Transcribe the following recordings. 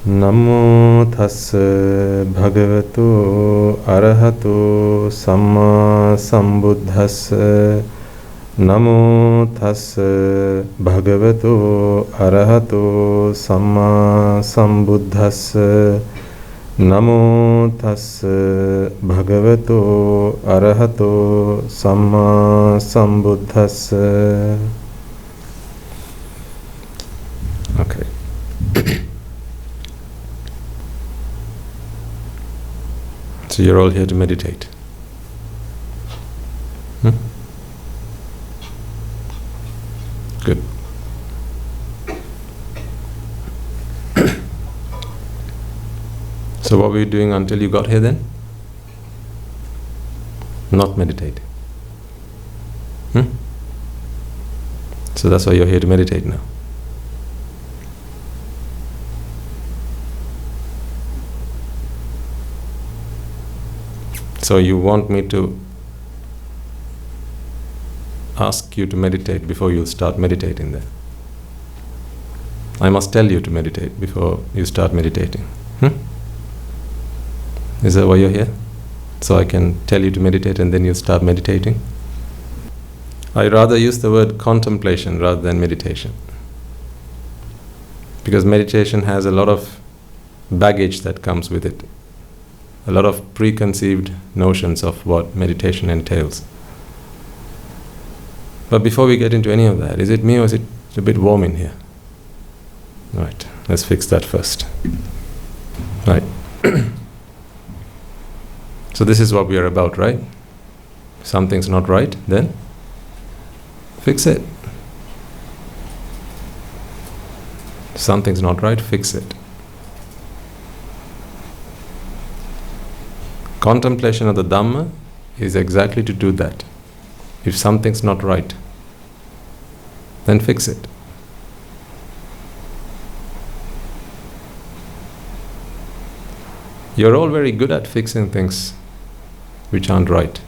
Namo tassa bhagavato arahato samma sambuddhassa. Namo tassa bhagavato arahato samma sambuddhassa. Namo tassa bhagavato arahato samma sambuddhassa. Okay. So you're all here to meditate. Good. So what were you doing until you got here then? Not meditating. So that's why you're here to meditate now. So you want me to ask you to meditate before you start meditating then? I must tell you to meditate before you start meditating. Is that why you're here? So I can tell you to meditate and then you start meditating? I rather use the word contemplation rather than meditation. Because meditation has a lot of baggage that comes with it. A lot of preconceived notions of what meditation entails. But before we get into any of that, is it me or is it a bit warm in here? Right, let's fix that first. Right. So this is what we are about, right? Something's not right, then fix it. Something's not right, fix it. Contemplation of the Dhamma is exactly to do that. If something's not right, then fix it. You're all very good at fixing things which aren't right.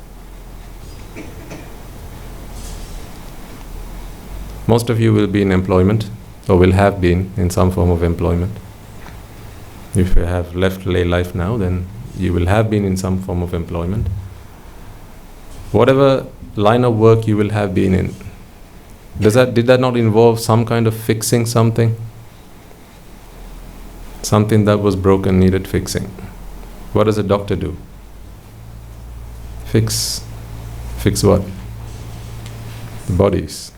Most of you will be in employment, or will have been in some form of employment. If you have left lay life now, then you will have been in some form of employment. Whatever line of work you will have been in, did that not involve some kind of fixing something? Something that was broken needed fixing. What does a doctor do? Fix what? The bodies.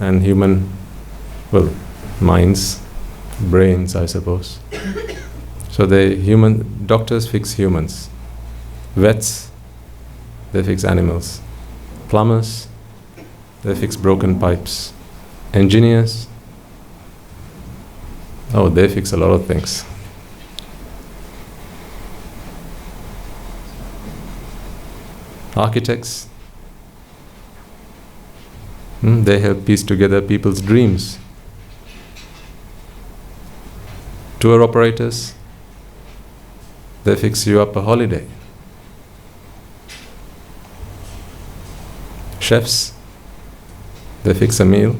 And human, minds, brains, I suppose. So doctors fix humans. Vets, they fix animals. Plumbers, they fix broken pipes. Engineers, they fix a lot of things. Architects, they help piece together people's dreams. Tour operators, they fix you up a holiday. Chefs, they fix a meal.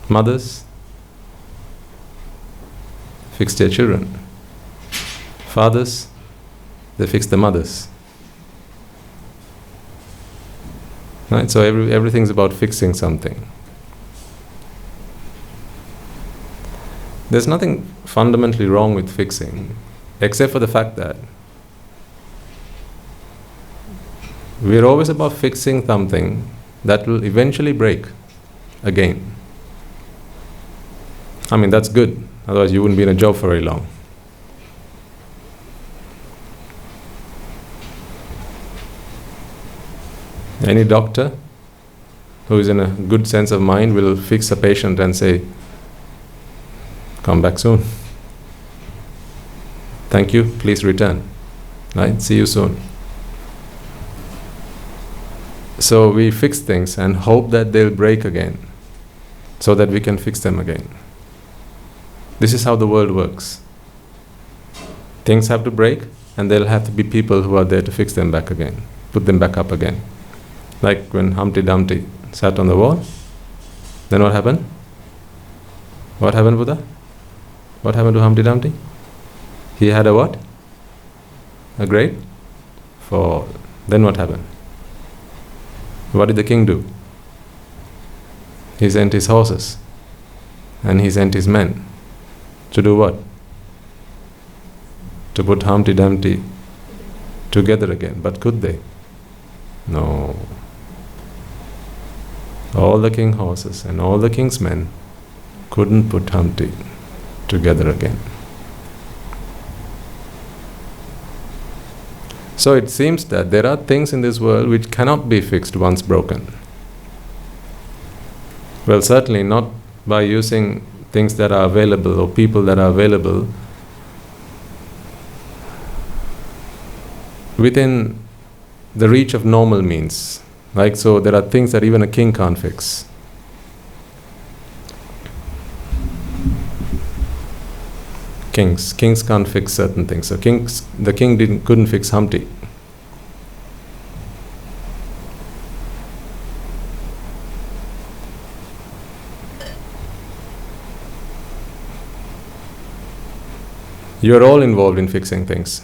Mothers, fix their children. Fathers, they fix the mothers. Right? So everything's about fixing something. There's nothing fundamentally wrong with fixing, except for the fact that we're always about fixing something that will eventually break again. I mean, that's good. Otherwise, you wouldn't be in a job for very long. Any doctor who is in a good sense of mind will fix a patient and say, come back soon. Thank you, please return. Right? See you soon. So we fix things and hope that they'll break again so that we can fix them again. This is how the world works. Things have to break and there'll have to be people who are there to fix them back again, put them back up again. Like when Humpty Dumpty sat on the wall, then what happened? What happened, Buddha? What happened to Humpty Dumpty? He had a what? A great fall. Then what happened? What did the king do? He sent his horses and he sent his men to do what? To put Humpty Dumpty together again. But could they? No. All the king's horses and all the king's men couldn't put Humpty together again. So it seems that there are things in this world which cannot be fixed once broken. Well, certainly not by using things that are available or people that are available within the reach of normal means. Like, so there are things that even a king can't fix. Kings can't fix certain things. So the king couldn't fix Humpty. You are all involved in fixing things.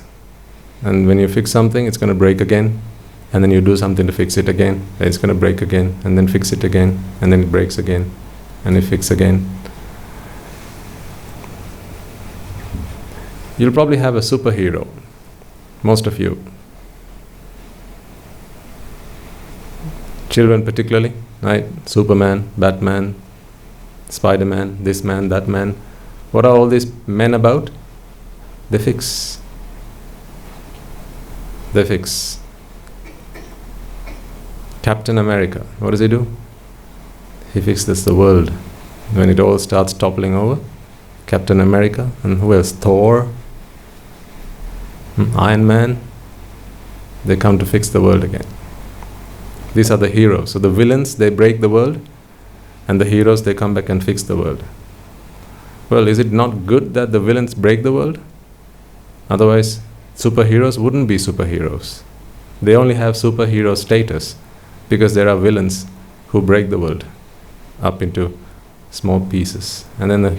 And when you fix something, it's going to break again. And then you do something to fix it again. Then it's going to break again. And then fix it again. And then it breaks again. And you fix again. You'll probably have a superhero. Most of you. Children particularly, right? Superman, Batman, Spider-Man, this man, that man. What are all these men about? They fix. They fix. Captain America, what does he do? He fixes the world. When it all starts toppling over, Captain America, and who else? Thor, Iron Man, they come to fix the world again. These are the heroes. So the villains, they break the world, and the heroes, they come back and fix the world. Well, is it not good that the villains break the world? Otherwise, superheroes wouldn't be superheroes. They only have superhero status because there are villains who break the world up into small pieces. And then the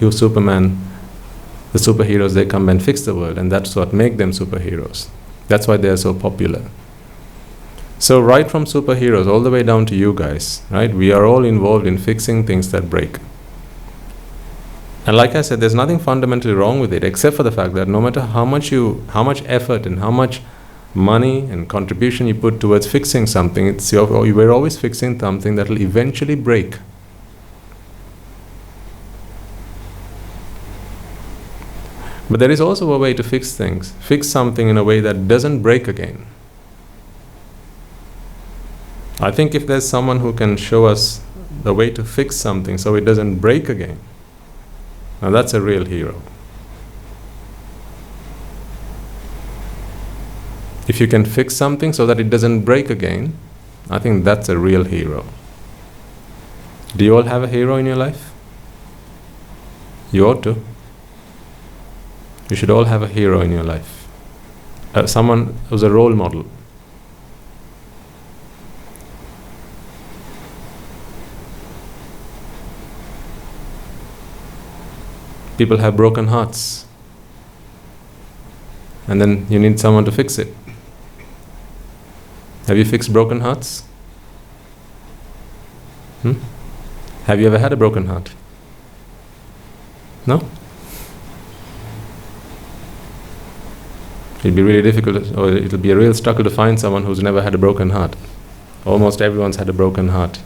superheroes, they come and fix the world, and that's what makes them superheroes. That's why they are so popular. So right from superheroes all the way down to you guys, right? We are all involved in fixing things that break. And like I said, there's nothing fundamentally wrong with it, except for the fact that no matter how much effort and how much money and contribution you put towards fixing something, we're always fixing something that will eventually break. But there is also a way to fix things. Fix something in a way that doesn't break again. I think if there's someone who can show us the way to fix something so it doesn't break again, now that's a real hero. If you can fix something so that it doesn't break again, I think that's a real hero. Do you all have a hero in your life? You ought to. You should all have a hero in your life. Someone who's a role model. People have broken hearts. And then you need someone to fix it. Have you fixed broken hearts? Have you ever had a broken heart? No? It'll be really difficult, or it'll be a real struggle to find someone who's never had a broken heart. Almost everyone's had a broken heart.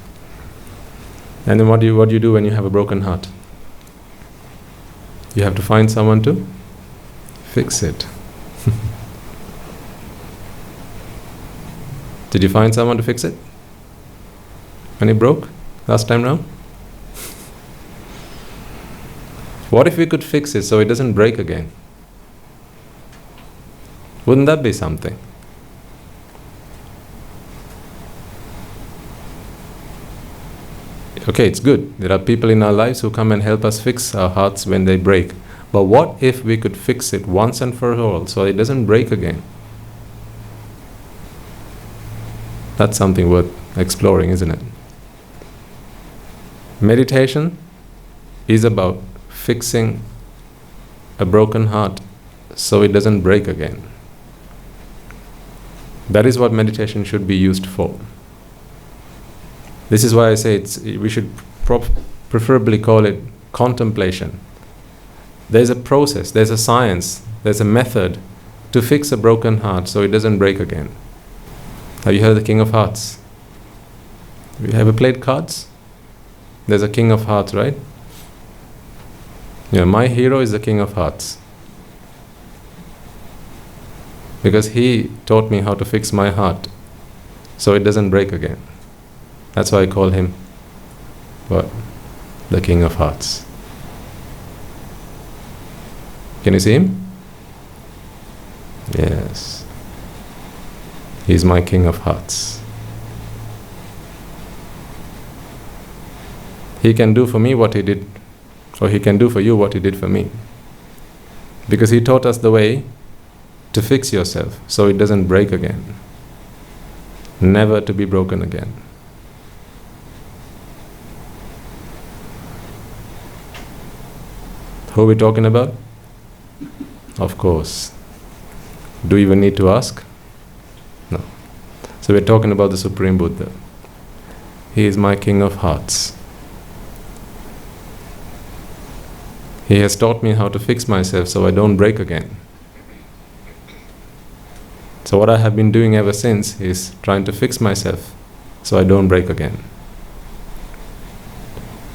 And then what do you do when you have a broken heart? You have to find someone to fix it. Did you find someone to fix it? When it broke last time round? What if we could fix it so it doesn't break again? Wouldn't that be something? Okay, it's good. There are people in our lives who come and help us fix our hearts when they break. But what if we could fix it once and for all so it doesn't break again? That's something worth exploring, isn't it? Meditation is about fixing a broken heart so it doesn't break again. That is what meditation should be used for. This is why I say we should preferably call it contemplation. There's a process, there's a science, there's a method to fix a broken heart so it doesn't break again. Have you heard of the King of Hearts? Have you ever played cards? There's a King of Hearts, right? Yeah, my hero is the King of Hearts. Because he taught me how to fix my heart so it doesn't break again. That's why I call him what? The King of Hearts. Can you see him? Yes. He's my King of Hearts. He can do for me what he did, or he can do for you what he did for me. Because he taught us the way to fix yourself so it doesn't break again. Never to be broken again. Who are we talking about? Of course. Do we even need to ask? No. So we're talking about the Supreme Buddha. He is my King of Hearts. He has taught me how to fix myself so I don't break again. So what I have been doing ever since is trying to fix myself so I don't break again.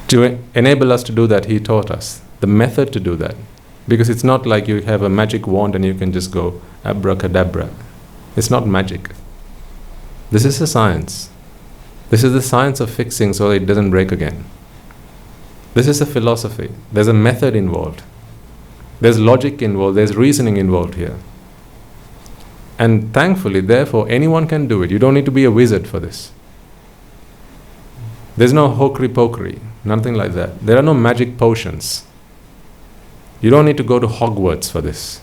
To enable us to do that, he taught us the method to do that. Because it's not like you have a magic wand and you can just go abracadabra. It's not magic. This is a science. This is the science of fixing so it doesn't break again. This is a philosophy. There's a method involved. There's logic involved. There's reasoning involved here. And thankfully, therefore, anyone can do it. You don't need to be a wizard for this. There's no hokey-pokey, nothing like that. There are no magic potions. You don't need to go to Hogwarts for this.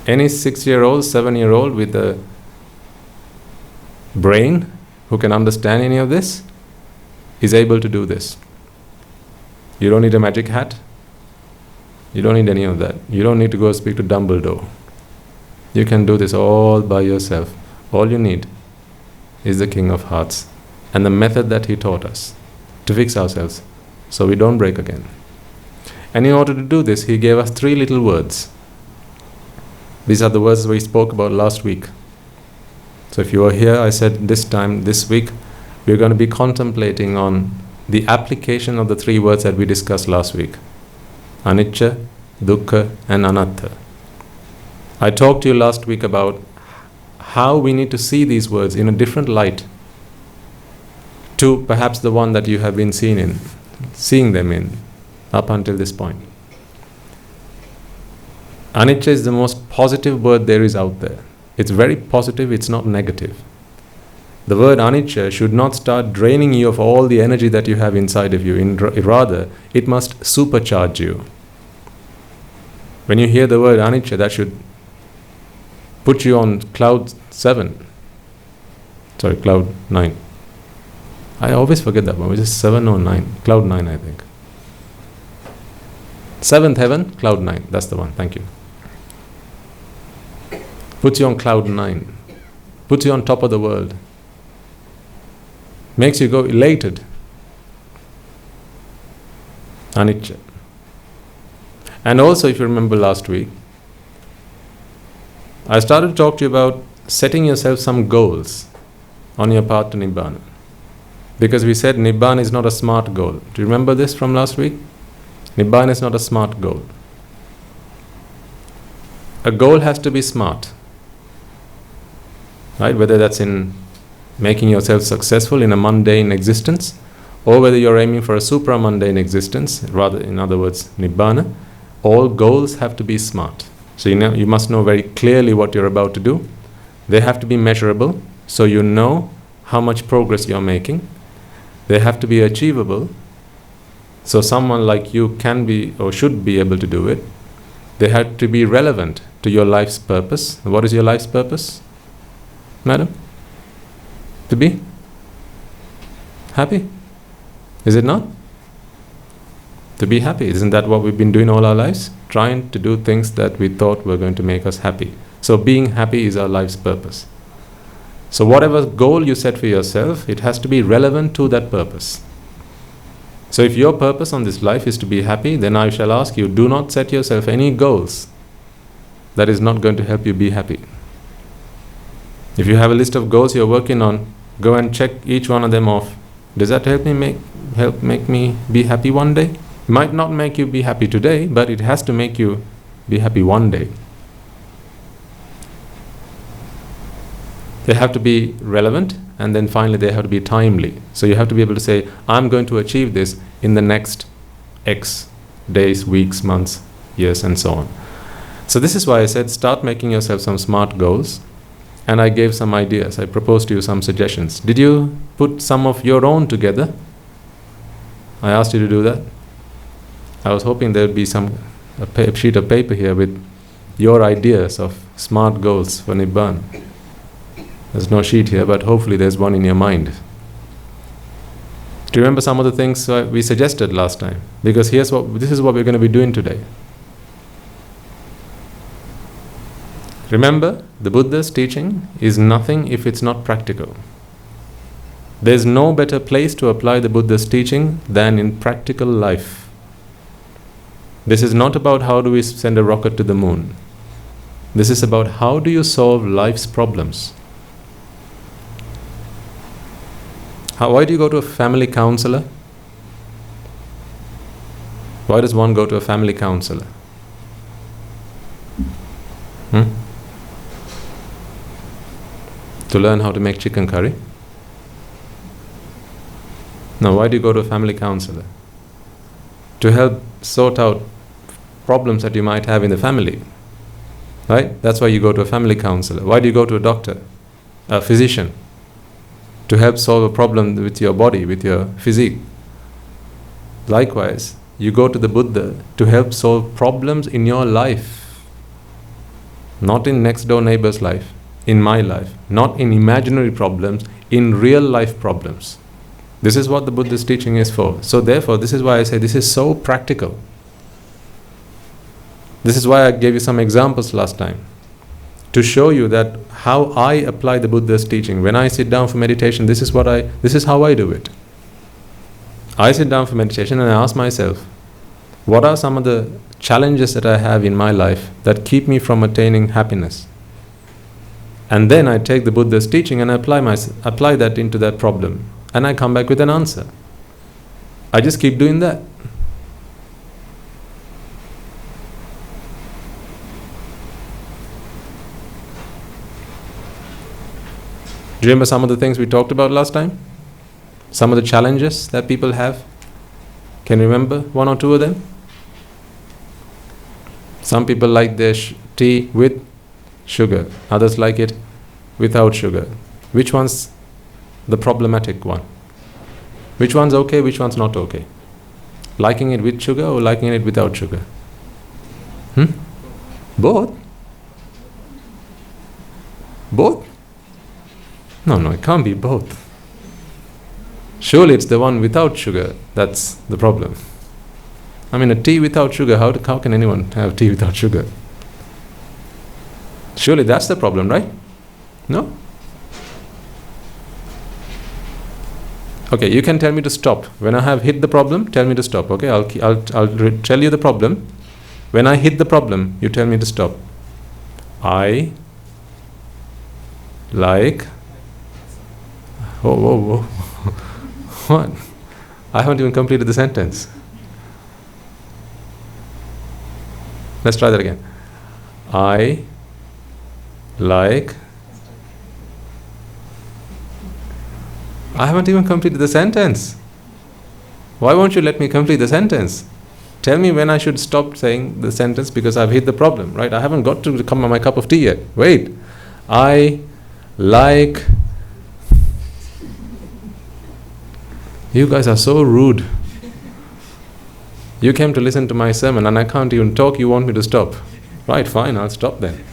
Any 6-year-old, 7-year-old with a brain who can understand any of this is able to do this. You don't need a magic hat. You don't need any of that. You don't need to go speak to Dumbledore. You can do this all by yourself. All you need is the King of Hearts and the method that he taught us to fix ourselves so we don't break again. And in order to do this, he gave us 3 little words. These are the words we spoke about last week. So if you were here, I said this week, we're going to be contemplating on the application of the 3 words that we discussed last week. Anicca, Dukkha and Anatta. I talked to you last week about how we need to see these words in a different light to perhaps the one that you have been seeing them in up until this point. Anicca is the most positive word there is out there. It's very positive, it's not negative. The word anicca should not start draining you of all the energy that you have inside of you. Rather, it must supercharge you. When you hear the word anicca, that should put you on cloud 9. I always forget that one. Which is 7 or 9? Cloud 9, I think. 7th heaven, cloud 9. That's the one. Thank you. Puts you on cloud 9. Puts you on top of the world. Makes you go elated. Anicca. And also, if you remember last week, I started to talk to you about setting yourself some goals on your path to Nibbana. Because we said Nibbana is not a smart goal. Do you remember this from last week? Nibbana is not a smart goal. A goal has to be smart. Right? Whether that's in making yourself successful in a mundane existence, or whether you're aiming for a supra-mundane existence, rather, in other words, Nibbana, all goals have to be smart. So you must know very clearly what you're about to do. They have to be measurable, so you know how much progress you're making. They have to be achievable, so someone like you can be or should be able to do it. They have to be relevant to your life's purpose. What is your life's purpose, madam? To be happy? Is it not? To be happy. Isn't that what we've been doing all our lives? Trying to do things that we thought were going to make us happy. So being happy is our life's purpose. So whatever goal you set for yourself, it has to be relevant to that purpose. So if your purpose on this life is to be happy, then I shall ask you, do not set yourself any goals that is not going to help you be happy. If you have a list of goals you're working on, go and check each one of them off. Does that help make me be happy one day? It might not make you be happy today, but it has to make you be happy one day. They have to be relevant, and then finally they have to be timely. So you have to be able to say, I'm going to achieve this in the next X days, weeks, months, years, and so on. So this is why I said, start making yourself some smart goals. And I gave some ideas. I proposed to you some suggestions. Did you put some of your own together? I asked you to do that. I was hoping there would be a sheet of paper here with your ideas of smart goals for Nibbana. There's no sheet here, but hopefully there's one in your mind. Do you remember some of the things we suggested last time? Because this is what we're going to be doing today. Remember, the Buddha's teaching is nothing if it's not practical. There's no better place to apply the Buddha's teaching than in practical life. This is not about how do we send a rocket to the moon. This is about how do you solve life's problems. Why do you go to a family counselor? Why does one go to a family counselor? To learn how to make chicken curry? No, why do you go to a family counselor? To help sort out problems that you might have in the family. Right? That's why you go to a family counselor. Why do you go to a doctor, a physician? To help solve a problem with your body, with your physique. Likewise, you go to the Buddha to help solve problems in your life. Not in next door neighbor's life, in my life. Not in imaginary problems, in real life problems. This is what the Buddha's teaching is for. So therefore, this is why I say this is so practical. This is why I gave you some examples last time. To show you that how I apply the Buddha's teaching. When I sit down for meditation, this is how I do it. I sit down for meditation and I ask myself, what are some of the challenges that I have in my life that keep me from attaining happiness? And then I take the Buddha's teaching and apply that into that problem. And I come back with an answer. I just keep doing that. Do you remember some of the things we talked about last time? Some of the challenges that people have? Can you remember one or two of them? Some people like their tea with sugar. Others like it without sugar. Which one's the problematic one? Which one's okay, which one's not okay? Liking it with sugar or liking it without sugar? Both? Both? No, it can't be both. Surely it's the one without sugar that's the problem. I mean, a tea without sugar, how can anyone have tea without sugar? Surely that's the problem, right? No? Okay, you can tell me to stop. When I have hit the problem, tell me to stop. Okay, I'll tell you the problem. When I hit the problem, you tell me to stop. I like... Whoa. What? I haven't even completed the sentence. Let's try that again. I like... I haven't even completed the sentence. Why won't you let me complete the sentence? Tell me when I should stop saying the sentence because I've hit the problem, right? I haven't got to come on my cup of tea yet. Wait. I like... You guys are so rude. You came to listen to my sermon and I can't even talk, you want me to stop. Right, fine, I'll stop then.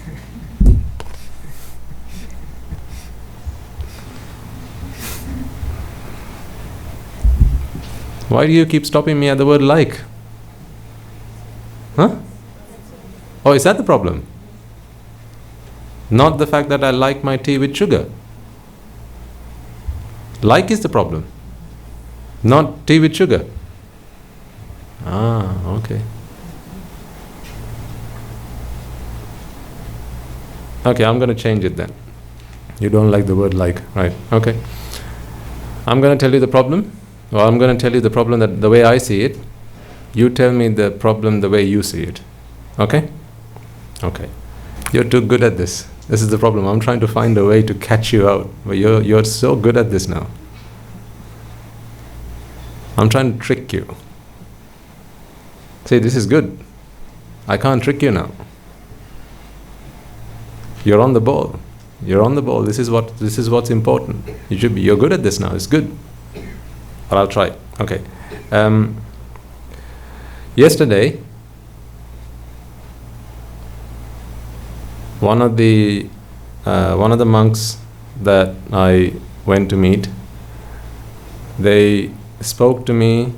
Why do you keep stopping me at the word like? Huh? Oh, is that the problem? Not the fact that I like my tea with sugar. Like is the problem, not tea with sugar. Ah, okay. Okay, I'm going to change it then. You don't like the word like, right? Okay. I'm going to tell you the problem. Or I'm going to tell you the problem that the way I see it. You tell me the problem the way you see it. Okay? Okay. You're too good at this. This is the problem. I'm trying to find a way to catch you out. But you're so good at this now. I'm trying to trick you. See, this is good. I can't trick you now. You're on the ball. You're on the ball. This is what's important. You're good at this now. It's good. But I'll try. Okay. Yesterday, one of the monks that I went to meet, they spoke to me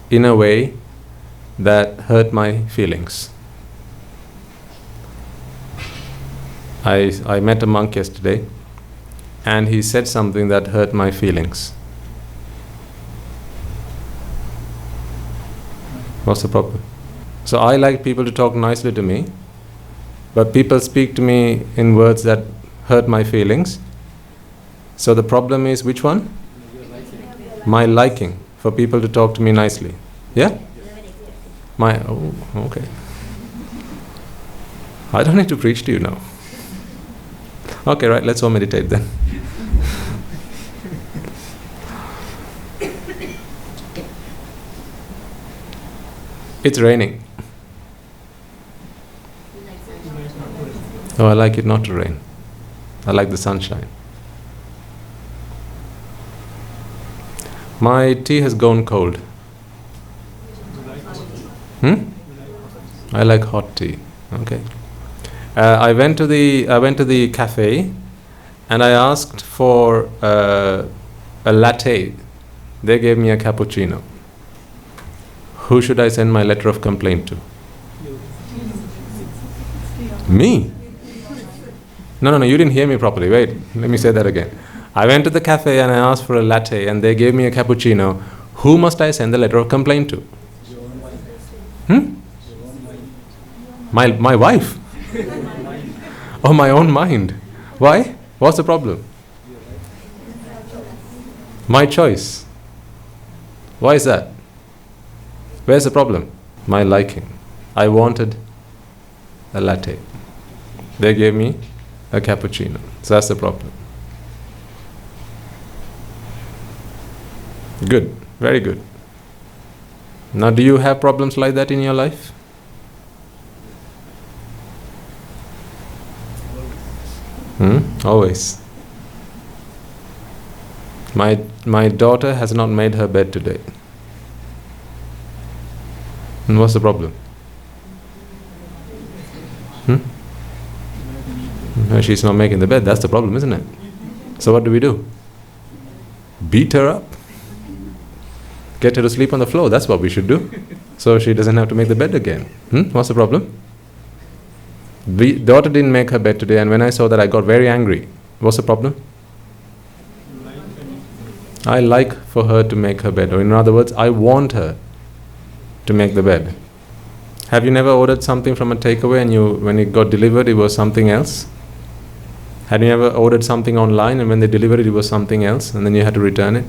in a way that hurt my feelings. I met a monk yesterday, and he said something that hurt my feelings. What's the problem? So I like people to talk nicely to me, but people speak to me in words that hurt my feelings. So the problem is which one? My liking for people to talk to me nicely. Yeah? Okay. I don't need to preach to you now. Okay, right, let's all meditate then. It's raining. Oh, I like it not to rain. I like the sunshine. My tea has gone cold. I like hot tea. Okay. I went to the cafe, and I asked for a latte. They gave me a cappuccino. Who should I send my letter of complaint to? Me? No, you didn't hear me properly. Wait, let me say that again. I went to the cafe and I asked for a latte, and they gave me a cappuccino. Who must I send the letter of complaint to? My wife? Oh, my own mind. Why? What's the problem? My choice. Why is that? Where's the problem? My liking. I wanted a latte. They gave me a cappuccino. So that's the problem. Good. Very good. Now, do you have problems like that in your life? Always. My daughter has not made her bed today. And what's the problem? No, she's not making the bed. That's the problem, isn't it? So what do? Beat her up. Get her to sleep on the floor. That's what we should do. So she doesn't have to make the bed again. What's the problem? The daughter didn't make her bed today, and when I saw that, I got very angry. What's the problem? I like for her to make her bed. Or in other words, I want her to make the bed. Have you never ordered something from a takeaway and when it got delivered, it was something else? Have you ever ordered something online and when they delivered it, it was something else and then you had to return it?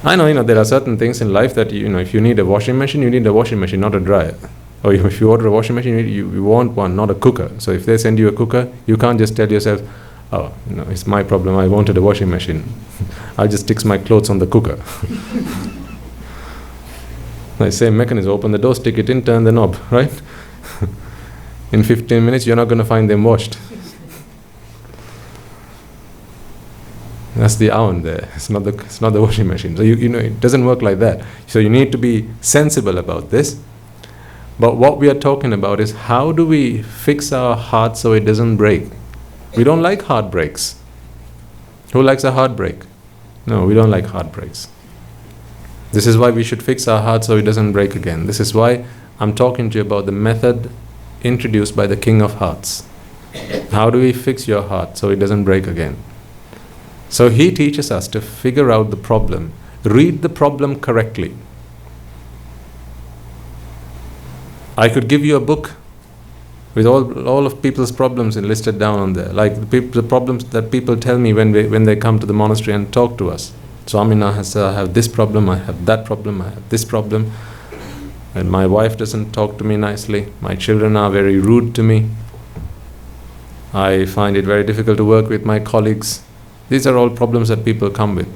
I know, there are certain things in life that, if you need a washing machine, you need a washing machine, not a dryer. Or if you order a washing machine, you want one, not a cooker. So if they send you a cooker, you can't just tell yourself, oh, it's my problem, I wanted a washing machine. I'll just stick my clothes on the cooker. The same mechanism, open the door, stick it in, turn the knob, right? In 15 minutes, you're not going to find them washed. That's the oven there. It's not the washing machine. So it doesn't work like that. So you need to be sensible about this. But what we are talking about is how do we fix our heart so it doesn't break? We don't like heartbreaks. Who likes a heartbreak? No, we don't like heartbreaks. This is why we should fix our heart so it doesn't break again. This is why I'm talking to you about the method introduced by the King of Hearts. How do we fix your heart so it doesn't break again? So he teaches us to figure out the problem, read the problem correctly. I could give you a book with all of people's problems listed down on there, like the problems that people tell me when they come to the monastery and talk to us. Swamina has, I have this problem, I have that problem, I have this problem, and my wife doesn't talk to me nicely, my children are very rude to me, I find it very difficult to work with my colleagues. These are all problems that people come with.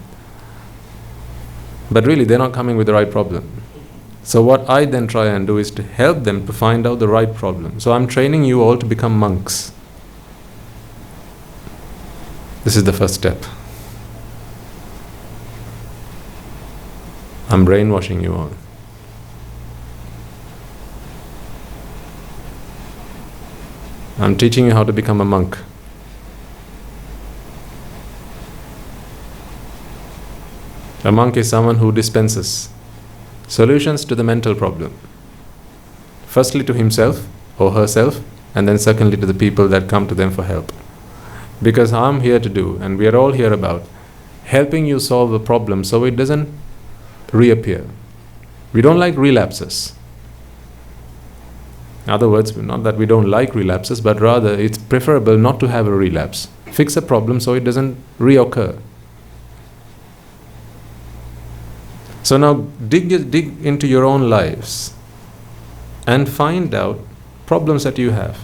But really, they're not coming with the right problem. So what I then try and do is to help them to find out the right problem. So I'm training you all to become monks. This is the first step. I'm brainwashing you all. I'm teaching you how to become a monk. A monk is someone who dispenses solutions to the mental problem. Firstly to himself or herself, and then secondly to the people that come to them for help. Because I'm here to do, and we are all here about, helping you solve a problem so it doesn't reappear. We don't like relapses. In other words, not that we don't like relapses, but rather it's preferable not to have a relapse. Fix a problem so it doesn't reoccur. So now dig into your own lives and find out problems that you have.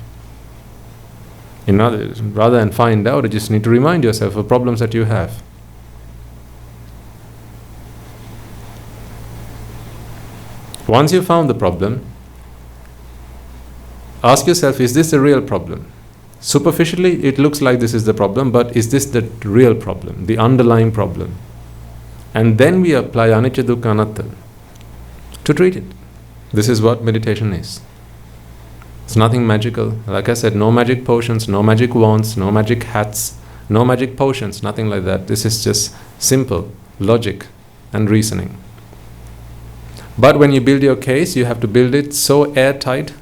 Rather than find out, you just need to remind yourself of problems that you have. Once you've found the problem, ask yourself, is this the real problem? Superficially, it looks like this is the problem, but is this the real problem, the underlying problem? And then we apply anicca dukkha anatta to treat it. This is what meditation is. It's nothing magical. Like I said, no magic potions, no magic wands, no magic hats, no magic potions, nothing like that. This is just simple logic and reasoning. But when you build your case, you have to build it so airtight,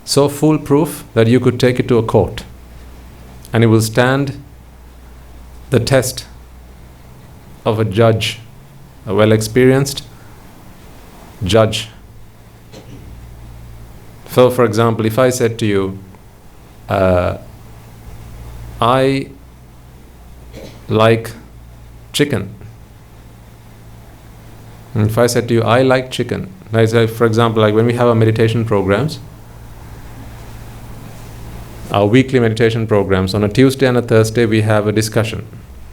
so foolproof that you could take it to a court. And it will stand the test of a judge, a well-experienced judge. So, for example, if I said to you, I like chicken. And if I said to you, I like chicken. Like, for example, like when we have our meditation programs, our weekly meditation programs, on a Tuesday and a Thursday we have a discussion.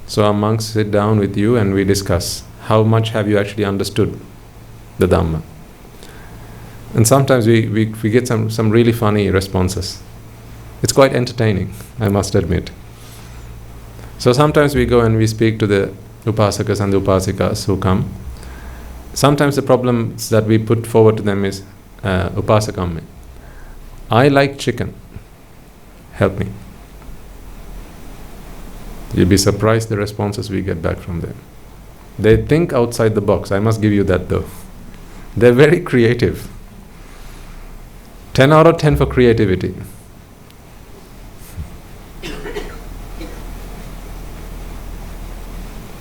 So our monks sit down with you and we discuss how much have you actually understood the Dhamma. And sometimes we get some really funny responses. It's quite entertaining, I must admit. So sometimes we go and we speak to the upasakas and the upasikas who come. Sometimes the problems that we put forward to them is, upasakam, I like chicken. Help me. You'll be surprised the responses we get back from them. They think outside the box. I must give you that though. They're very creative. 10 out of 10 for creativity.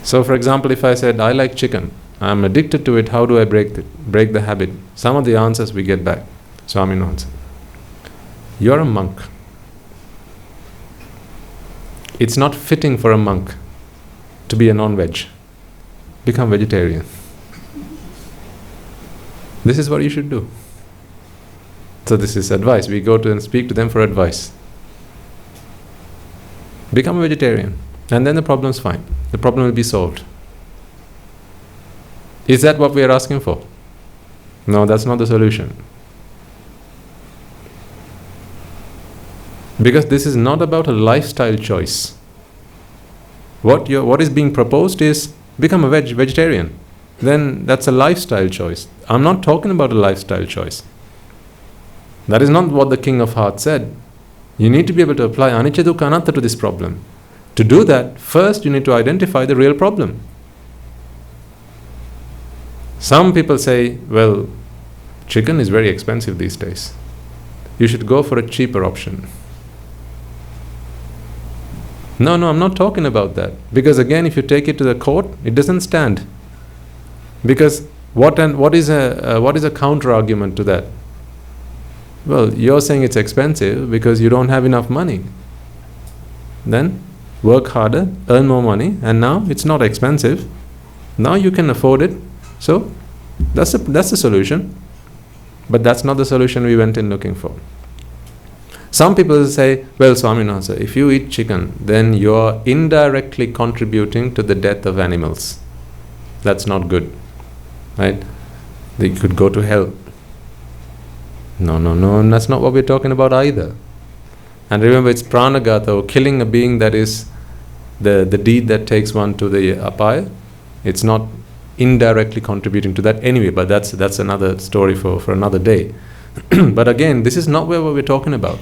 So for example, if I said, I like chicken, I'm addicted to it, how do I break the habit? Some of the answers we get back. Swami answer. You're a monk. It's not fitting for a monk to be a non-veg. Become vegetarian. This is what you should do. So this is advice. We go to and speak to them for advice. Become a vegetarian. And then the problem's fine. The problem will be solved. Is that what we are asking for? No, that's not the solution. Because this is not about a lifestyle choice. What is being proposed is become a vegetarian. Then that's a lifestyle choice. I'm not talking about a lifestyle choice. That is not what the King of Hearts said. You need to be able to apply anicca dukkha anatta to this problem. To do that, first you need to identify the real problem. Some people say, well, chicken is very expensive these days. You should go for a cheaper option. No, I'm not talking about that. Because again, if you take it to the court, it doesn't stand. Because what is a counter argument to that? Well, you're saying it's expensive because you don't have enough money. Then work harder, earn more money, and now it's not expensive. Now you can afford it. So that's the solution. But that's not the solution we went in looking for. Some people say, well, Swaminatha, if you eat chicken, then you're indirectly contributing to the death of animals. That's not good. Right? They could go to hell. No, that's not what we're talking about either. And remember, it's pranagata, or killing a being, that is the deed that takes one to the apaya. It's not indirectly contributing to that anyway, but that's another story for another day. But again, this is not what we're talking about.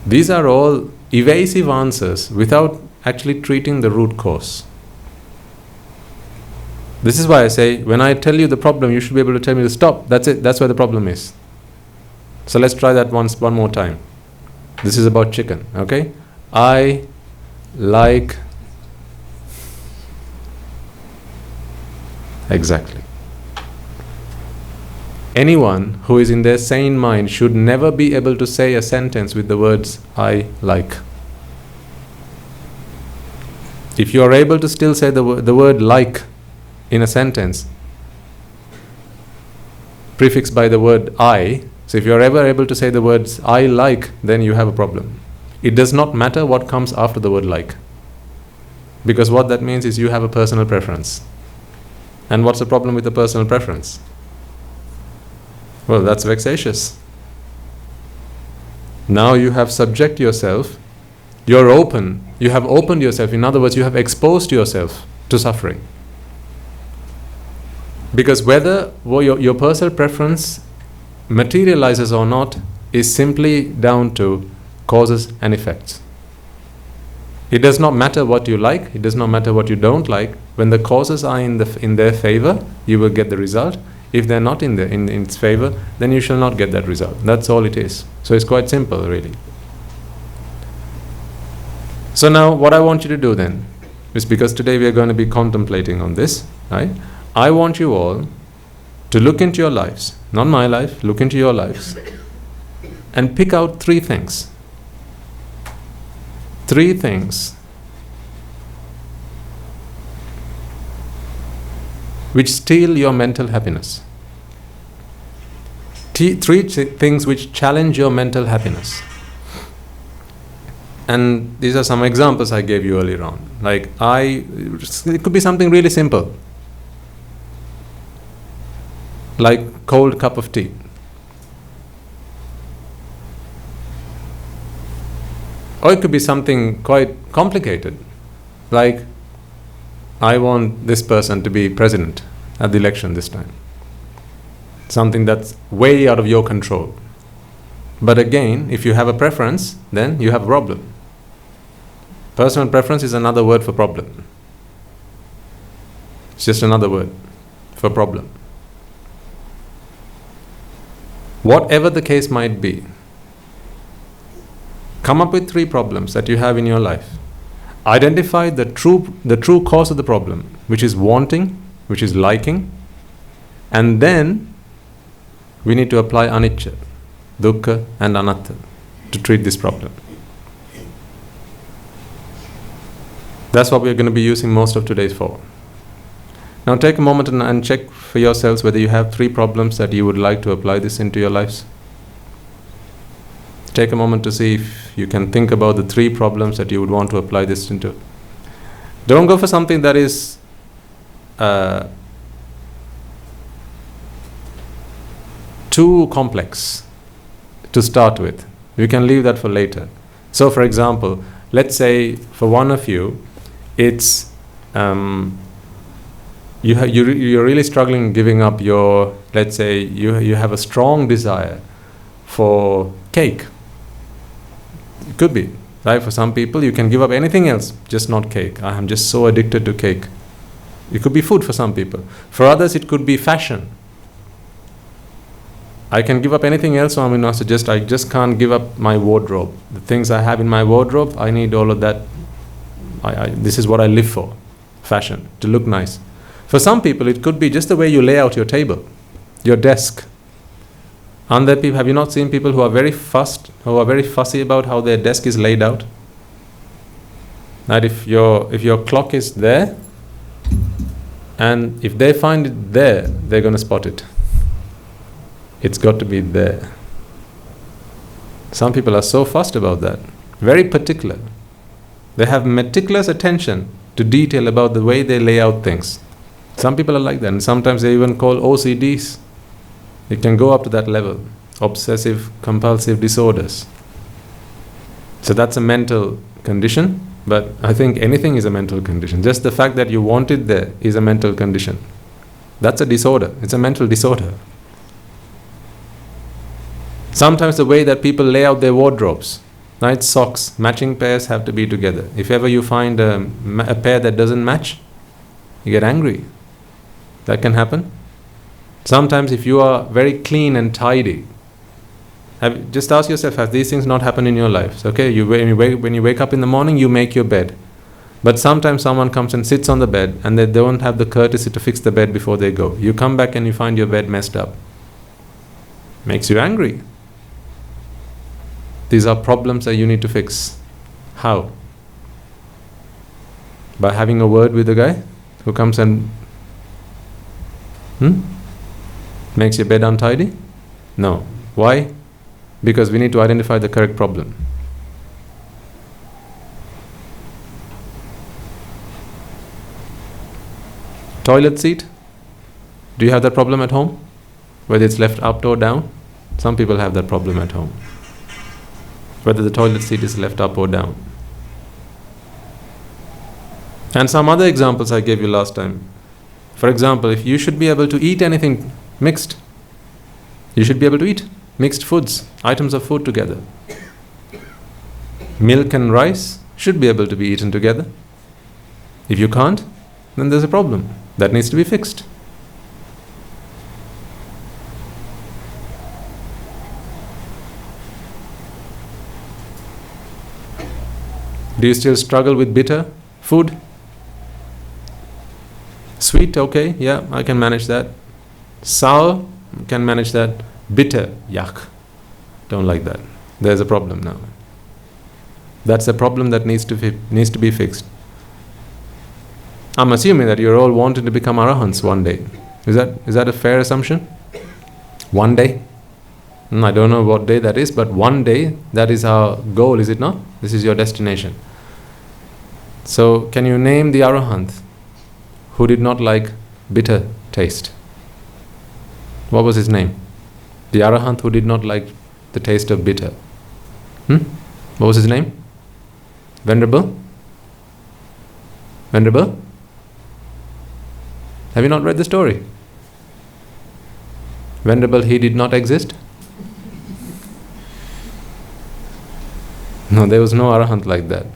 These are all evasive answers without actually treating the root cause. This is why I say, when I tell you the problem, you should be able to tell me to stop. That's it. That's where the problem is. So let's try that one more time. This is about chicken, okay? I like... Exactly. Anyone who is in their sane mind should never be able to say a sentence with the words, I like. If you are able to still say the word like in a sentence, prefixed by the word I, so if you are ever able to say the words I like, then you have a problem. It does not matter what comes after the word like. Because what that means is you have a personal preference. And what's the problem with the personal preference? Well, that's vexatious. Now you have subject yourself, you're open, you have opened yourself, in other words, you have exposed yourself to suffering. Because whether your personal preference materializes or not is simply down to causes and effects. It does not matter what you like, it does not matter what you don't like. When the causes are in their favor, you will get the result. If they're not in its favor, then you shall not get that result. That's all it is. So it's quite simple, really. So now what I want you to do then is, because today we are going to be contemplating on this, right? I want you all to look into your lives, not my life, look into your lives, and pick out 3 things. 3 things which steal your mental happiness. 3 things which challenge your mental happiness. And these are some examples I gave you earlier on. Like, it could be something really simple. Like cold cup of tea. Or it could be something quite complicated. Like, I want this person to be president at the election this time. Something that's way out of your control. But again, if you have a preference, then you have a problem. Personal preference is another word for problem. It's just another word for problem. Whatever the case might be, come up with 3 problems that you have in your life. Identify the true cause of the problem, which is wanting, which is liking, and then we need to apply anicca, dukkha and anatta to treat this problem. That's what we're going to be using most of today's for. Now take a moment and check for yourselves whether you have 3 problems that you would like to apply this into your lives. Take a moment to see if you can think about the 3 problems that you would want to apply this into. Don't go for something that is too complex to start with. You can leave that for later. So for example, let's say for one of you, it's you're really struggling giving up your, let's say you have a strong desire for cake. It could be, right? For some people, you can give up anything else, just not cake. I am just so addicted to cake. It could be food for some people. For others, it could be fashion. I can give up anything else, so I just can't give up my wardrobe. The things I have in my wardrobe, I need all of that. This is what I live for. Fashion, to look nice. For some people, it could be just the way you lay out your table, your desk. Aren't there people, have you not seen people who are very fussy about how their desk is laid out? That if your clock is there, and if they find it there, they're going to spot it. It's got to be there. Some people are so fussed about that, very particular. They have meticulous attention to detail about the way they lay out things. Some people are like that, and sometimes they even call OCDs. It can go up to that level, obsessive compulsive disorders. So that's a mental condition, but I think anything is a mental condition. Just the fact that you want it there is a mental condition. That's a disorder. It's a mental disorder. Sometimes the way that people lay out their wardrobes, nice socks, matching pairs have to be together. If ever you find a pair that doesn't match, you get angry. That can happen. Sometimes if you are very clean and tidy, just ask yourself, have these things not happened in your life? So, okay, when you wake up in the morning, you make your bed. But sometimes someone comes and sits on the bed and they don't have the courtesy to fix the bed before they go. You come back and you find your bed messed up. Makes you angry. These are problems that you need to fix. How? By having a word with the guy who comes and makes your bed untidy? No. Why? Because we need to identify the correct problem. Toilet seat? Do you have that problem at home? Whether it's left up or down? Some people have that problem at home. Whether the toilet seat is left up or down. And some other examples I gave you last time. For example, if you should be able to eat anything mixed, you should be able to eat mixed foods, items of food together. Milk and rice should be able to be eaten together. If you can't, then there's a problem that needs to be fixed. Do you still struggle with bitter food? Sweet, okay, yeah, I can manage that. Sour, can manage that. Bitter, yuck, don't like that. There's a problem now. That's a problem that needs to be fixed. I'm assuming that you're all wanting to become Arahants one day. Is that a fair assumption? One day? I don't know what day that is, but one day, that is our goal, is it not? This is your destination. So, can you name the Arahant who did not like bitter taste? What was his name? The Arahant who did not like the taste of bitter. What was his name? Venerable? Venerable? Have you not read the story? Venerable, he did not exist? No, there was no Arahant like that.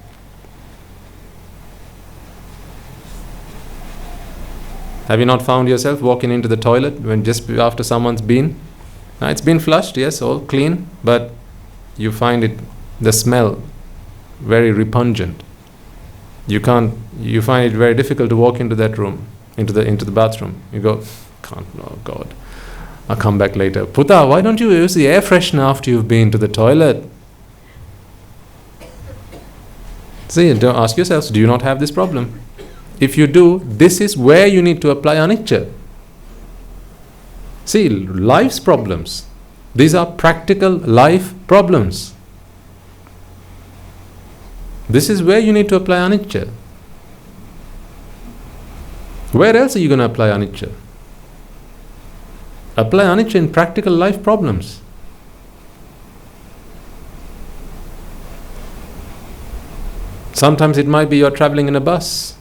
Have you not found yourself walking into the toilet when just after someone's been? It's been flushed, yes, all clean, but you find the smell very repugnant. You find it very difficult to walk into that room, into the bathroom. You go, oh God, I'll come back later. Puta, why don't you use the air freshener after you've been to the toilet? See, don't ask yourselves, do you not have this problem? If you do, this is where you need to apply anicca. See, life's problems. These are practical life problems. This is where you need to apply anicca. Where else are you going to apply anicca? Apply anicca in practical life problems. Sometimes it might be you're traveling in a bus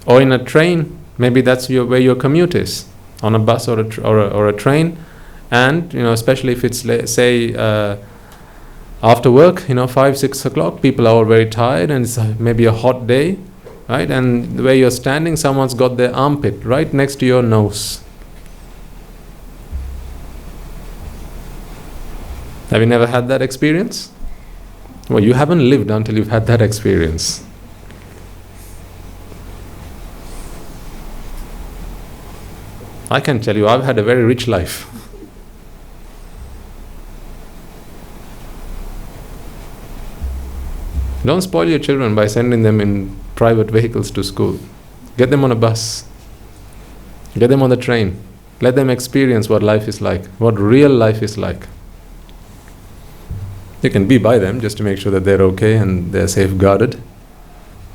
or in a train. Maybe that's where your commute is, on a bus or a train. And especially if it's say after work, 5-6 o'clock, people are all very tired and it's maybe a hot day. right? And where you're standing, someone's got their armpit right next to your nose. Have you never had that experience? Well, you haven't lived until you've had that experience. I can tell you, I've had a very rich life. Don't spoil your children by sending them in private vehicles to school. Get them on a bus. Get them on the train. Let them experience what life is like, what real life is like. You can be by them just to make sure that they're okay and they're safeguarded.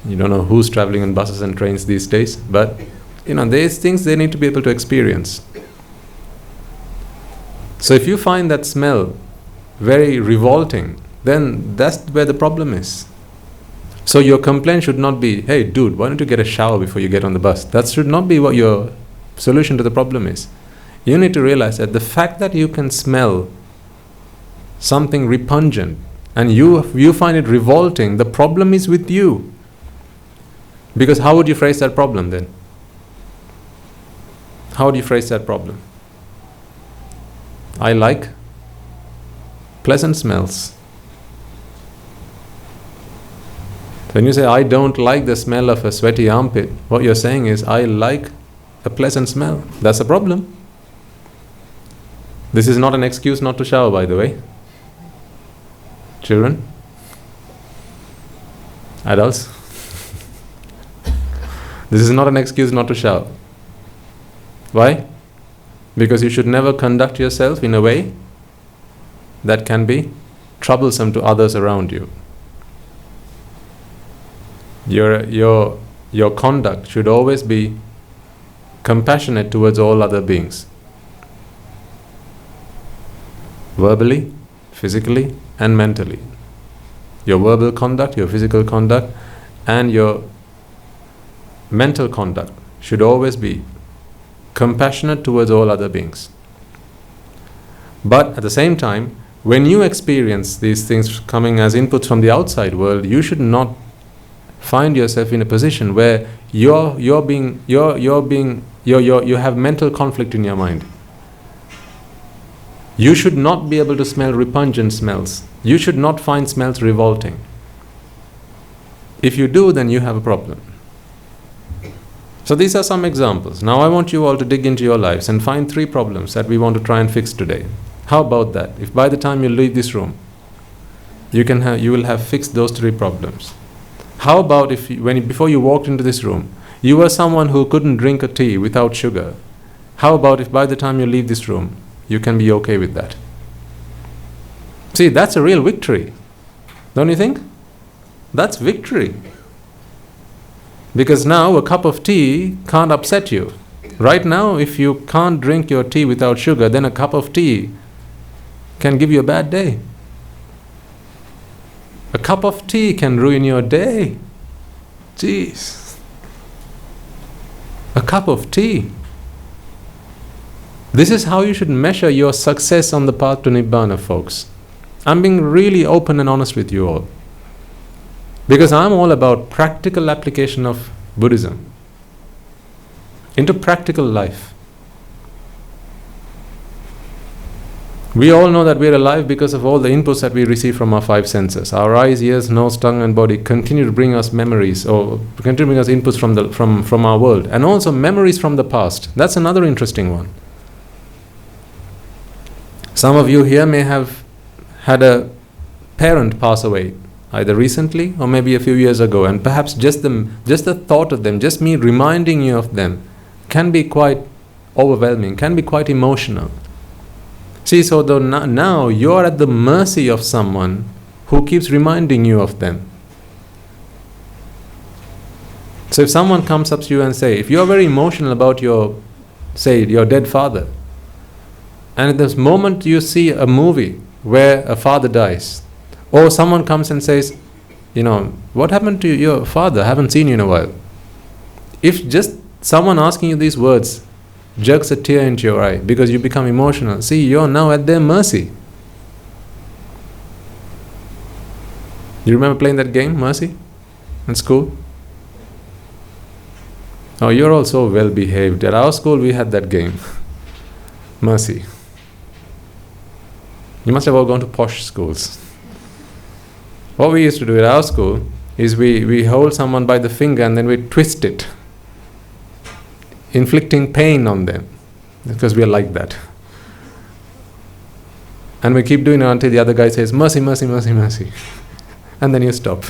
You don't know who's traveling on buses and trains these days, but there's things they need to be able to experience. So if you find that smell very revolting, then that's where the problem is. So your complaint should not be, hey dude, why don't you get a shower before you get on the bus? That should not be what your solution to the problem is. You need to realize that the fact that you can smell something repugnant and you find it revolting, the problem is with you. Because how would you phrase that problem then? How would you phrase that problem? I like pleasant smells. When you say, I don't like the smell of a sweaty armpit, what you're saying is, I like a pleasant smell. That's a problem. This is not an excuse not to shower, by the way. Children? Adults? This is not an excuse not to shower. Why? Because you should never conduct yourself in a way that can be troublesome to others around you. Your conduct should always be compassionate towards all other beings. Verbally, physically, and mentally. Your verbal conduct, your physical conduct, and your mental conduct should always be compassionate towards all other beings. But at the same time, when you experience these things coming as inputs from the outside world, you should not find yourself in a position where you have mental conflict in your mind. You should not be able to smell repugnant smells. You should not find smells revolting. If you do, then you have a problem. So these are some examples. Now I want you all to dig into your lives and find 3 problems that we want to try and fix today. How about that? If by the time you leave this room, you will have fixed those 3 problems. How about if before you walked into this room, you were someone who couldn't drink a tea without sugar? How about if by the time you leave this room, you can be okay with that? See, that's a real victory. Don't you think? That's victory. Because now a cup of tea can't upset you. Right now, if you can't drink your tea without sugar, then a cup of tea can give you a bad day. A cup of tea can ruin your day. Jeez. A cup of tea. This is how you should measure your success on the path to Nibbana, folks. I'm being really open and honest with you all. Because I'm all about practical application of Buddhism into practical life. We all know that we are alive because of all the inputs that we receive from our 5 senses. Our eyes, ears, nose, tongue and body continue to bring us memories or continue to bring us inputs from our world, and also memories from the past. That's another interesting one. Some of you here may have had a parent pass away, either recently or maybe a few years ago, and perhaps just the thought of them, just me reminding you of them, can be quite overwhelming, can be quite emotional. See, so now you're at the mercy of someone who keeps reminding you of them. So if someone comes up to you and if you're very emotional about your dead father, and at this moment you see a movie where a father dies, or someone comes and says, what happened to your father? I haven't seen you in a while. If just someone asking you these words jerks a tear into your eye because you become emotional, see, you're now at their mercy. You remember playing that game, Mercy, in school? Oh, you're all so well behaved. At our school, we had that game. Mercy. You must have all gone to posh schools. What we used to do at our school is we hold someone by the finger and then we twist it, inflicting pain on them, because we are like that. And we keep doing it until the other guy says, mercy, mercy, mercy, mercy. And then you stop.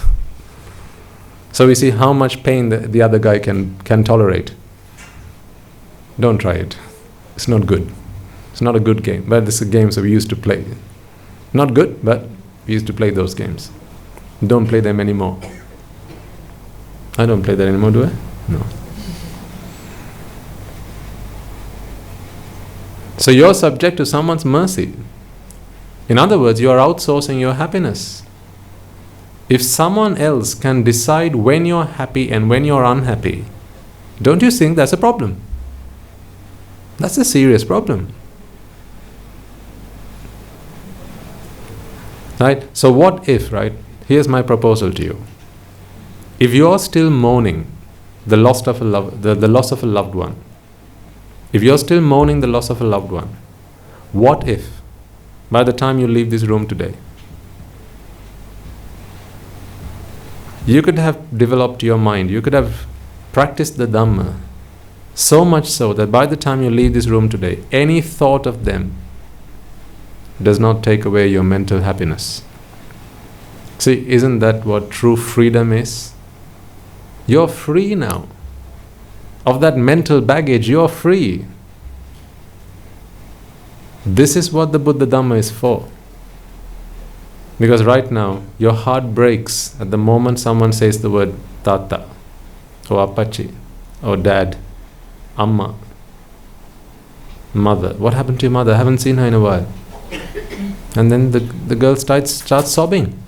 So we see how much pain the other guy can tolerate. Don't try it. It's not good. It's not a good game. But it's a game that we used to play. Not good, but we used to play those games. Don't play them anymore. I don't play that anymore, do I? No. So you're subject to someone's mercy. In other words, you are outsourcing your happiness. If someone else can decide when you're happy and when you're unhappy, don't you think that's a problem? That's a serious problem. Right? So what if, right? Here's my proposal to you. If you're still mourning the loss of a loved one, if you're still mourning the loss of a loved one, what if, by the time you leave this room today, you could have developed your mind, you could have practiced the Dhamma, so much so that by the time you leave this room today, any thought of them does not take away your mental happiness. See, isn't that what true freedom is? You're free now. Of that mental baggage, you're free. This is what the Buddha Dhamma is for. Because right now, your heart breaks at the moment someone says the word Tata, or Apachi, or Dad, Amma, Mother. What happened to your mother? I haven't seen her in a while. And then the girl starts sobbing.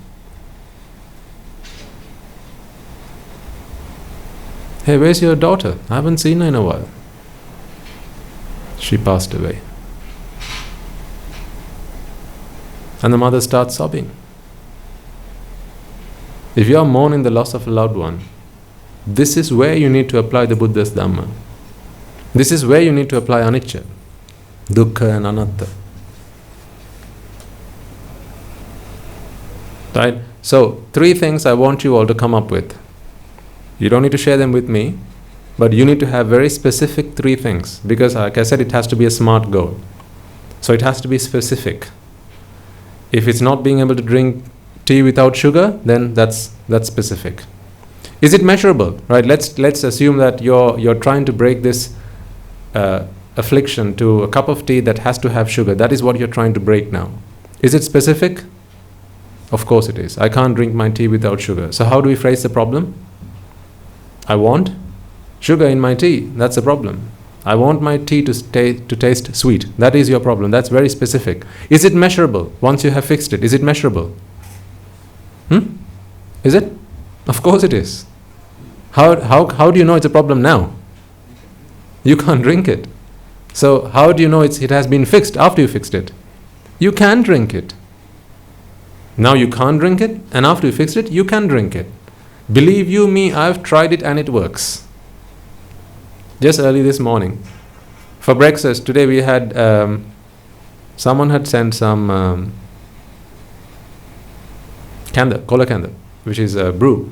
Hey, where's your daughter? I haven't seen her in a while. She passed away. And the mother starts sobbing. If you are mourning the loss of a loved one, this is where you need to apply the Buddha's Dhamma. This is where you need to apply anicca, dukkha and anatta. Right? So, 3 things I want you all to come up with. You don't need to share them with me, but you need to have very specific 3 things, because like I said, it has to be a SMART goal. So it has to be specific. If it's not being able to drink tea without sugar, then that's specific. Is it measurable? Right? Let's assume that you're trying to break this affliction to a cup of tea that has to have sugar. That is what you're trying to break now. Is it specific? Of course it is. I can't drink my tea without sugar. So how do we phrase the problem? I want sugar in my tea. That's the problem. I want my tea to taste sweet. That is your problem. That's very specific. Is it measurable? Once you have fixed it, is it measurable? Is it? Of course it is. How do you know it's a problem now? You can't drink it. So how do you know it has been fixed after you fixed it? You can drink it. Now you can't drink it, and after you fixed it, you can drink it. Believe you me, I've tried it and it works. Just early this morning, for breakfast today, we had someone had sent some kola kanda, which is a brew.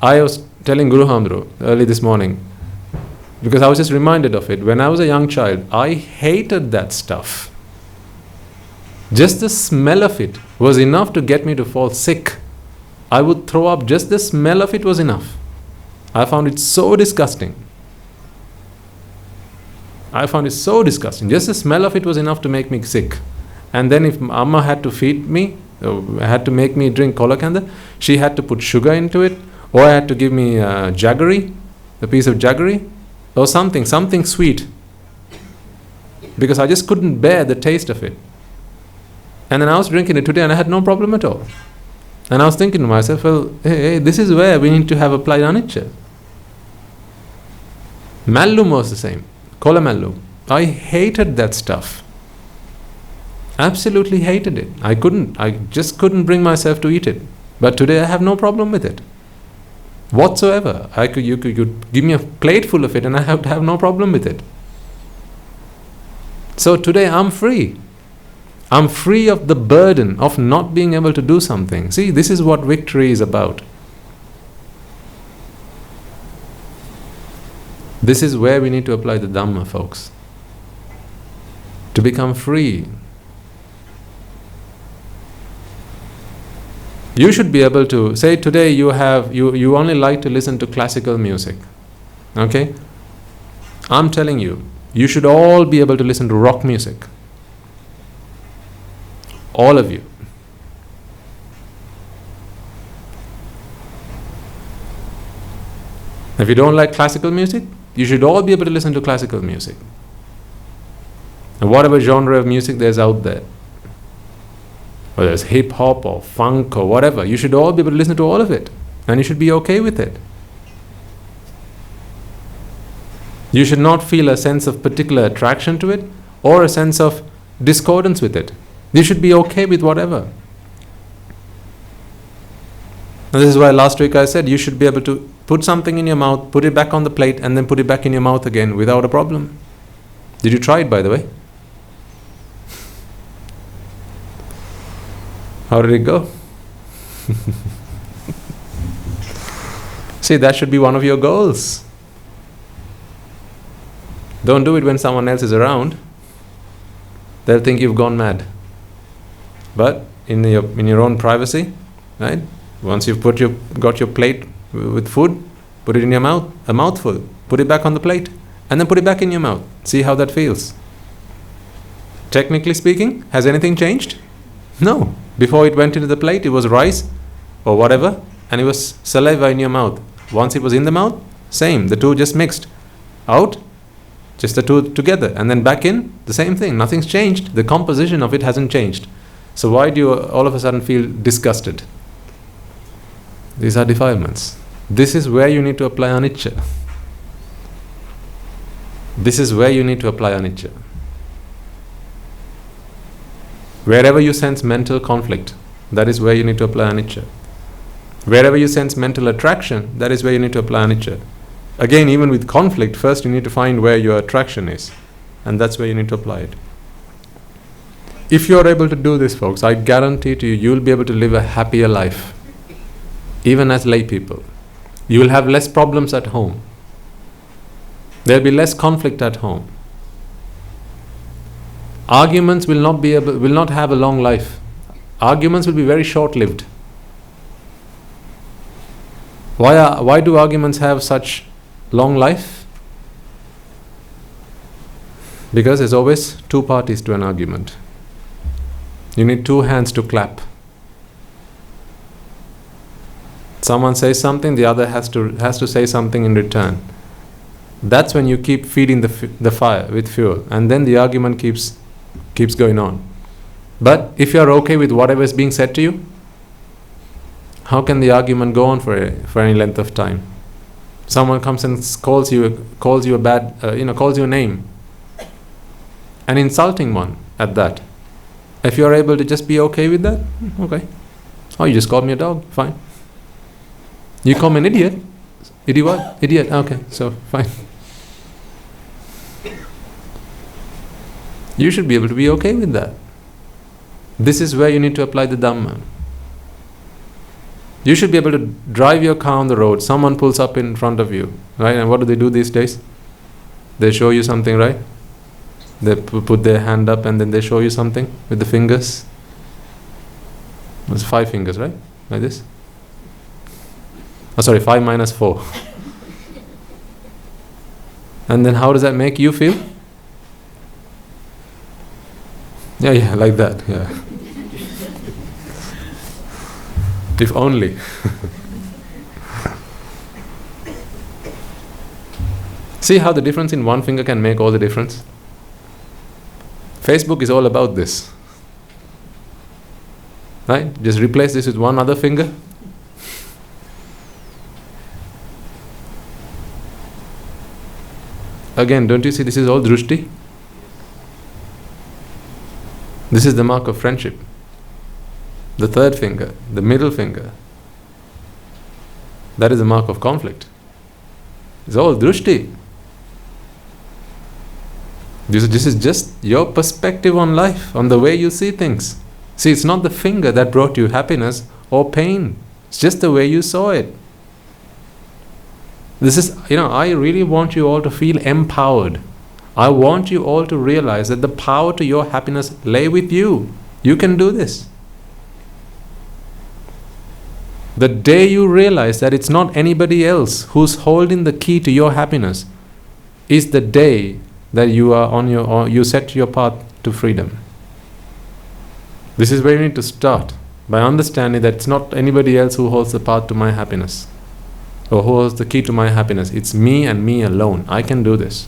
I was telling Guru Hamdro early this morning, because I was just reminded of it. When I was a young child, I hated that stuff. Just the smell of it was enough to get me to fall sick. I would throw up. Just the smell of it was enough. I found it so disgusting. Just the smell of it was enough to make me sick. And then if Amma had to feed me, had to make me drink kola kanda, she had to put sugar into it, or I had to give me jaggery, a piece of jaggery, or something sweet. Because I just couldn't bear the taste of it. And then I was drinking it today and I had no problem at all. And I was thinking to myself, well, hey, this is where we need to have applied anicca. Mallum was the same. Kola mallum. I hated that stuff. Absolutely hated it. I just couldn't bring myself to eat it. But today I have no problem with it. whatsoever. You could give me a plate full of it and I have no problem with it. So today I'm free. I'm free of the burden of not being able to do something. See, this is what victory is about. This is where we need to apply the Dhamma, folks. To become free. You should be able to say today you only like to listen to classical music. Okay? I'm telling you, you should all be able to listen to rock music. All of you. If you don't like classical music, you should all be able to listen to classical music. And whatever genre of music there's out there, whether it's hip-hop or funk or whatever, you should all be able to listen to all of it. And you should be okay with it. You should not feel a sense of particular attraction to it or a sense of discordance with it. You should be okay with whatever. And this is why last week I said you should be able to put something in your mouth, put it back on the plate, and then put it back in your mouth again without a problem. Did you try it, by the way? How did it go? See, that should be one of your goals. Don't do it when someone else is around. They'll think you've gone mad. But in your own privacy, right? Once you've got your plate with food, put it in your mouth, a mouthful. Put it back on the plate, and then put it back in your mouth. See how that feels. Technically speaking, has anything changed? No. Before it went into the plate, it was rice or whatever, and it was saliva in your mouth. Once it was in the mouth, same. The two just mixed. Out, just the two together, and then back in, the same thing. Nothing's changed. The composition of it hasn't changed. So why do you all of a sudden feel disgusted? These are defilements. This is where you need to apply anicca. This is where you need to apply anicca. Wherever you sense mental conflict, that is where you need to apply anicca. Wherever you sense mental attraction, that is where you need to apply anicca. Again, even with conflict, first you need to find where your attraction is, and that's where you need to apply it. If you're able to do this, folks, I guarantee to you, you'll be able to live a happier life, even as lay people. You will have less problems at home. There'll be less conflict at home. Arguments will not have a long life. Arguments will be very short-lived. Why do arguments have such long life? Because there's always two parties to an argument. You need two hands to clap. Someone says something, the other has to say something in return. That's when you keep feeding the fire with fuel, and then the argument keeps going on. But if you are okay with whatever is being said to you, how can the argument go on for any length of time? Someone comes and calls you a name, an insulting one at that. If you are able to just be okay with that, okay. Oh, you just called me a dog, fine. You call me an idiot? Idiot what? Idiot, okay, so fine. You should be able to be okay with that. This is where you need to apply the Dhamma. You should be able to drive your car on the road. Someone pulls up in front of you, right? And what do they do these days? They show you something, right? They put their hand up and then they show you something with the fingers. It's 5 fingers, right? Like this. Oh, sorry, 5 minus 4. And then how does that make you feel? Yeah, like that, yeah. If only. See how the difference in one finger can make all the difference? Facebook is all about this. Right? Just replace this with one other finger. Again, don't you see this is all drushti? This is the mark of friendship. The third finger, the middle finger. That is a mark of conflict. It's all drushti. This is just your perspective on life, on the way you see things. See, it's not the finger that brought you happiness or pain. It's just the way you saw it. This is, I really want you all to feel empowered. I want you all to realize that the power to your happiness lay with you. You can do this. The day you realize that it's not anybody else who's holding the key to your happiness is the day that you are you set your path to freedom. This is where you need to start, by understanding that it's not anybody else who holds the path to my happiness, or who holds the key to my happiness. It's me and me alone. I can do this.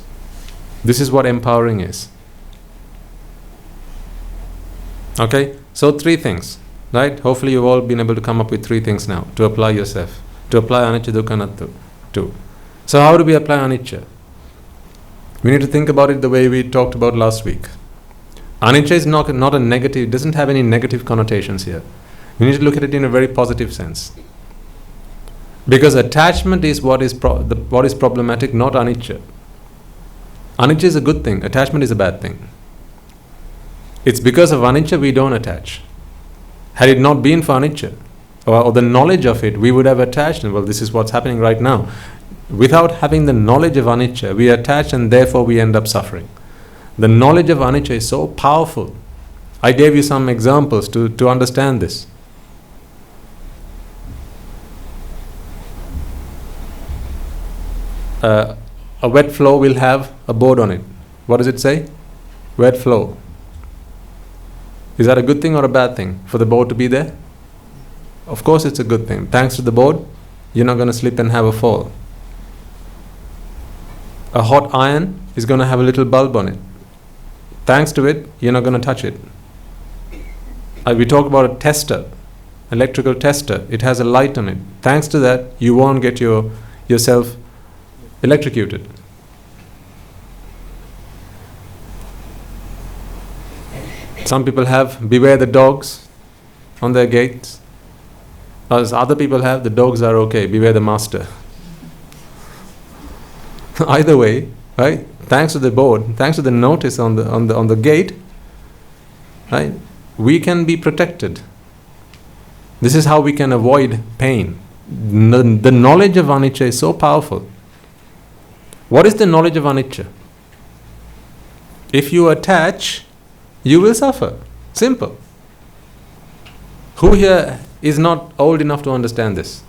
This is what empowering is. Okay, so 3 things, right? Hopefully you've all been able to come up with 3 things now to apply yourself, to apply anicca dukkha anatta too. So how do we apply anicca? We need to think about it the way we talked about last week. Anicca is not a negative, it doesn't have any negative connotations here. We need to look at it in a very positive sense. Because attachment is what is problematic, not anicca. Anicca is a good thing, attachment is a bad thing. It's because of anicca we don't attach. Had it not been for anicca, or the knowledge of it, we would have attached, and well, this is what's happening right now. Without having the knowledge of anicca, we attach and therefore we end up suffering. The knowledge of anicca is so powerful. I gave you some examples to understand this. A wet floor will have a board on it. What does it say? Wet floor. Is that a good thing or a bad thing for the board to be there? Of course it's a good thing. Thanks to the board, you're not going to slip and have a fall. A hot iron is going to have a little bulb on it. Thanks to it, you're not going to touch it. We talk about a tester, electrical tester. It has a light on it. Thanks to that, you won't get yourself electrocuted. Some people have beware the dogs on their gates. As other people have, the dogs are okay, beware the master. Either way, right? Thanks to the board, thanks to the notice on the gate, right? We can be protected. This is how we can avoid pain. The knowledge of anicca is so powerful. What is the knowledge of anicca? If you attach, you will suffer. Simple. Who here is not old enough to understand this?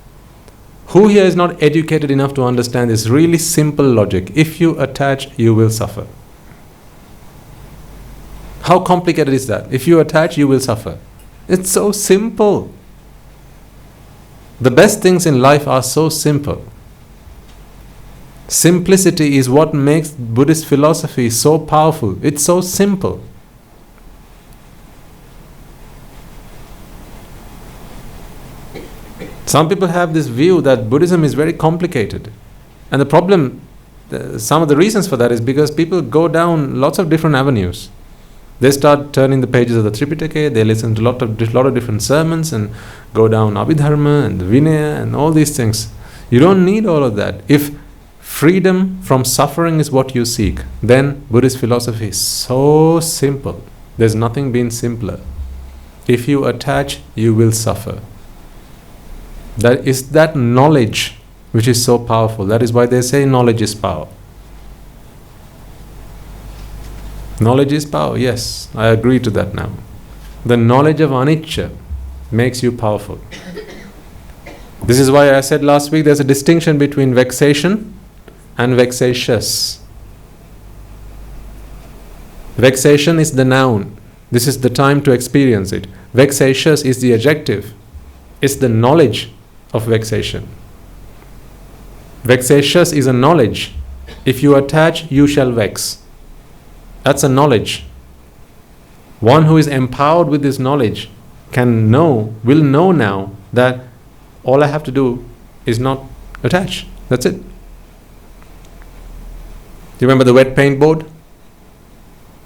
Who here is not educated enough to understand this really simple logic? If you attach, you will suffer. How complicated is that? If you attach, you will suffer. It's so simple. The best things in life are so simple. Simplicity is what makes Buddhist philosophy so powerful. It's so simple. Some people have this view that Buddhism is very complicated. And the problem, some of the reasons for that is because people go down lots of different avenues. They start turning the pages of the Tripitaka, they listen to a lot of different sermons and go down Abhidharma and the Vinaya and all these things. You don't need all of that. If freedom from suffering is what you seek, then Buddhist philosophy is so simple. There's nothing been simpler. If you attach, you will suffer. That is that knowledge which is so powerful. That is why they say knowledge is power. Knowledge is power, yes, I agree to that now. The knowledge of anicca makes you powerful. This is why I said last week there's a distinction between vexation and vexatious. Vexation is the noun. This is the time to experience it. Vexatious is the adjective. It's the knowledge of vexation. Vexatious is a knowledge. If you attach, you shall vex. That's a knowledge. One who is empowered with this knowledge will know now that all I have to do is not attach. That's it. Do you remember the wet paint board?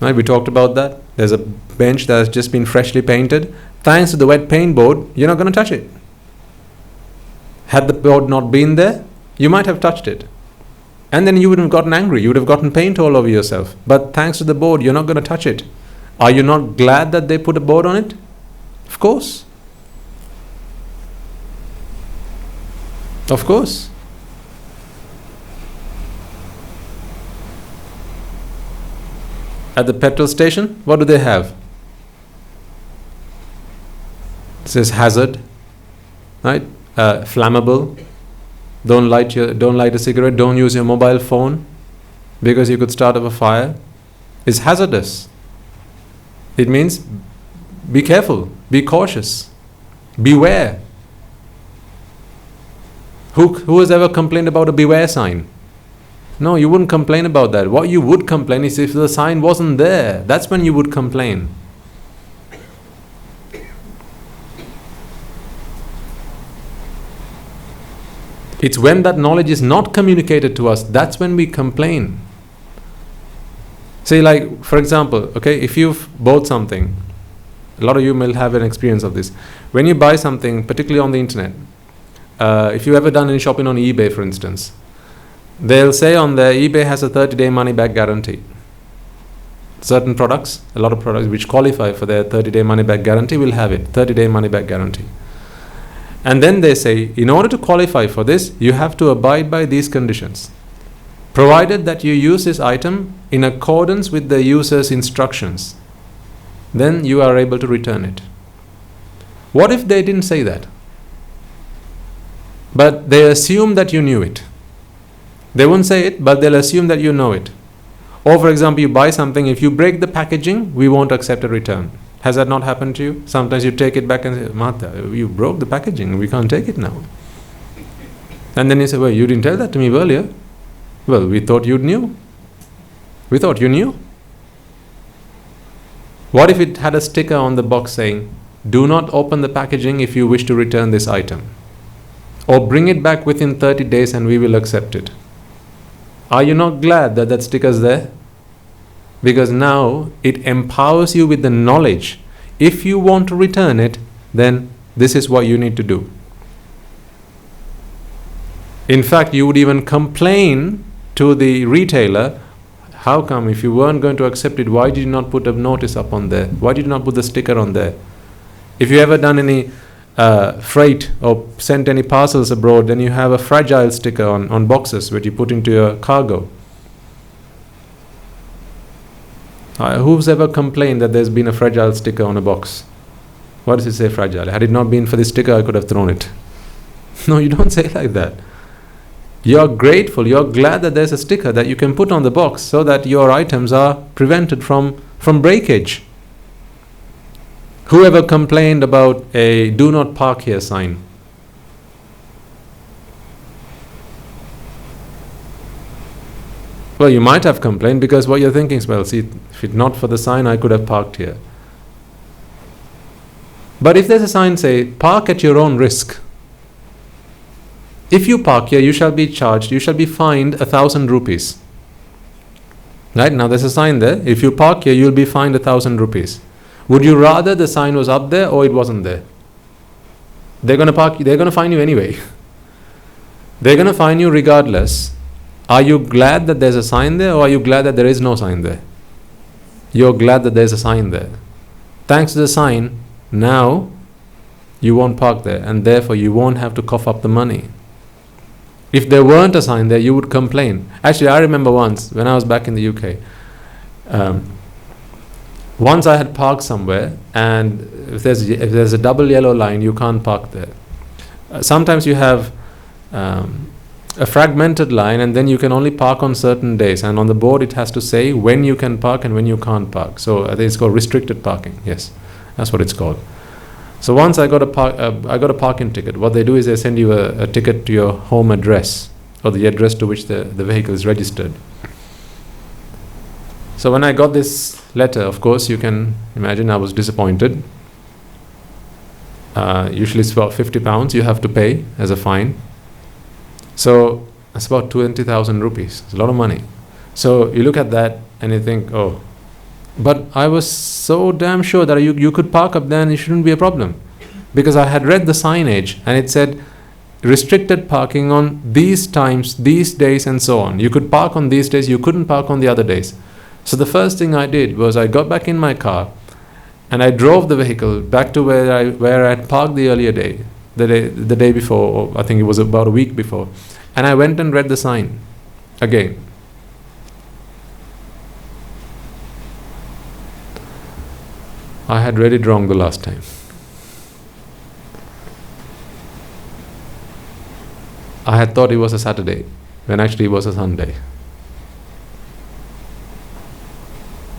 Right, we talked about that. There's a bench that has just been freshly painted. Thanks to the wet paint board, you're not going to touch it. Had the board not been there, you might have touched it. And then you would have gotten angry. You would have gotten paint all over yourself. But thanks to the board, you're not going to touch it. Are you not glad that they put a board on it? Of course. Of course. At the petrol station, what do they have? It says hazard, right? Flammable. Don't light a cigarette. Don't use your mobile phone because you could start up a fire. It's hazardous. It means be careful, be cautious, beware. Who has ever complained about a beware sign? No, you wouldn't complain about that. What you would complain is if the sign wasn't there. That's when you would complain. It's when that knowledge is not communicated to us, that's when we complain. Say, like, for example, okay, if you've bought something, a lot of you may have an experience of this. When you buy something, particularly on the internet, if you've ever done any shopping on eBay, for instance, they'll say on there, eBay has a 30-day money-back guarantee. Certain products, a lot of products which qualify for their 30-day money-back guarantee will have it, 30-day money-back guarantee. And then they say, in order to qualify for this, you have to abide by these conditions. Provided that you use this item in accordance with the user's instructions, then you are able to return it. What if they didn't say that? But they assume that you knew it. They won't say it, but they'll assume that you know it. Or for example, you buy something, if you break the packaging, we won't accept a return. Has that not happened to you? Sometimes you take it back and say, Mata, you broke the packaging, we can't take it now. And then you say, well, you didn't tell that to me earlier. Well, we thought you knew. We thought you knew. What if it had a sticker on the box saying, do not open the packaging if you wish to return this item. Or bring it back within 30 days and we will accept it. Are you not glad that that sticker is there? Because now it empowers you with the knowledge. If you want to return it, then this is what you need to do. In fact, you would even complain to the retailer, how come if you weren't going to accept it, why did you not put a notice up on there? Why did you not put the sticker on there? If you ever done any freight or sent any parcels abroad, then you have a fragile sticker on boxes which you put into your cargo. Who's ever complained that there's been a fragile sticker on a box? What does it say, fragile? Had it not been for this sticker, I could have thrown it. No, you don't say like that. You're grateful, you're glad that there's a sticker that you can put on the box so that your items are prevented from breakage. Whoever complained about a do not park here sign? Well, you might have complained because what you're thinking is, well, see, if it's not for the sign, I could have parked here. But if there's a sign say, park at your own risk. If you park here, you shall be charged, you shall be fined 1,000 rupees. Right, now there's a sign there. If you park here, you'll be fined 1,000 rupees. Would you rather the sign was up there or it wasn't there? They're going to fine you anyway. They're going to fine you regardless. Are you glad that there's a sign there, or are you glad that there is no sign there? You're glad that there's a sign there. Thanks to the sign, now you won't park there, and therefore you won't have to cough up the money. If there weren't a sign there, you would complain. Actually, I remember once when I was back in the UK, once I had parked somewhere, and if there's a double yellow line, you can't park there. Sometimes you have a fragmented line, and then you can only park on certain days, and on the board it has to say when you can park and when you can't park. So I think it's called restricted parking. Yes, that's what it's called. So once I got a parking ticket. What they do is they send you a ticket to your home address, or the address to which the vehicle is registered. So when I got this letter, of course you can imagine I was disappointed. Usually it's about £50 you have to pay as a fine. So that's about 20,000 rupees. It's a lot of money. So you look at that and you think, oh, but I was so damn sure that you could park up there and it shouldn't be a problem. Because I had read the signage and it said, restricted parking on these times, these days, and so on. You could park on these days, you couldn't park on the other days. So the first thing I did was I got back in my car and I drove the vehicle back to where I had parked the earlier day, the day before, or I think it was about a week before, and I went and read the sign again. I had read it wrong the last time. I had thought it was a Saturday when actually it was a Sunday.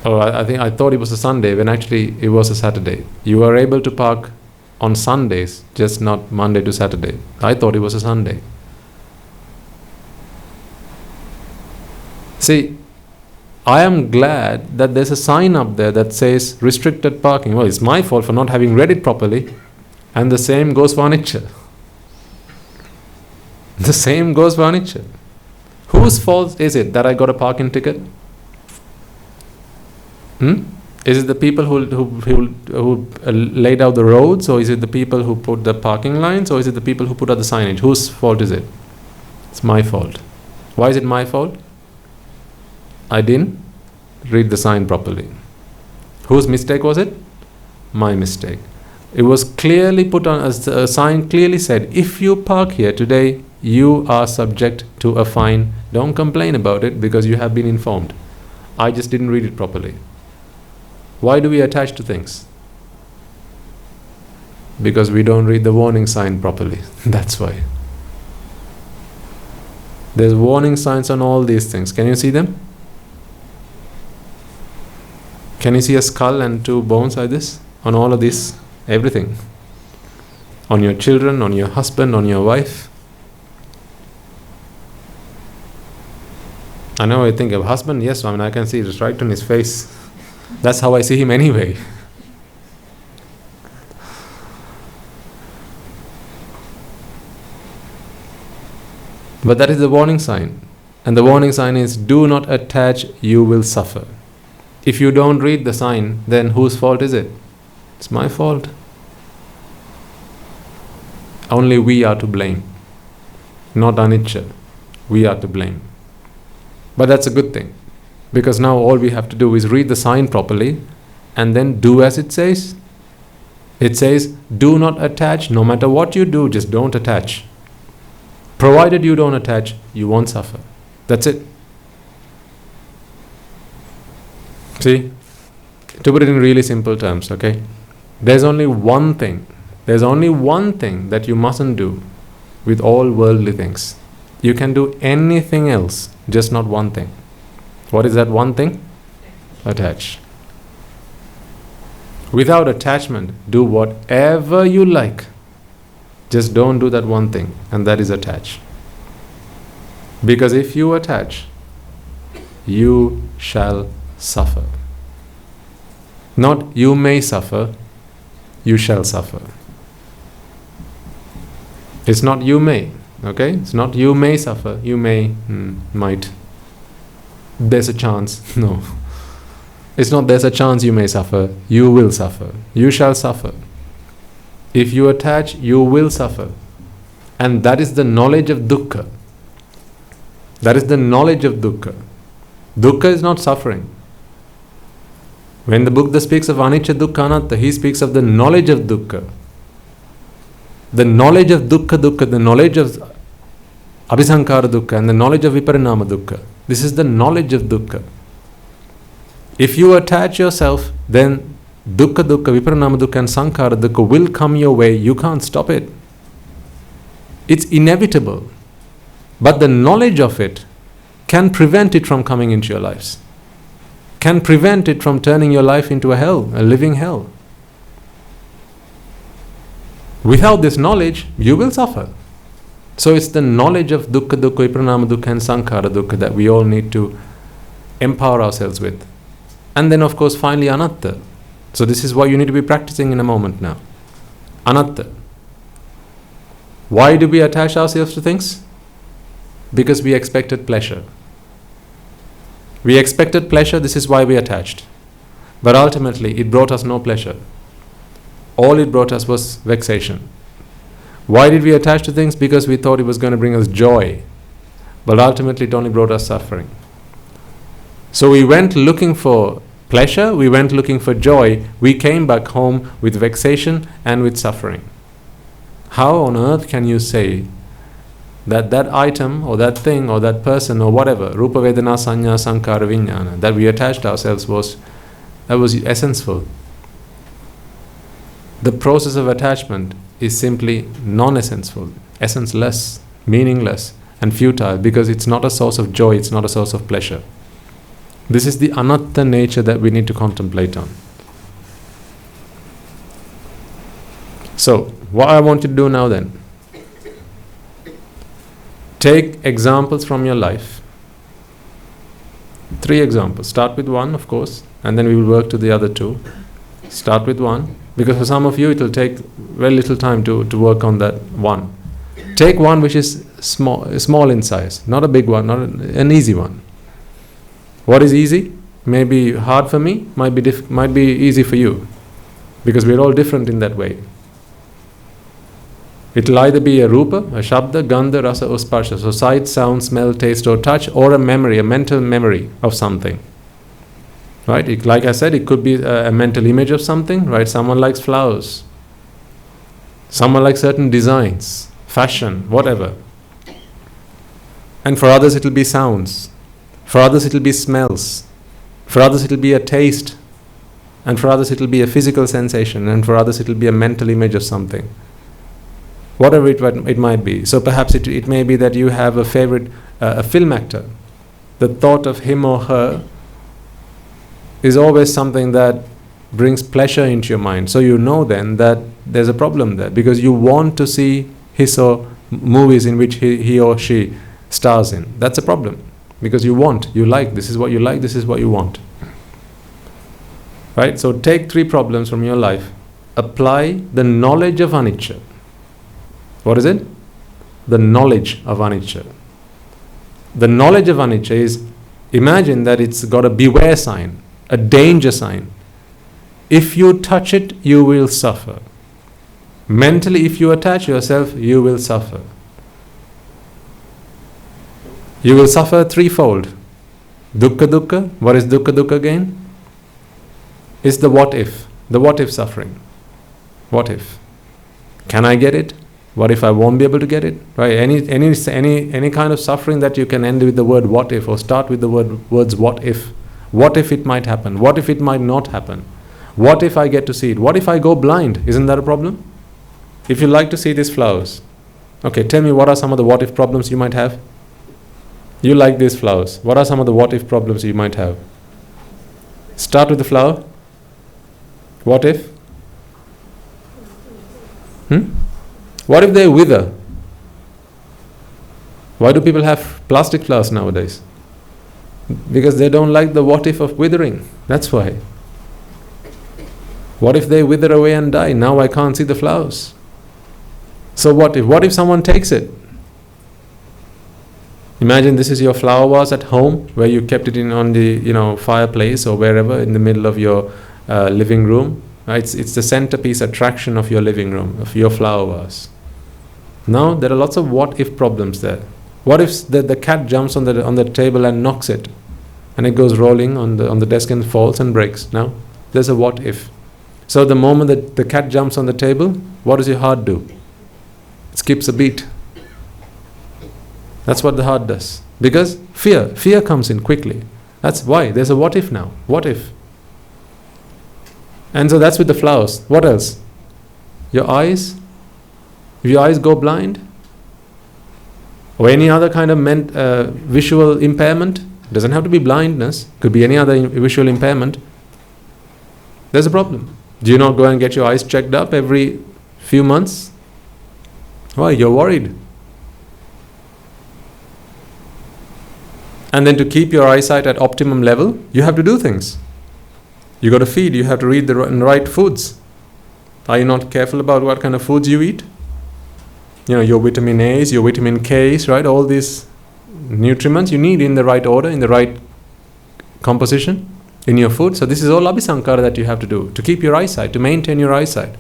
Or I think I thought it was a Sunday when actually it was a Saturday. You are able to park on Sundays, just not Monday to Saturday. I thought it was a Sunday. See, I am glad that there's a sign up there that says restricted parking. Well, it's my fault for not having read it properly. And the same goes for anicca. The same goes for anicca. Whose fault is it that I got a parking ticket? Is it the people who laid out the roads, or is it the people who put the parking lines, or is it the people who put out the signage? Whose fault is it? It's my fault. Why is it my fault? I didn't read the sign properly. Whose mistake was it? My mistake. It was clearly put on, a sign clearly said, if you park here today, you are subject to a fine. Don't complain about it because you have been informed. I just didn't read it properly. Why do we attach to things? Because we don't read the warning sign properly. That's why. There's warning signs on all these things. Can you see them? Can you see a skull and two bones like this? On all of this, everything. On your children, on your husband, on your wife. I know you think of husband, yes, I can see it right on his face. That's how I see him anyway. But that is the warning sign. And the warning sign is, do not attach, you will suffer. If you don't read the sign, then whose fault is it? It's my fault. Only we are to blame. Not anicca. We are to blame. But that's a good thing. Because now all we have to do is read the sign properly and then do as it says. It says, do not attach. No matter what you do, just don't attach. Provided you don't attach, you won't suffer. That's it. See? To put it in really simple terms, okay? There's only one thing. There's only one thing that you mustn't do with all worldly things. You can do anything else, just not one thing. What is that one thing? Attach. Without attachment, do whatever you like. Just don't do that one thing, and that is attach. Because if you attach, you shall suffer. Not you may suffer, you shall suffer. It's not you may, okay? It's not you may suffer, you may, might. There's a chance. No. It's not there's a chance you may suffer. You will suffer. You shall suffer. If you attach, you will suffer. And that is the knowledge of dukkha. That is the knowledge of dukkha. Dukkha is not suffering. When the Buddha speaks of anicca, dukkha, anatta, he speaks of the knowledge of dukkha. The knowledge of dukkha, the knowledge of abhisankara dukkha, and the knowledge of viparinama dukkha. This is the knowledge of dukkha. If you attach yourself, then dukkha, viparinama dukkha and sankhara dukkha will come your way. You can't stop it. It's inevitable. But the knowledge of it can prevent it from coming into your lives. Can prevent it from turning your life into a hell, a living hell. Without this knowledge, you will suffer. So it's the knowledge of dukkha, viparinama dukkha and sankhara dukkha that we all need to empower ourselves with. And then of course finally anatta. So this is what you need to be practicing in a moment now. Anatta. Why do we attach ourselves to things? Because we expected pleasure. We expected pleasure, this is why we attached. But ultimately it brought us no pleasure. All it brought us was vexation. Why did we attach to things? Because we thought it was going to bring us joy. But ultimately it only brought us suffering. So we went looking for pleasure, we went looking for joy, we came back home with vexation and with suffering. How on earth can you say that that item or that thing or that person or whatever, Rupa Vedana Sanya Sankara Vijnana, that we attached ourselves was essential? The process of attachment is simply non-essential, essenceless, meaningless and futile, because it's not a source of joy, it's not a source of pleasure. This is the anatta nature that we need to contemplate on. So, what I want you to do now then, take examples from your life. 3 examples. Start with 1, of course, and then we will work to the other 2. Start with 1, because for some of you it will take very little time to work on that 1. Take one which is small in size, not a big one, not an easy one. What is easy? May be hard for me, might be easy for you, because we're all different in that way. It will either be a rupa, a shabda, gandha, rasa or sparsha, so sight, sound, smell, taste or touch, or a memory, a mental memory of something. Right? Like I said, it could be a mental image of something. Right? Someone likes flowers. Someone likes certain designs, fashion, whatever. And for others it will be sounds. For others it will be smells. For others it will be a taste. And for others it will be a physical sensation. And for others it will be a mental image of something. Whatever it might be. So perhaps it may be that you have a favorite, a film actor. The thought of him or her is always something that brings pleasure into your mind. So you know then that there's a problem there, because you want to see his or movies in which he or she stars in. That's a problem, because you like, this is what you like, this is what you want. Right? So take 3 problems from your life. Apply the knowledge of anicca. What is it? The knowledge of anicca. The knowledge of anicca is, imagine that it's got a beware sign, a danger sign. If you touch it, you will suffer. Mentally, if you attach yourself, you will suffer. You will suffer 3-fold. Dukkha dukkha. What is dukkha dukkha again? It's the what if suffering. What if? Can I get it? What if I won't be able to get it? Right? Any kind of suffering that you can end with the word what if, or start with the words what if. What if it might happen? What if it might not happen? What if I get to see it? What if I go blind? Isn't that a problem? If you like to see these flowers, okay, tell me what are some of the what if problems you might have? You like these flowers. What are some of the what if problems you might have? Start with the flower. What if? What if they wither? Why do people have plastic flowers nowadays? Because they don't like the what if of withering. That's why. What if they wither away and die? Now I can't see the flowers. So what if? What if someone takes it? Imagine this is your flower vase at home, where you kept it on the fireplace or wherever in the middle of your living room. It's the centerpiece attraction of your living room, of your flower vase. Now there are lots of what if problems there. What if the cat jumps on the table and knocks it, and it goes rolling on the desk and falls and breaks? Now there's a what if. So the moment that the cat jumps on the table, what does your heart do? It skips a beat. That's what the heart does. Because fear comes in quickly. That's why there's a what if now. What if? And so that's with the flowers. What else? Your eyes. If your eyes go blind, or any other kind of visual impairment, it doesn't have to be blindness, could be any other visual impairment, there's a problem. Do you not go and get your eyes checked up every few months? Why? You're worried. And then to keep your eyesight at optimum level, you have to do things. You got to feed, you have to eat the right foods. Are you not careful about what kind of foods you eat? Your vitamin A's, your vitamin K's, right? All these nutriments you need in the right order, in the right composition in your food. So this is all abhisankara that you have to do to keep your eyesight, to maintain your eyesight.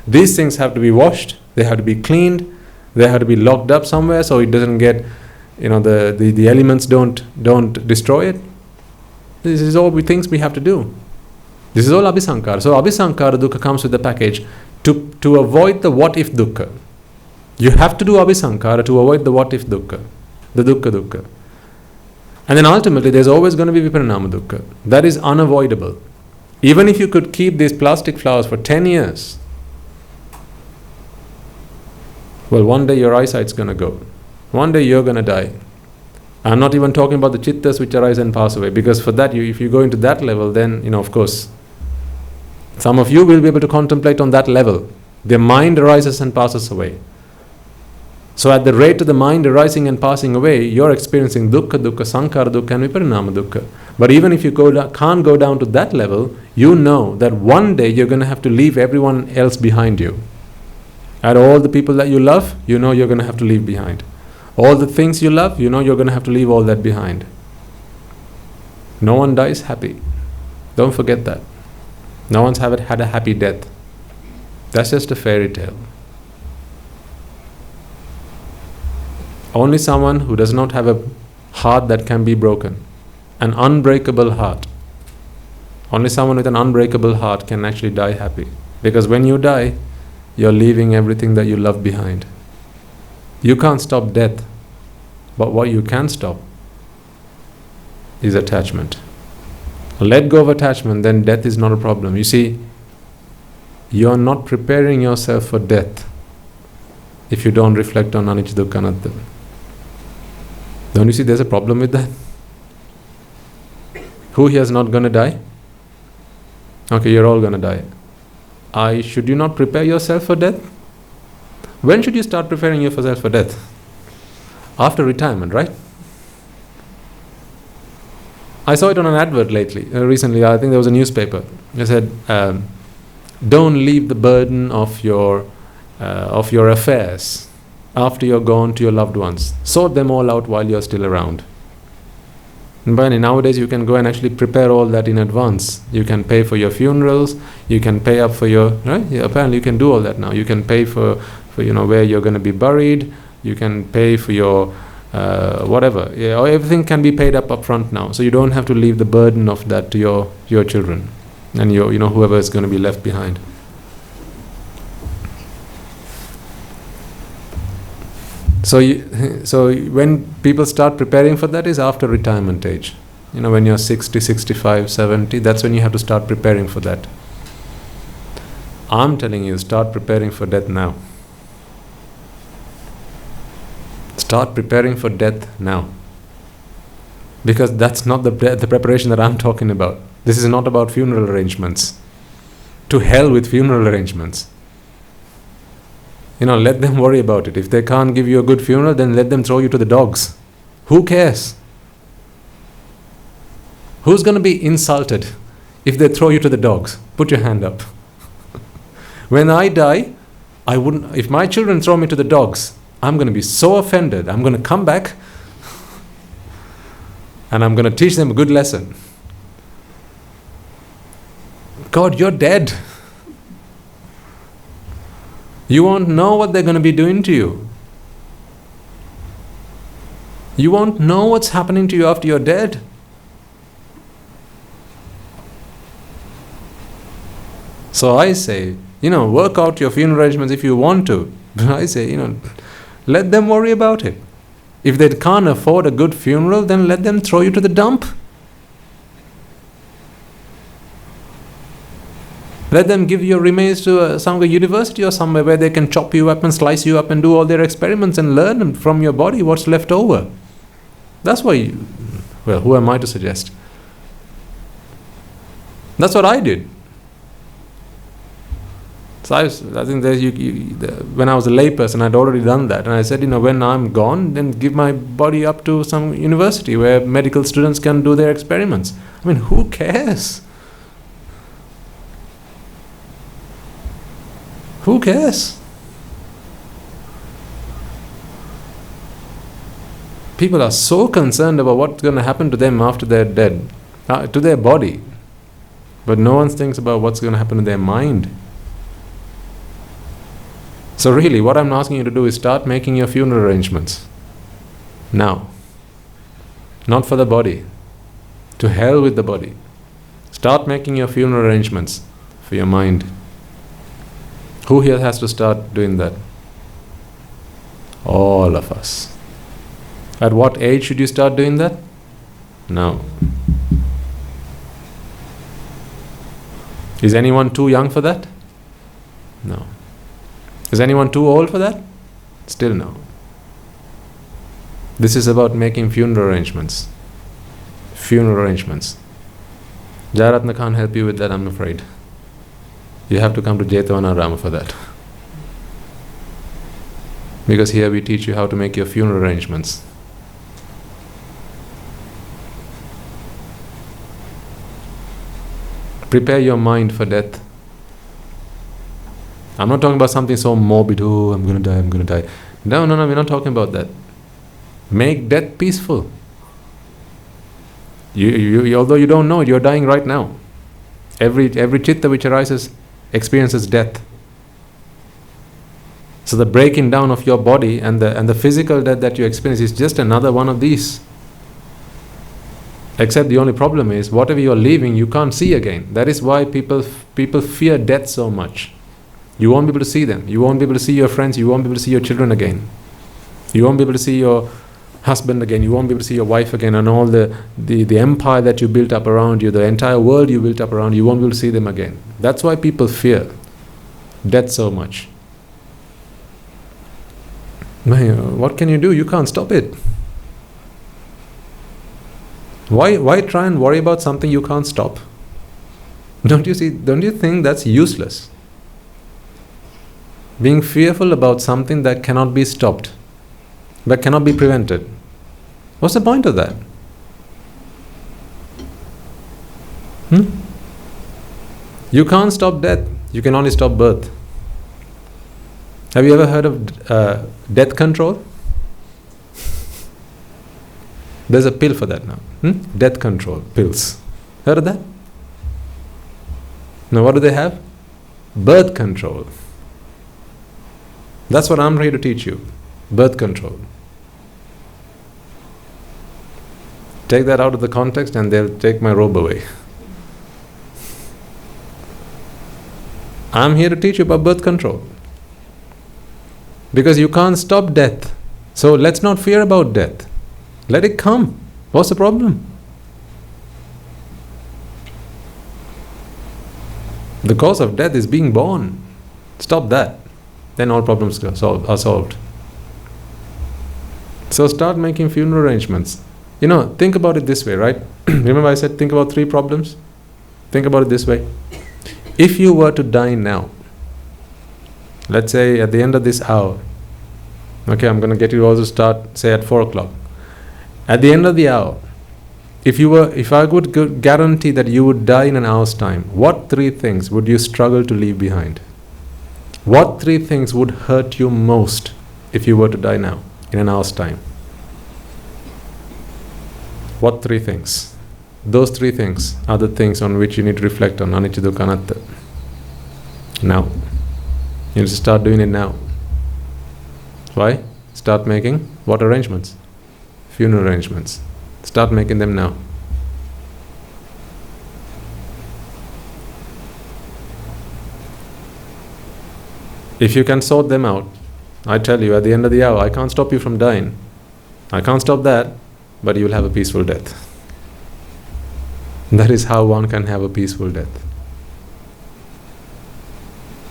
These things have to be washed, they have to be cleaned, They have to be locked up somewhere so it doesn't get, the elements don't destroy it. This is all things we have to do. This is all abhisankara. So abhisankara dukkha comes with the package to avoid the what if dukkha. You have to do abhisankara to avoid the what if dukkha, the dukkha. And then ultimately there's always going to be viparinama dukkha. That is unavoidable. Even if you could keep these plastic flowers for 10 years, well, one day your eyesight's going to go. One day you're going to die. I'm not even talking about the chittas which arise and pass away, because for that, if you go into that level, then, of course, some of you will be able to contemplate on that level. The mind arises and passes away. So at the rate of the mind arising and passing away, you're experiencing dukkha, sankhara dukkha and viparinama dukkha. But even if you can't go down to that level, you know that one day you're going to have to leave everyone else behind you. And all the people that you love, you're going to have to leave behind. All the things you love, you're going to have to leave all that behind. No one dies happy. Don't forget that. No one's had a happy death. That's just a fairy tale. Only someone who does not have a heart that can be broken, an unbreakable heart. Only someone with an unbreakable heart can actually die happy. Because when you die, you're leaving everything that you love behind. You can't stop death, but what you can stop is attachment. Let go of attachment, then death is not a problem. You see, you're not preparing yourself for death if you don't reflect on anicca, dukkha, anatta. Don't you see there's a problem with that? Who here is not going to die? Okay, you're all going to die. Should you not prepare yourself for death? When should you start preparing yourself for death? After retirement, right? I saw it on an advert recently, I think there was a newspaper. It said, don't leave the burden of your affairs after you're gone to your loved ones. Sort them all out while you're still around. But nowadays you can go and actually prepare all that in advance. You can pay for your funerals, you can pay up for your, right? Yeah, apparently you can do all that now. You can pay for where you're going to be buried, you can pay for your whatever. Yeah, everything can be paid up front now. So you don't have to leave the burden of that to your children and whoever is going to be left behind. So when people start preparing for that is after retirement age. When you're 60, 65, 70, that's when you have to start preparing for that. I'm telling you, start preparing for death now. Start preparing for death now. Because that's not the preparation that I'm talking about. This is not about funeral arrangements. To hell with funeral arrangements. Let them worry about it. If they can't give you a good funeral, then let them throw you to the dogs. Who cares? Who's going to be insulted if they throw you to the dogs? Put your hand up. When I die, I wouldn't. If my children throw me to the dogs, I'm going to be so offended. I'm going to come back and I'm going to teach them a good lesson. God, you're dead. You won't know what they're going to be doing to you. You won't know what's happening to you after you're dead. So I say, work out your funeral arrangements if you want to. But I say, let them worry about it. If they can't afford a good funeral, then let them throw you to the dump. Let them give your remains to some university or somewhere where they can chop you up and slice you up and do all their experiments and learn from your body what's left over. That's why, who am I to suggest? That's what I did. So I think when I was a layperson, I'd already done that. And I said, when I'm gone, then give my body up to some university where medical students can do their experiments. I mean, who cares? Who cares? People are so concerned about what's going to happen to them after they're dead, to their body. But no one thinks about what's going to happen to their mind. So really, what I'm asking you to do is start making your funeral arrangements. Now. Not for the body. To hell with the body. Start making your funeral arrangements for your mind. Who here has to start doing that? All of us. At what age should you start doing that? Now. Is anyone too young for that? No. Is anyone too old for that? Still no. This is about making funeral arrangements. Funeral arrangements. Jayaratna can't help you with that, I'm afraid. You have to come to Jethavanarama for that. Because here we teach you how to make your funeral arrangements. Prepare your mind for death. I'm not talking about something so morbid, oh, I'm going to die. No, we're not talking about that. Make death peaceful. You, although you don't know it, you're dying right now. Every chitta which arises experiences death. So the breaking down of your body and the physical death that you experience is just another one of these. Except the only problem is, whatever you're leaving, you can't see again. That is why people fear death so much. You won't be able to see them. You won't be able to see your friends. You won't be able to see your children again. You won't be able to see your husband again. You won't be able to see your wife again, and all the empire that you built up around you, the entire world you built up around you, you won't be able to see them again. That's why people fear death so much. What can you do? You can't stop it. Why try and worry about something you can't stop? Don't you think that's useless? Being fearful about something that cannot be stopped, that cannot be prevented. What's the point of that? You can't stop death. You can only stop birth. Have you ever heard of death control? There's a pill for that now. Death control pills. Heard of that? Now what do they have? Birth control. That's what I'm here to teach you. Birth control. Take that out of the context and they'll take my robe away. I'm here to teach you about birth control. Because you can't stop death. So let's not fear about death. Let it come. What's the problem? The cause of death is being born. Stop that. Then all problems are solved. So start making funeral arrangements. Think about it this way, right? Remember I said think about 3 problems? Think about it this way. If you were to die now, let's say at the end of this hour, okay, I'm going to get you all to start, say at 4 o'clock. At the end of the hour, if I could guarantee that you would die in an hour's time, what 3 things would you struggle to leave behind? What 3 things would hurt you most if you were to die now, in an hour's time? What 3 things? Those 3 things are the things on which you need to reflect on, anicca dukkha anatta. Now. You need to start doing it now. Why? Start making what arrangements? Funeral arrangements. Start making them now. If you can sort them out, I tell you, at the end of the hour, I can't stop you from dying. I can't stop that, but you will have a peaceful death. That is how one can have a peaceful death.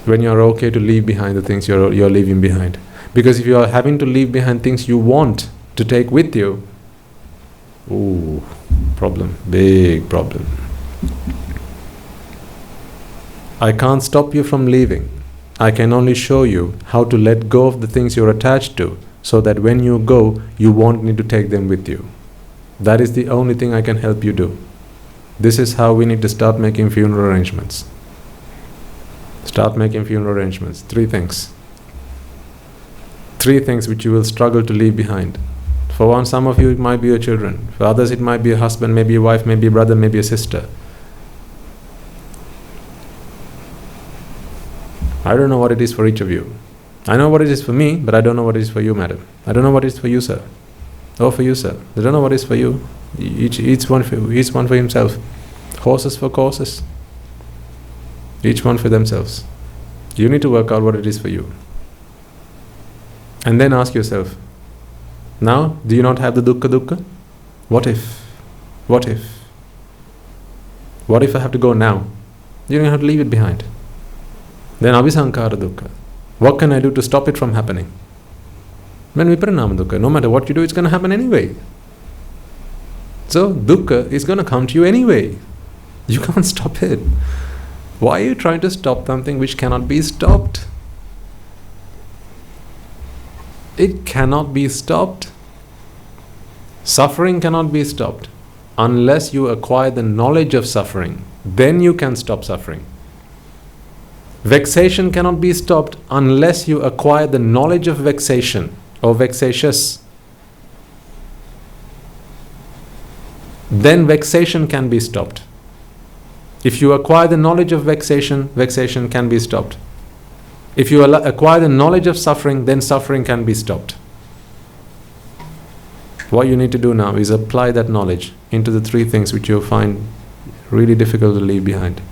When you are okay to leave behind the things you're leaving behind. Because if you are having to leave behind things you want to take with you, problem, big problem. I can't stop you from leaving. I can only show you how to let go of the things you're attached to, so that when you go, you won't need to take them with you. That is the only thing I can help you do. This is how we need to start making funeral arrangements. Start making funeral arrangements. 3 things. 3 things which you will struggle to leave behind. For one, some of you it might be your children. For others it might be a husband, maybe a wife, maybe a brother, maybe a sister. I don't know what it is for each of you. I know what it is for me, but I don't know what it is for you, madam. I don't know what it is for you, sir. Or for you, sir. I don't know what it is for you. Each one for himself. Horses for courses. Each one for themselves. You need to work out what it is for you. And then ask yourself, now, do you not have the dukkha? What if? What if? What if I have to go now? You don't have to leave it behind. Then abhisankara dukkha. What can I do to stop it from happening? Then viparinama dukkha. No matter what you do, it's going to happen anyway. So dukkha is going to come to you anyway. You can't stop it. Why are you trying to stop something which cannot be stopped? It cannot be stopped. Suffering cannot be stopped unless you acquire the knowledge of suffering. Then you can stop suffering. Vexation cannot be stopped unless you acquire the knowledge of vexation or vexatious. Then vexation can be stopped. If you acquire the knowledge of vexation, vexation can be stopped. If you acquire the knowledge of suffering, then suffering can be stopped. What you need to do now is apply that knowledge into the three things which you'll find really difficult to leave behind.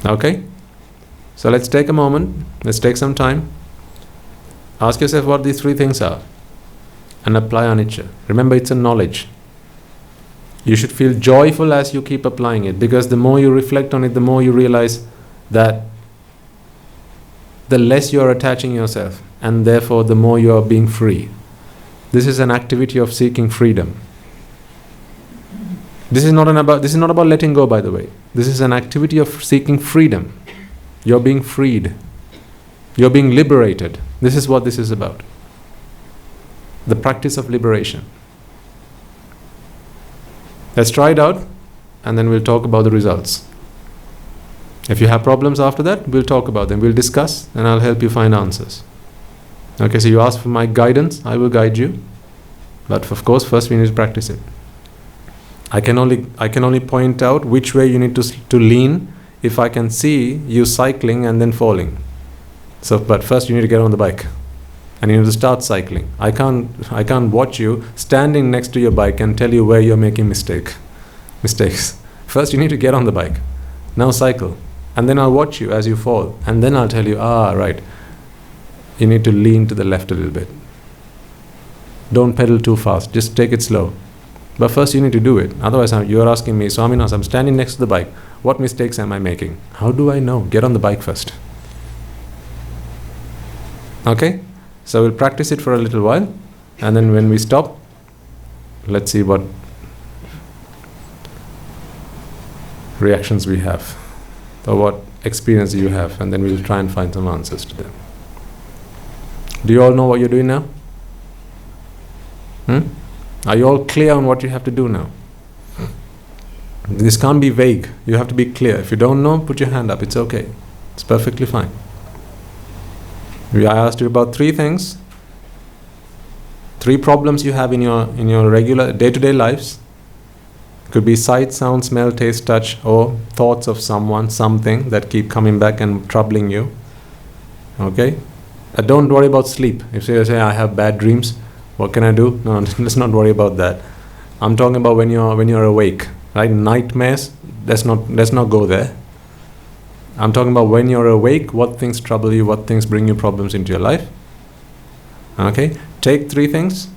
Okay? So let's take a moment, let's take some time. Ask yourself what these three things are and apply anicca. Remember, it's a knowledge. You should feel joyful as you keep applying it, because the more you reflect on it, the more you realize that the less you are attaching yourself, and therefore the more you are being free. This is an activity of seeking freedom. This is not about letting go, by the way. This is an activity of seeking freedom. You're being freed. You're being liberated. This is what this is about. The practice of liberation. Let's try it out, and then we'll talk about the results. If you have problems after that, we'll talk about them. We'll discuss, and I'll help you find answers. Okay, so you ask for my guidance, I will guide you. But of course, first we need to practice it. I can only point out which way you need to lean if I can see you cycling and then falling. So, but first you need to get on the bike. And you need to start cycling. I can't watch you standing next to your bike and tell you where you're making mistakes. First you need to get on the bike. Now cycle. And then I'll watch you as you fall. And then I'll tell you, right. You need to lean to the left a little bit. Don't pedal too fast. Just take it slow. But first you need to do it. Otherwise you're asking me, Swaminas, I'm standing next to the bike. What mistakes am I making? How do I know? Get on the bike first. Okay? So we'll practice it for a little while, and then when we stop, let's see what reactions we have, or what experience you have, and then we'll try and find some answers to them. Do you all know what you're doing now? Are you all clear on what you have to do now? This can't be vague. You have to be clear. If you don't know, put your hand up. It's okay. It's perfectly fine. I asked you about three things, three problems you have in your regular day-to-day lives. It could be sight, sound, smell, taste, touch, or thoughts of someone, something that keep coming back and troubling you. Okay? Don't worry about sleep. If you say, I have bad dreams, what can I do? No, let's not worry about that. I'm talking about when you're awake, right? Nightmares, let's not go there. I'm talking about when you're awake, what things trouble you, what things bring you problems into your life. Okay? Take three things.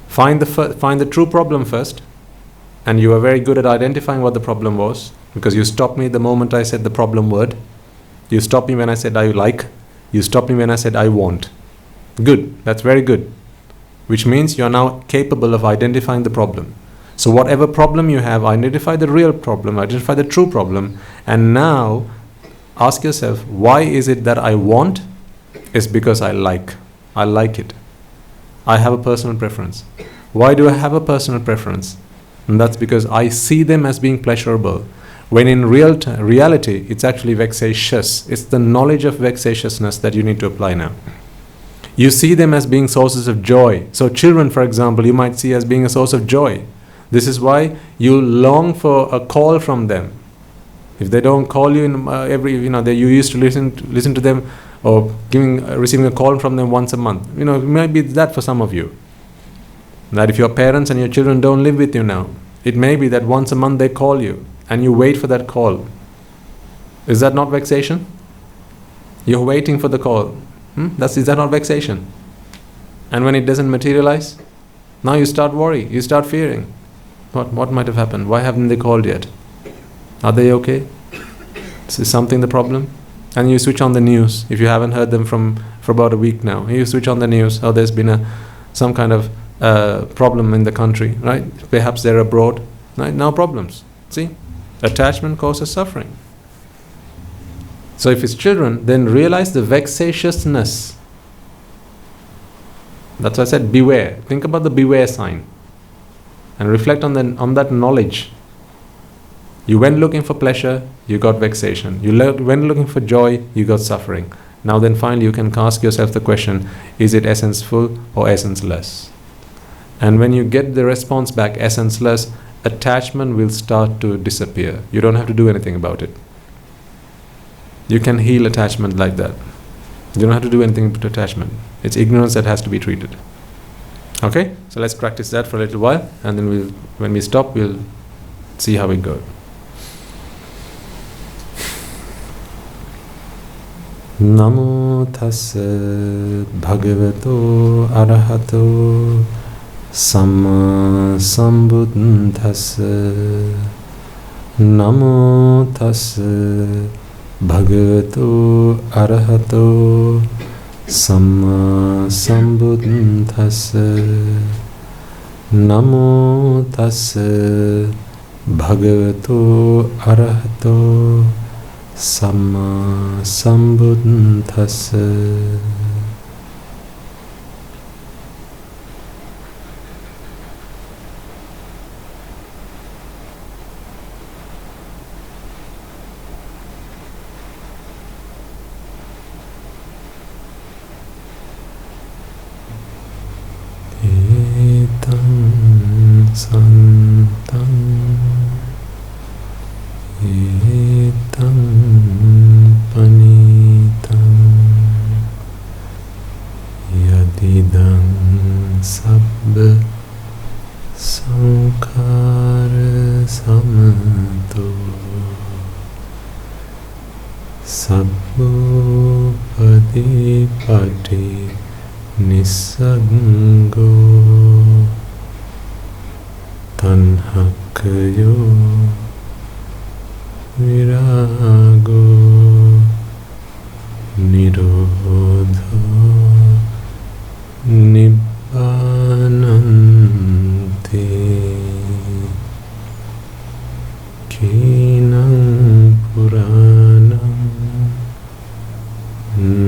Find the true problem first. And you are very good at identifying what the problem was, because you stopped me the moment I said the problem word. You stopped me when I said I like. You stopped me when I said I want. Good. That's very good. Which means you're now capable of identifying the problem. So whatever problem you have, identify the real problem, identify the true problem, and now ask yourself, why is it that I want? It's because I like. I like it. I have a personal preference. Why do I have a personal preference? And that's because I see them as being pleasurable. When in reality, it's actually vexatious. It's the knowledge of vexatiousness that you need to apply now. You see them as being sources of joy. So children, for example, you might see as being a source of joy. This is why you long for a call from them. If they don't call you in you used to listen to them, or receiving a call from them once a month. It might be that for some of you. That if your parents and your children don't live with you now, it may be that once a month they call you and you wait for that call. Is that not vexation? You're waiting for the call. Is that not vexation? And when it doesn't materialize, now you start worrying, you start fearing. What might have happened? Why haven't they called yet? Are they okay? Is something the problem? And you switch on the news. If you haven't heard them for about a week now, you switch on the news. Oh, there's been some kind of problem in the country, right? Perhaps they're abroad, right? Now problems. See? Attachment causes suffering. So if it's children, then realize the vexatiousness. That's why I said beware. Think about the beware sign. And reflect on that knowledge. You went looking for pleasure, you got vexation. You went looking for joy, you got suffering. Now then finally you can ask yourself the question, is it essence-full or essence-less? And when you get the response back, essence-less, attachment will start to disappear. You don't have to do anything about it. You can heal attachment like that. You don't have to do anything with attachment. It's ignorance that has to be treated. Okay? So let's practice that for a little while, and then when we stop, we'll see how it goes. Namo tassa bhagavato arahato samma sambuddhassa. Namo tassa bhagavato arahato samma sambuddhassa. Namo tassa bhagavato arahato samma sambuddhassa. Etam santam etam panitam yadidam sabba sankhara samato sabbo padipati Nisagngo tanhakayo virago nirodho nibbananti kinam puranam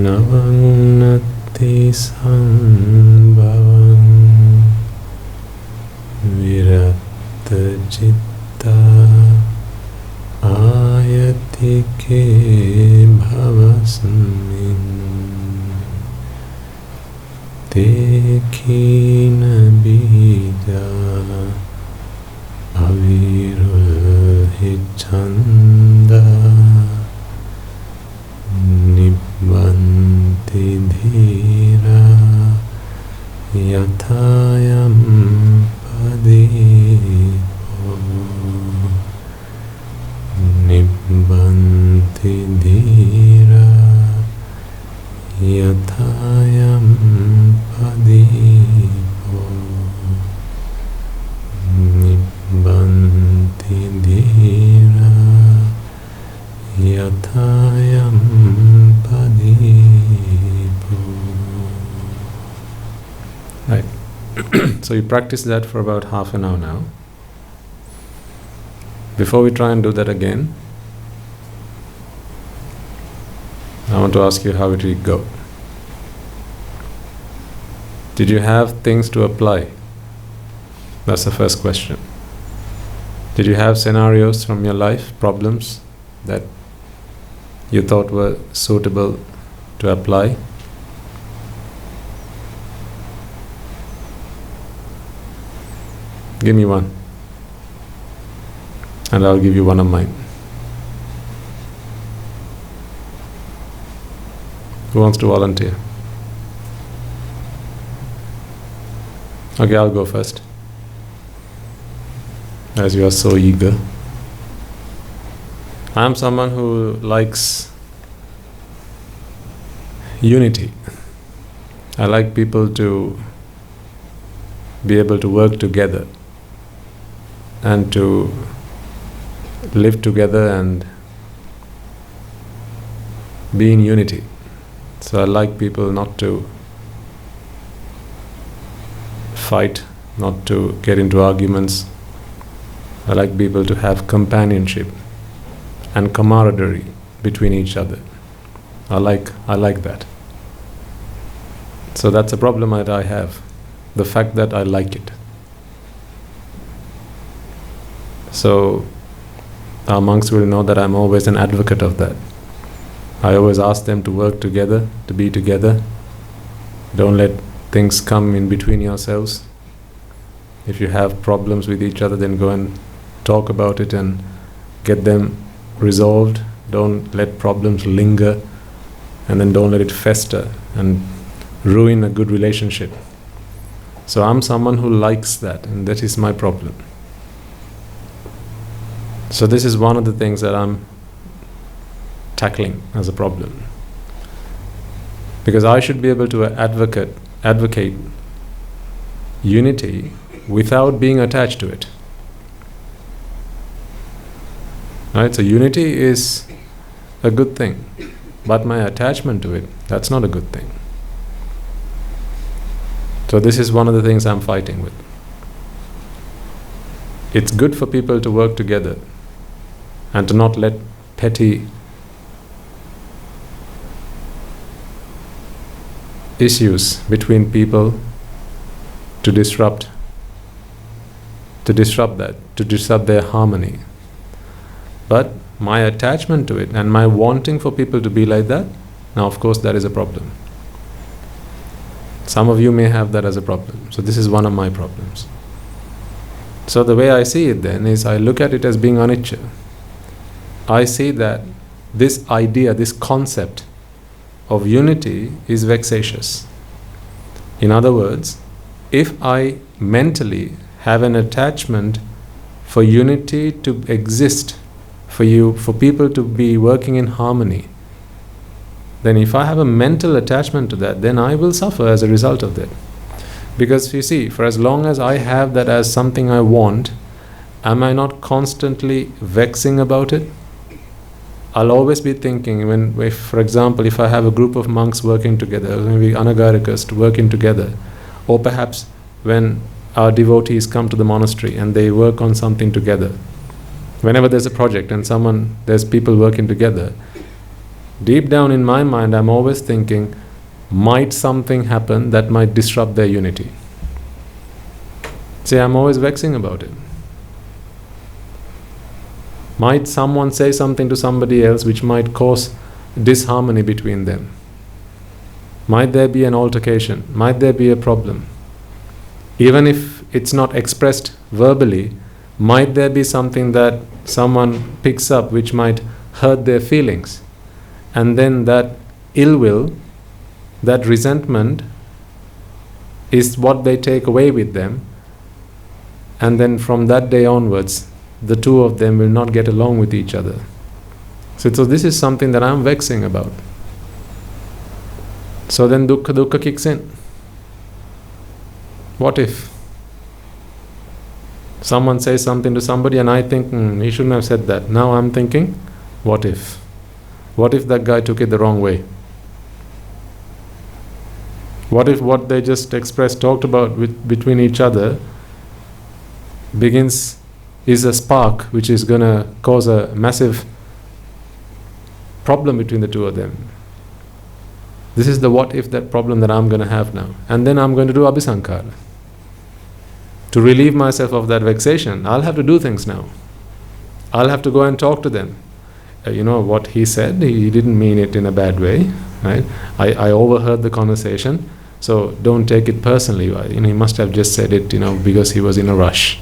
navannati sambhavam viratta citta ayatike bhavasmin tekina bija avirulhichanda nibbanti dhira yathayam padipo nibbanti dhira yathayam padipo nibbanti dhira yathayam padipo. Right. So you practice that for about half an hour now. Before we try and do that again, I want to ask you how it will go. Did you have things to apply? That's the first question. Did you have scenarios from your life, problems that you thought were suitable to apply? Give me one, and I'll give you one of mine. Who wants to volunteer? Okay, I'll go first, as you are so eager. I am someone who likes unity. I like people to be able to work together and to live together and be in unity. So I like people not to fight, not to get into arguments. I like people to have companionship and camaraderie between each other. I like that. So that's a problem that I have, the fact that I like it. So our monks will know that I'm always an advocate of that. I always ask them to work together, to be together. Don't let things come in between yourselves. If you have problems with each other, then go and talk about it and get them resolved. Don't let problems linger, and then don't let it fester and ruin a good relationship. So I'm someone who likes that, and that is my problem. So this is one of the things that I'm tackling as a problem, because I should be able to advocate unity without being attached to it. Right? So unity is a good thing, but my attachment to it, that's not a good thing. So this is one of the things I'm fighting with. It's good for people to work together and to not let petty issues between people to disrupt their harmony. But my attachment to it and my wanting for people to be like that, now of course that is a problem. Some of you may have that as a problem. So this is one of my problems. So the way I see it then is I look at it as being anicca. I see that this idea, this concept of unity is vexatious. In other words, if I mentally have an attachment for unity to exist, for people to be working in harmony, then if I have a mental attachment to that, then I will suffer as a result of that. Because you see, for as long as I have that as something I want, am I not constantly vexing about it? I'll always be thinking, for example, if I have a group of monks working together, maybe anagarikas working together, or perhaps when our devotees come to the monastery and they work on something together, whenever there's a project and there's people working together, deep down in my mind I'm always thinking, might something happen that might disrupt their unity? See, I'm always vexing about it. Might someone say something to somebody else which might cause disharmony between them? Might there be an altercation? Might there be a problem? Even if it's not expressed verbally, might there be something that someone picks up which might hurt their feelings? And then that ill will, that resentment is what they take away with them. And then from that day onwards, the two of them will not get along with each other. So this is something that I'm vexing about. So then dukkha kicks in. What if someone says something to somebody and I think, he shouldn't have said that. Now I'm thinking, what if? What if that guy took it the wrong way? What if what they just talked about between each other is a spark which is going to cause a massive problem between the two of them? This is the what if that problem that I'm going to have now. And then I'm going to do abhisankara. To relieve myself of that vexation, I'll have to do things now. I'll have to go and talk to them. What he said, he didn't mean it in a bad way, right? I overheard the conversation, so don't take it personally. He must have just said it, because he was in a rush.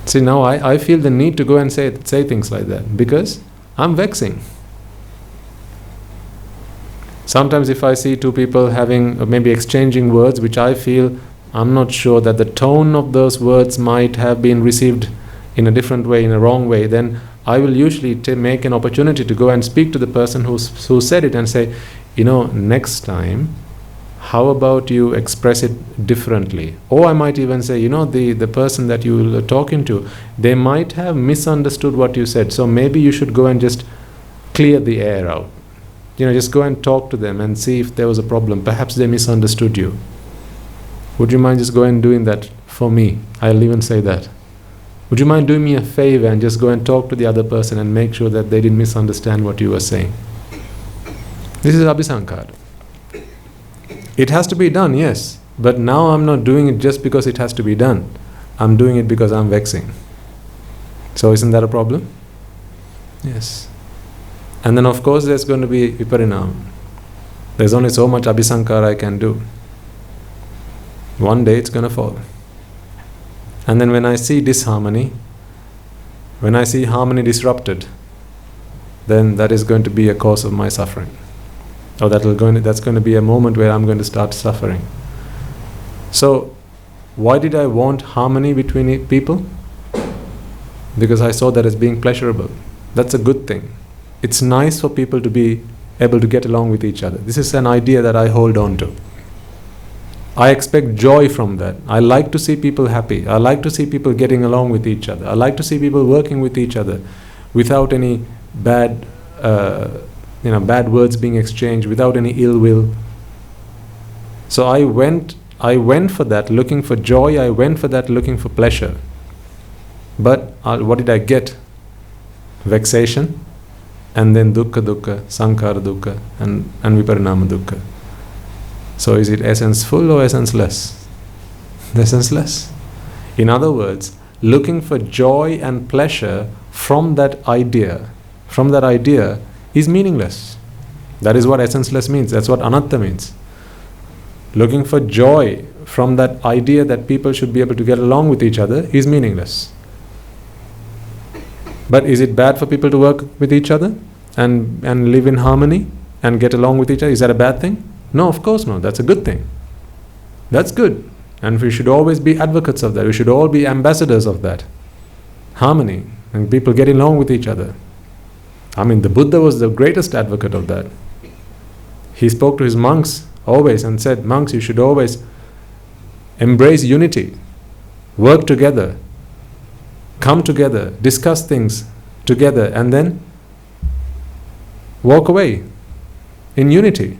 See, now I feel the need to go and say things like that because I'm vexing. Sometimes if I see two people having, maybe exchanging words which I feel, I'm not sure that the tone of those words might have been received in a different way, in a wrong way, then I will usually make an opportunity to go and speak to the person who said it and say, next time, how about you express it differently? Or I might even say, the person that you are talking to, they might have misunderstood what you said, so maybe you should go and just clear the air out. Just go and talk to them and see if there was a problem. Perhaps they misunderstood you. Would you mind just going and doing that for me? I'll even say that. Would you mind doing me a favor and just go and talk to the other person and make sure that they didn't misunderstand what you were saying? This is abhisankara. It has to be done, yes. But now I'm not doing it just because it has to be done. I'm doing it because I'm vexing. So isn't that a problem? Yes. And then of course there's going to be viparinama. There's only so much abhisankara I can do. One day it's going to fall. And then when I see disharmony, when I see harmony disrupted, then that is going to be a cause of my suffering. Or that's going to be a moment where I'm going to start suffering. So, why did I want harmony between people? Because I saw that as being pleasurable. That's a good thing. It's nice for people to be able to get along with each other. This is an idea that I hold on to. I expect joy from that. I like to see people happy. I like to see people getting along with each other. I like to see people working with each other without any bad words being exchanged, without any ill will. So I went for that, looking for joy. I went for that, looking for pleasure. But what did I get? Vexation, and then dukkha, sankhara dukkha, and viparinama dukkha. So is it essence-full or essence-less? Essence-less. In other words, looking for joy and pleasure from that idea is meaningless. That is what essence-less means. That's what anatta means. Looking for joy from that idea that people should be able to get along with each other is meaningless. But is it bad for people to work with each other and live in harmony and get along with each other? Is that a bad thing? No, of course not. That's a good thing. That's good. And we should always be advocates of that. We should all be ambassadors of that. Harmony and people getting along with each other. The Buddha was the greatest advocate of that. He spoke to his monks always and said, monks, you should always embrace unity, work together, come together, discuss things together, and then walk away in unity.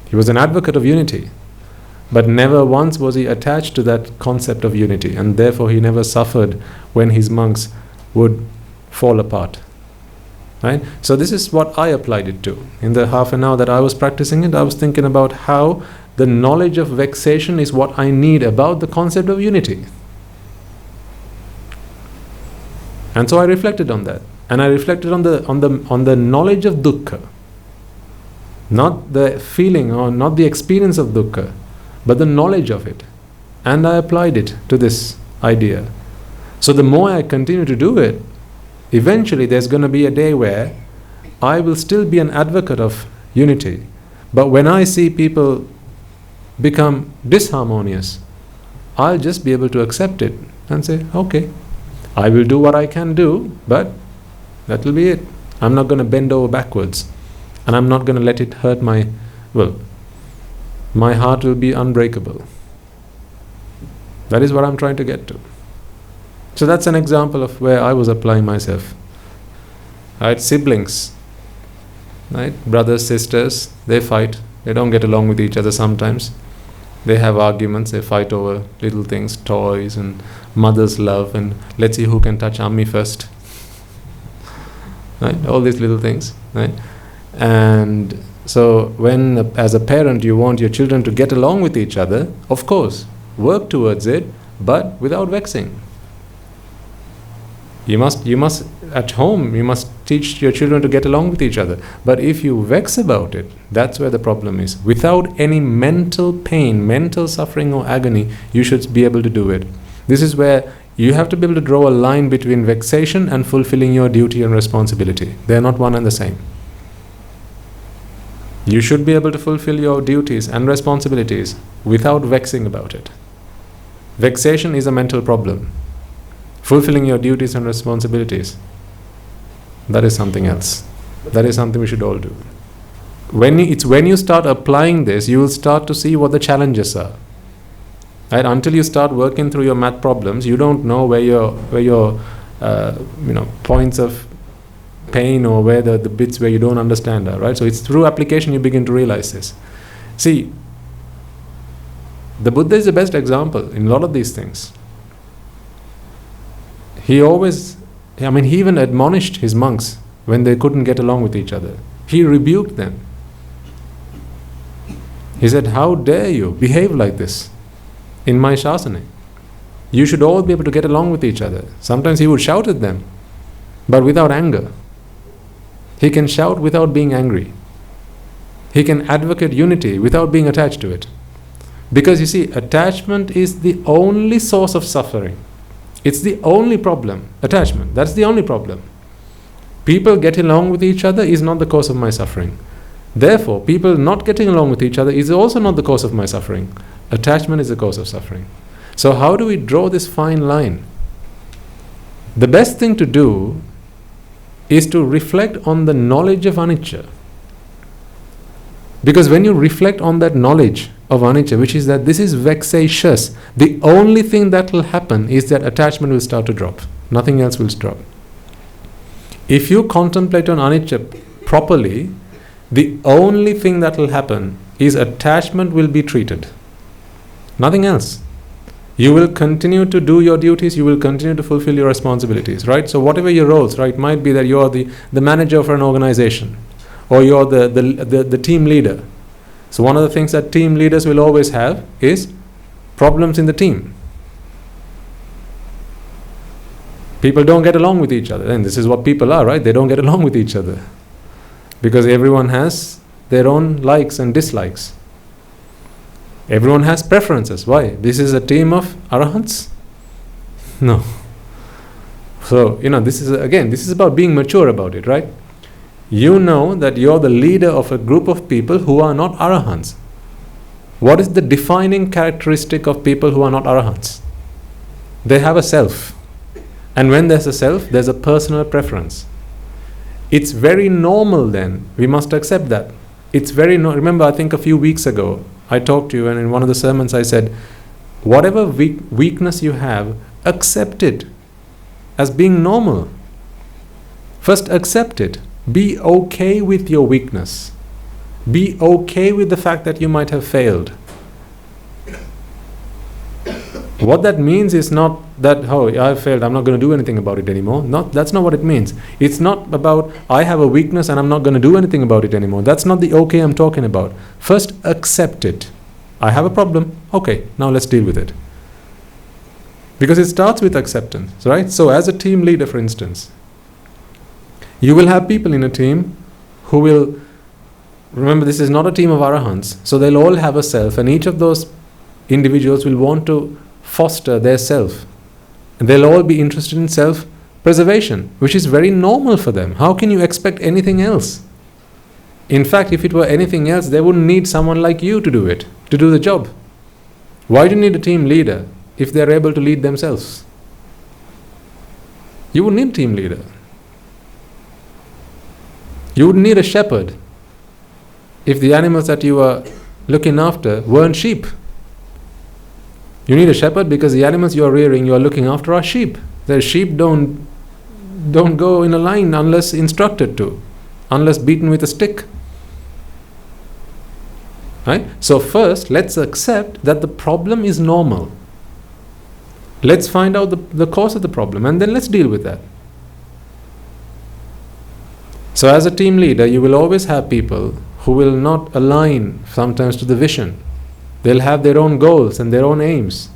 He was an advocate of unity, but never once was he attached to that concept of unity, and therefore he never suffered when his monks would fall apart. Right? So this is what I applied it to. In the half an hour that I was practicing it, I was thinking about how the knowledge of vexation is what I need about the concept of unity. And so I reflected on that. And I reflected on the knowledge of dukkha. Not the feeling or not the experience of dukkha, but the knowledge of it. And I applied it to this idea. So the more I continue to do it, eventually there's going to be a day where I will still be an advocate of unity. But when I see people become disharmonious, I'll just be able to accept it and say, okay, I will do what I can do, but that will be it. I'm not going to bend over backwards. And I'm not going to let it hurt my heart will be unbreakable. That is what I'm trying to get to. So that's an example of where I was applying myself. Right? Siblings, right? Brothers, sisters, they fight. They don't get along with each other sometimes. They have arguments, they fight over little things, toys and mother's love, and let's see who can touch Ammi first. Right? All these little things, right? And so when, as a parent, you want your children to get along with each other, of course, work towards it, but without vexing. You must at home, you must teach your children to get along with each other. But if you vex about it, that's where the problem is. Without any mental pain, mental suffering or agony, you should be able to do it. This is where you have to be able to draw a line between vexation and fulfilling your duty and responsibility. They are not one and the same. You should be able to fulfill your duties and responsibilities without vexing about it. Vexation is a mental problem. Fulfilling your duties and responsibilities, that is something else. That is something we should all do. When you start applying this, you will start to see what the challenges are. Right? Until you start working through your math problems, you don't know where your points of pain or where the bits where you don't understand are. Right? So it's through application you begin to realize this. See, the Buddha is the best example in a lot of these things. He even admonished his monks when they couldn't get along with each other. He rebuked them. He said, how dare you behave like this in my Shasana? You should all be able to get along with each other. Sometimes he would shout at them, but without anger. He can shout without being angry. He can advocate unity without being attached to it. Because you see, attachment is the only source of suffering. It's the only problem. Attachment, that's the only problem. People getting along with each other is not the cause of my suffering. Therefore, people not getting along with each other is also not the cause of my suffering. Attachment is the cause of suffering. So how do we draw this fine line? The best thing to do is to reflect on the knowledge of anicca. Because when you reflect on that knowledge of anicca, which is that this is vexatious, the only thing that will happen is that attachment will start to drop. Nothing else will drop. If you contemplate on anicca properly, the only thing that will happen is attachment will be treated. Nothing else. You will continue to do your duties, you will continue to fulfill your responsibilities, right? So whatever your roles, right, might be that you are the manager for an organization, or you are the team leader. So one of the things that team leaders will always have is problems in the team. People don't get along with each other, and this is what people are, right? They don't get along with each other because everyone has their own likes and dislikes. Everyone has preferences. Why? This is a team of Arahants? No. So, this is about being mature about it, right? You know that you're the leader of a group of people who are not Arahants. What is the defining characteristic of people who are not Arahants? They have a self. And when there's a self, there's a personal preference. It's very normal then. We must accept that. It's very remember, I think a few weeks ago, I talked to you, and in one of the sermons I said, whatever weakness you have, accept it as being normal. First, accept it. Be okay with your weakness. Be okay with the fact that you might have failed. What that means is not that, I failed, I'm not going to do anything about it anymore. That's not what it means. It's not about, I have a weakness and I'm not going to do anything about it anymore. That's not the okay I'm talking about. First, accept it. I have a problem. Okay, now let's deal with it. Because it starts with acceptance, right? So as a team leader, for instance, you will have people in a team who will, remember this is not a team of Arahants, so they'll all have a self, and each of those individuals will want to foster their self. And they'll all be interested in self-preservation, which is very normal for them. How can you expect anything else? In fact, if it were anything else, they wouldn't need someone like you to do it, to do the job. Why do you need a team leader if they're able to lead themselves? You wouldn't need a team leader. You wouldn't need a shepherd if the animals that you are looking after weren't sheep. You need a shepherd because the animals you are rearing, you are looking after are sheep. The sheep don't go in a line unless instructed to, unless beaten with a stick. Right? So first, let's accept that the problem is normal. Let's find out the cause of the problem, and then let's deal with that. So as a team leader, you will always have people who will not align sometimes to the vision. They'll have their own goals and their own aims.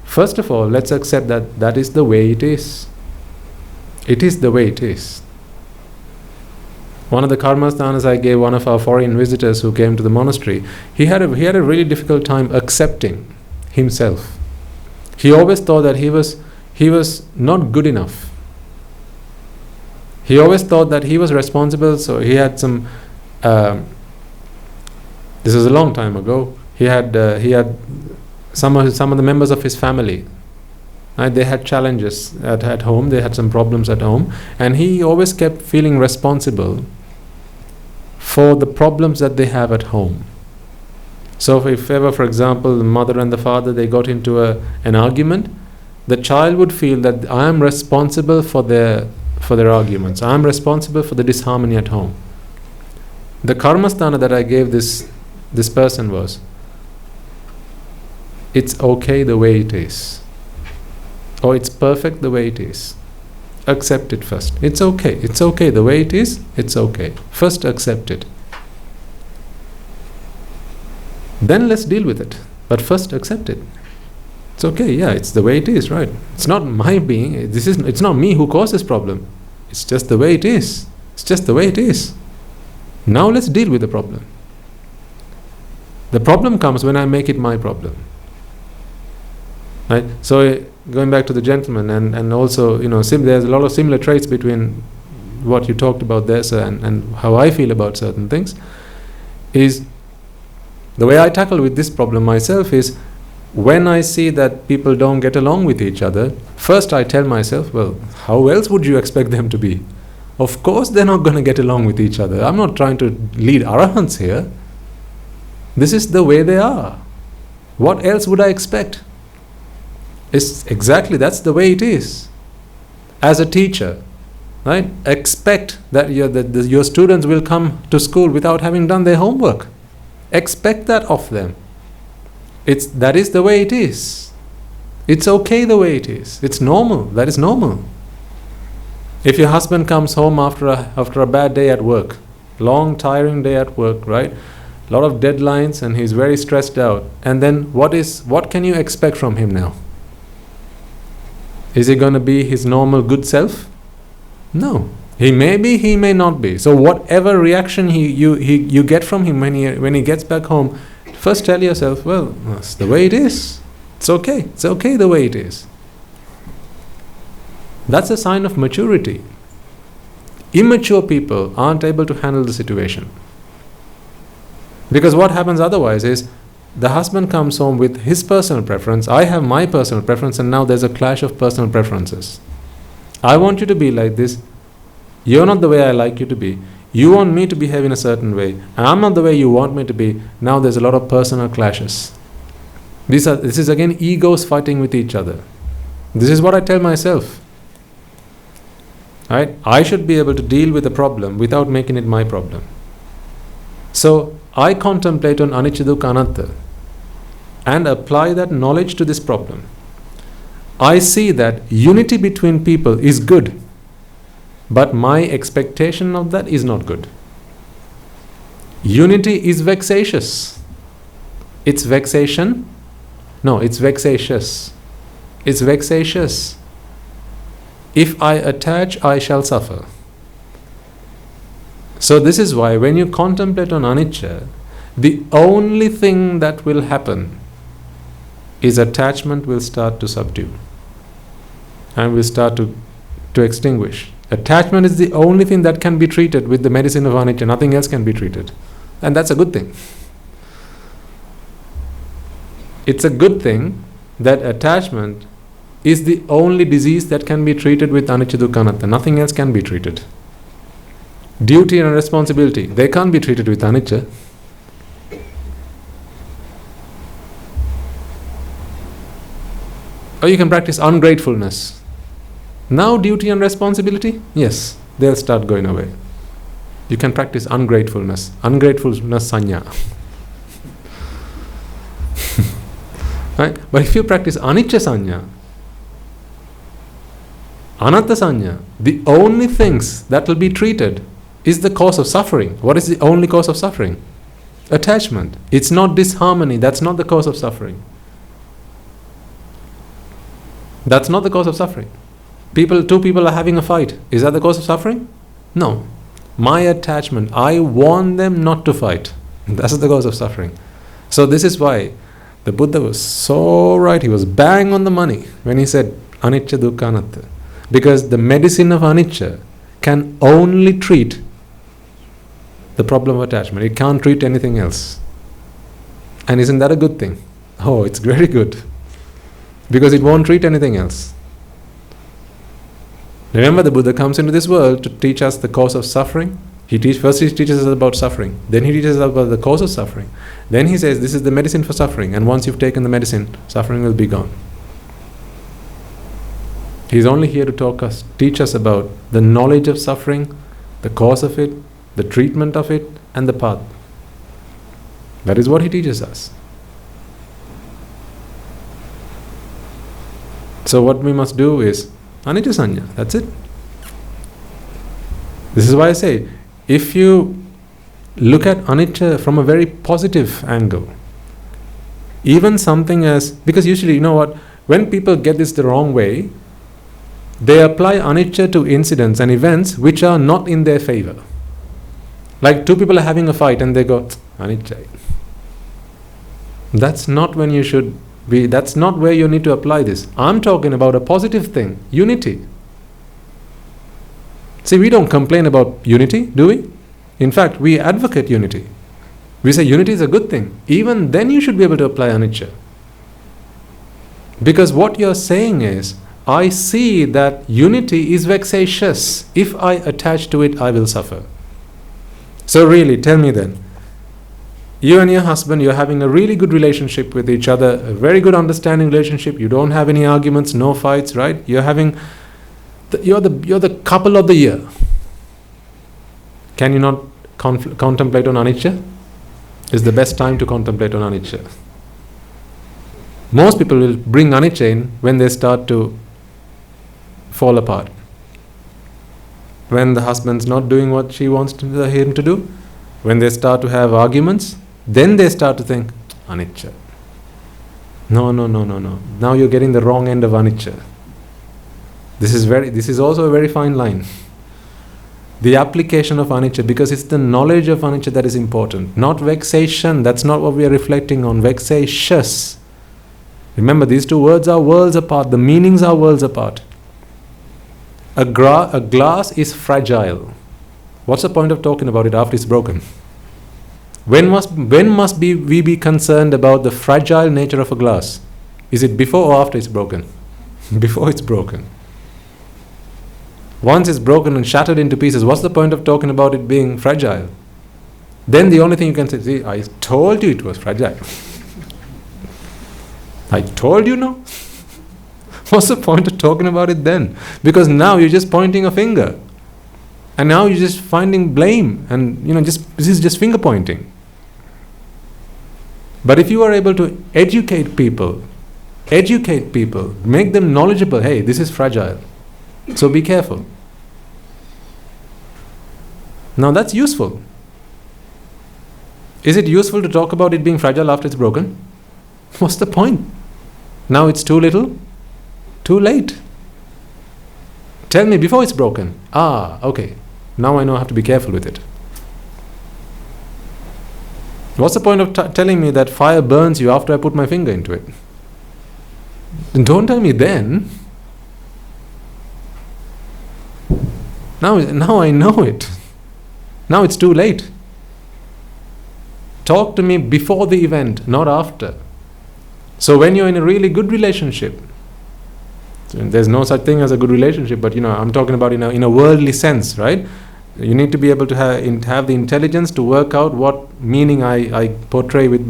First of all, let's accept that that is the way it is. It is the way it is. One of the karmasthanas I gave one of our foreign visitors who came to the monastery, he had a really difficult time accepting himself. He always thought that he was not good enough. He always thought that he was responsible, so he had some This was a long time ago. He had some of the members of his family. They had challenges at home. They had some problems at home, and he always kept feeling responsible for the problems that they have at home. So if ever, for example, the mother and the father, they got into an argument, the child would feel that I am responsible for their arguments. I am responsible for the disharmony at home. The karmasthana that I gave this person was, it's okay the way it is. Or it's perfect the way it is. Accept it first. It's okay. It's okay the way it is. It's okay. First accept it. Then let's deal with it. But first accept it. It's okay. Yeah, it's the way it is, right? It's not my being. It's not me who caused this problem. It's just the way it is. It's just the way it is. Now let's deal with the problem. The problem comes when I make it my problem. Right? So going back to the gentleman, and also, there's a lot of similar traits between what you talked about there, sir, and how I feel about certain things. Is the way I tackle with this problem myself is, when I see that people don't get along with each other, first I tell myself, well, how else would you expect them to be? Of course they're not going to get along with each other. I'm not trying to lead Arahants here. This is the way they are. What else would I expect? It's exactly, that's the way it is. As a teacher, right? Expect that your students will come to school without having done their homework. Expect that of them. That is the way it is. It's okay the way it is. It's normal. That is normal. If your husband comes home after a bad day at work, long tiring day at work, right? A lot of deadlines, and he's very stressed out. And then what can you expect from him now? Is he going to be his normal good self? No. He may be, he may not be. So whatever reaction you get from him when he gets back home, first tell yourself, well, that's the way it is. It's okay. It's okay the way it is. That's a sign of maturity. Immature people aren't able to handle the situation. Because what happens otherwise is, the husband comes home with his personal preference, I have my personal preference, and now there's a clash of personal preferences. I want you to be like this. You're not the way I like you to be. You want me to behave in a certain way. I'm not the way you want me to be. Now there's a lot of personal clashes. This is again egos fighting with each other. This is what I tell myself. Right? I should be able to deal with a problem without making it my problem. So I contemplate on anicca dukkha anatta and apply that knowledge to this problem. I see that unity between people is good, but my expectation of that is not good. Unity is vexatious. It's vexation? No, it's vexatious. It's vexatious. If I attach, I shall suffer. So this is why when you contemplate on anicca, the only thing that will happen is attachment will start to subdue and will start to extinguish. Attachment is the only thing that can be treated with the medicine of anicca. Nothing else can be treated. And that's a good thing. It's a good thing that attachment is the only disease that can be treated with anicca dukkha anatta. Nothing else can be treated. Duty and responsibility, they can't be treated with anicca. Or you can practice ungratefulness. Now duty and responsibility, yes, they'll start going away. You can practice ungratefulness sanya. Right? But if you practice anicca sanya, anatta sanya, the only things that will be treated is the cause of suffering. What is the only cause of suffering? Attachment. It's not disharmony. That's not the cause of suffering. That's not the cause of suffering. Two people are having a fight. Is that the cause of suffering? No. My attachment, I want them not to fight. That's the cause of suffering. So this is why the Buddha was so right. He was bang on the money when he said anicca dukkha anatta. Because the medicine of anicca can only treat the problem of attachment. It can't treat anything else. And isn't that a good thing? Oh, it's very good. Because it won't treat anything else. Remember, the Buddha comes into this world to teach us the cause of suffering. First he teaches us about suffering. Then he teaches us about the cause of suffering. Then he says, this is the medicine for suffering. And once you've taken the medicine, suffering will be gone. He's only here to teach us about the knowledge of suffering, the cause of it, the treatment of it, and the path. That is what he teaches us. So what we must do is anicca sanya. That's it. This is why I say, if you look at anicca from a very positive angle, even something as, because usually, you know what, when people get this the wrong way, they apply anicca to incidents and events which are not in their favor. Like two people are having a fight and they go, anicca. That's not when you should be, that's not where you need to apply this. I'm talking about a positive thing, unity. See, we don't complain about unity, do we? In fact, we advocate unity. We say unity is a good thing. Even then you should be able to apply anicca. Because what you're saying is, I see that unity is vexatious. If I attach to it, I will suffer. So really, tell me then, you and your husband, you're having a really good relationship with each other, a very good understanding relationship, you don't have any arguments, no fights, right? You're having, you're the couple of the year. Can you not contemplate on anicca? It's the best time to contemplate on anicca. Most people will bring anicca in when they start to fall apart. When the husband's not doing what she wants him to do, when they start to have arguments, then they start to think, anicca. No. Now you're getting the wrong end of anicca. This is also a very fine line. The application of anicca, because it's the knowledge of anicca that is important, not vexation. That's not what we are reflecting on. Vexatious. Remember, these two words are worlds apart. The meanings are worlds apart. A glass is fragile. What's the point of talking about it after it's broken? When must we be concerned about the fragile nature of a glass? Is it before or after it's broken? Before it's broken. Once it's broken and shattered into pieces, what's the point of talking about it being fragile? Then the only thing you can say, see, I told you it was fragile. I told you no. What's the point of talking about it then? Because now you're just pointing a finger. And now you're just finding blame. And this is just finger pointing. But if you are able to educate people, make them knowledgeable, hey, this is fragile. So be careful. Now that's useful. Is it useful to talk about it being fragile after it's broken? What's the point? Now it's too little, too late. Tell me before it's broken. Okay. Now I know I have to be careful with it. What's the point of telling me that fire burns you after I put my finger into it? And don't tell me then. Now I know it. Now it's too late. Talk to me before the event, not after. So when you're in a really good relationship, there's no such thing as a good relationship, but I'm talking about in a worldly sense, right? You need to be able to have the intelligence to work out what meaning I convey with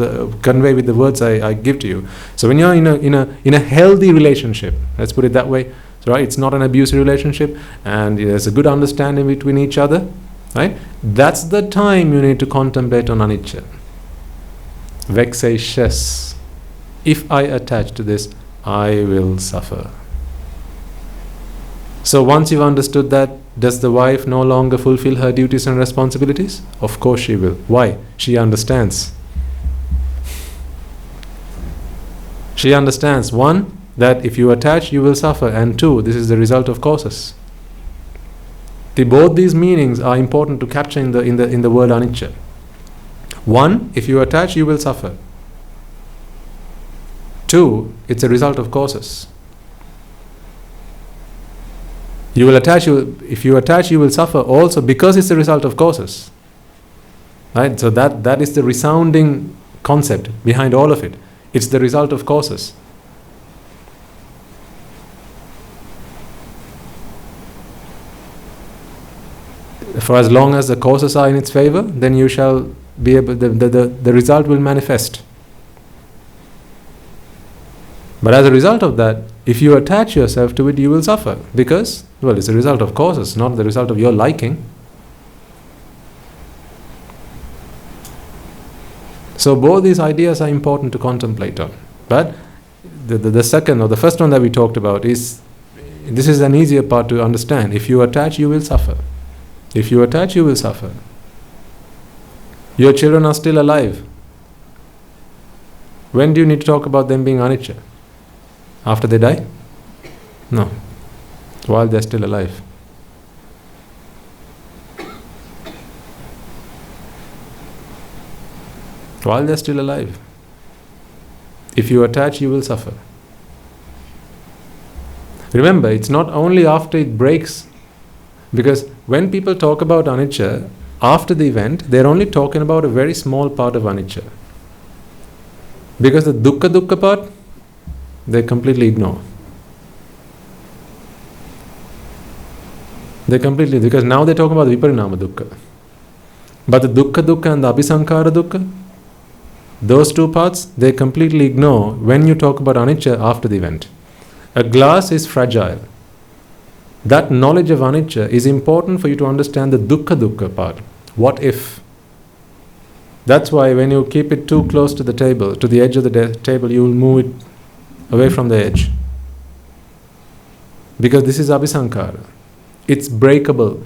the words I give to you. So when you're in a healthy relationship, let's put it that way, so, right? It's not an abusive relationship, and there's a good understanding between each other, right? That's the time you need to contemplate on anicca. Vexatious. If I attach to this, I will suffer. So once you've understood that, does the wife no longer fulfill her duties and responsibilities? Of course she will. Why? She understands. She understands, one, that if you attach, you will suffer, and two, this is the result of causes. Both these meanings are important to capture in the word anicca. One, if you attach, you will suffer. Two, it's a result of causes. If you attach, you will suffer also because it's the result of causes. Right? So that is the resounding concept behind all of it. It's the result of causes. For as long as the causes are in its favor, then you shall be able, the result will manifest. But as a result of that, if you attach yourself to it, you will suffer. Because, well, it's a result of causes, not the result of your liking. So both these ideas are important to contemplate on. But the second or the first one that we talked about is, this is an easier part to understand. If you attach, you will suffer. If you attach, you will suffer. Your children are still alive. When do you need to talk about them being anicca? After they die? No. While they're still alive. While they're still alive. If you attach, you will suffer. Remember, it's not only after it breaks, because when people talk about anicca, after the event, they're only talking about a very small part of anicca. Because the dukkha part, they completely ignore. Because now they're talking about viparinama dukkha. But the dukkha and the abhisankhara dukkha, those two parts, they completely ignore when you talk about anicca after the event. A glass is fragile. That knowledge of anicca is important for you to understand the dukkha part. What if? That's why when you keep it too close to the table, to the edge of the table, you will move it away from the edge. Because this is abhisankhara. It's breakable.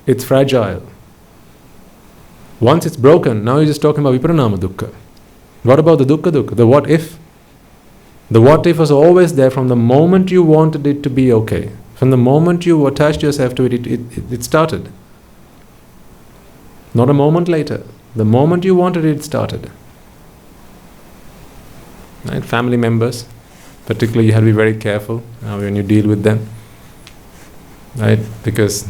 It's fragile. Once it's broken, now you're just talking about viparinama dukkha. What about the dukkha? The what if? The what if was always there from the moment you wanted it to be okay. From the moment you attached yourself to it, it started. Not a moment later. The moment you wanted it, it started. Right? Family members, particularly, you have to be very careful when you deal with them. Right? Because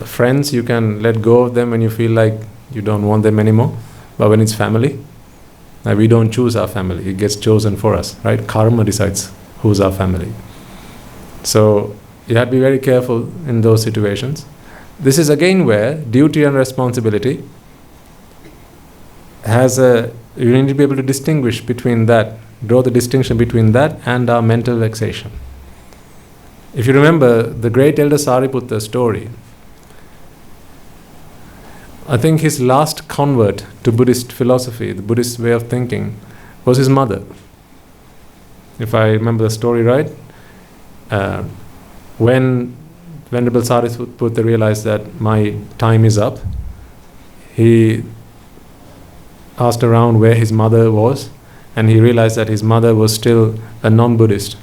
friends, you can let go of them when you feel like you don't want them anymore. But when it's family, we don't choose our family. It gets chosen for us. Right? Karma decides who's our family. So you have to be very careful in those situations. This is again where duty and responsibility you need to be able to distinguish between that, draw the distinction between that and our mental vexation. If you remember the great elder Sariputta's story, I think his last convert to Buddhist philosophy, the Buddhist way of thinking, was his mother. If I remember the story right, when Venerable Sariputta realized that my time is up, he asked around where his mother was, and he realized that his mother was still a non-Buddhist,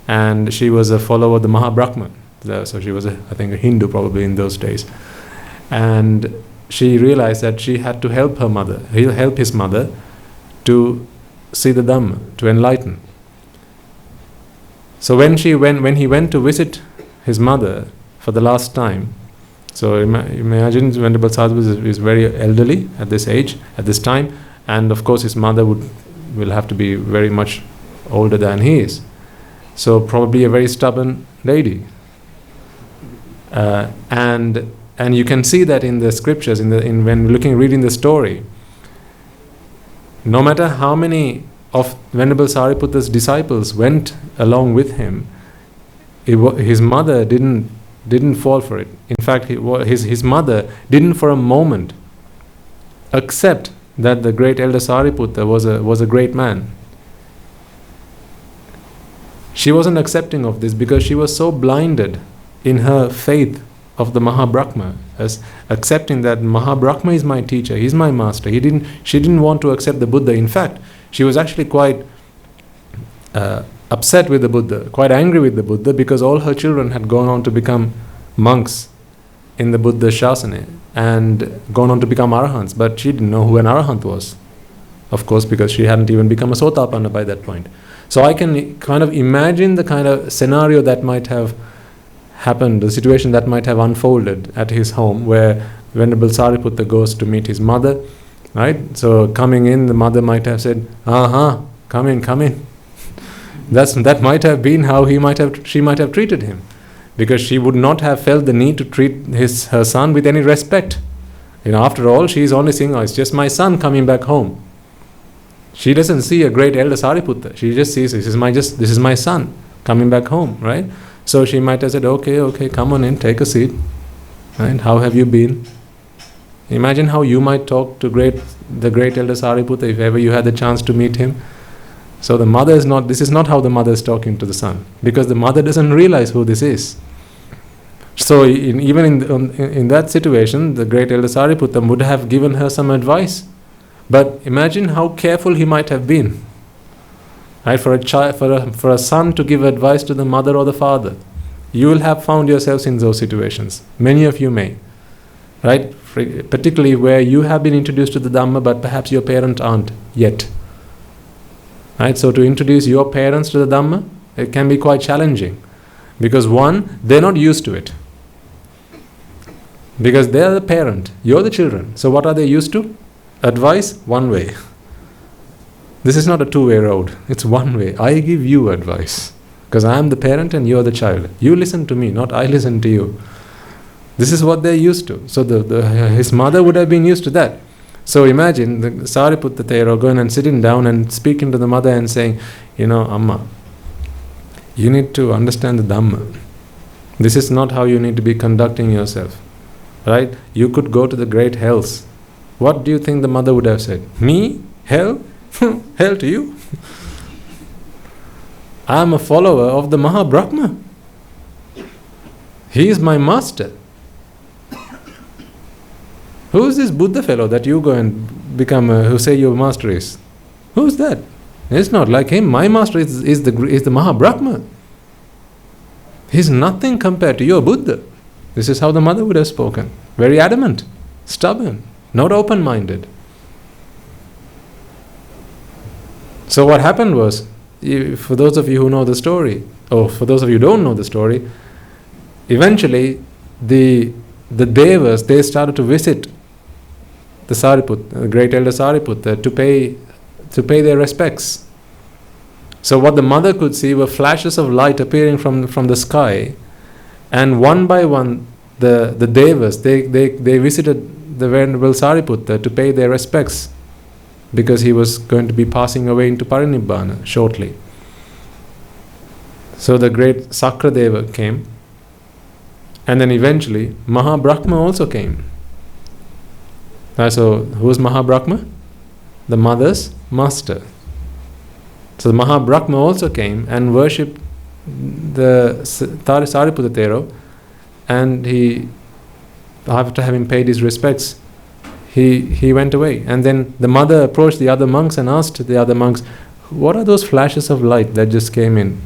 and she was a follower of the Mahabrahman. So she was, I think, a Hindu probably in those days. And she realized that she had to help his mother to see the Dhamma, to enlighten. So when he went to visit his mother for the last time, so imagine Venerable Sadhu is very elderly at this age, at this time, and of course his mother will have to be very much older than he is. So probably a very stubborn lady. And you can see that in the scriptures, when reading the story. No matter how many of Venerable Sariputta's disciples went along with him, his mother didn't fall for it. In fact, his mother didn't for a moment accept that the great elder Sariputta was a great man. She wasn't accepting of this because she was so blinded in her faith of the Mahabrahma, as accepting that Mahabrahma is my teacher, he's my master. She didn't want to accept the Buddha. In fact, she was actually quite upset with the Buddha, quite angry with the Buddha, because all her children had gone on to become monks in the Buddha's Shasana and gone on to become Arahants, but she didn't know who an Arahant was, of course, because she hadn't even become a Sotapanna by that point. So I can kind of imagine the kind of scenario that might have happened, the situation that might have unfolded at his home, where Venerable Sariputta goes to meet his mother, Right? So coming in, the mother might have said, come in, come in. That might have been how she might have treated him, because she would not have felt the need to treat her son with any respect. After all, she is only saying, it's just my son coming back home. She doesn't see a great elder Sariputta. She just sees, this is my son coming back home, right? So she might have said, okay, come on in, take a seat. Right? How have you been? Imagine how you might talk to the great elder Sariputta if ever you had the chance to meet him. So this is not how the mother is talking to the son, because the mother doesn't realize who this is. So even in that situation, the great elder Sariputta would have given her some advice. But imagine how careful he might have been. Right? For a son to give advice to the mother or the father. You will have found yourselves in those situations. Many of you may. Right? Particularly where you have been introduced to the Dhamma, but perhaps your parents aren't yet. Right? So to introduce your parents to the Dhamma, it can be quite challenging. Because one, they're not used to it. Because they're the parent, you're the children. So what are they used to? Advice, one way. This is not a two-way road. It's one way. I give you advice. Because I am the parent and you're the child. You listen to me, not I listen to you. This is what they're used to. So his mother would have been used to that. So imagine the Sariputta Thero going and sitting down and speaking to the mother and saying, Amma, you need to understand the Dhamma. This is not how you need to be conducting yourself. Right? You could go to the great hells. What do you think the mother would have said? Me? Hell? Hell to you? I am a follower of the Mahabrahma. He is my master. Who is this Buddha fellow that you go and become, who say your master is? Who is that? It's not like him. My master is the Mahabrahma. He's nothing compared to your Buddha. This is how the mother would have spoken. Very adamant, stubborn, not open-minded. So what happened was, for those of you who know the story, or for those of you who don't know the story, eventually the Devas, they started to visit the Sariputta, the great elder Sariputta, to pay their respects. So what the mother could see were flashes of light appearing from the sky, and one by one the Devas, they visited the Venerable Sariputta to pay their respects, because he was going to be passing away into Parinibbana shortly. So the great Sakradeva came, and then eventually Mahabrahma also came. So who is Mahabrahma? The mother's master. So the Mahabrahma also came and worshipped the Sariputta Thero, and he, after having paid his respects, he went away. And then the mother approached the other monks and asked the other monks, what are those flashes of light that just came into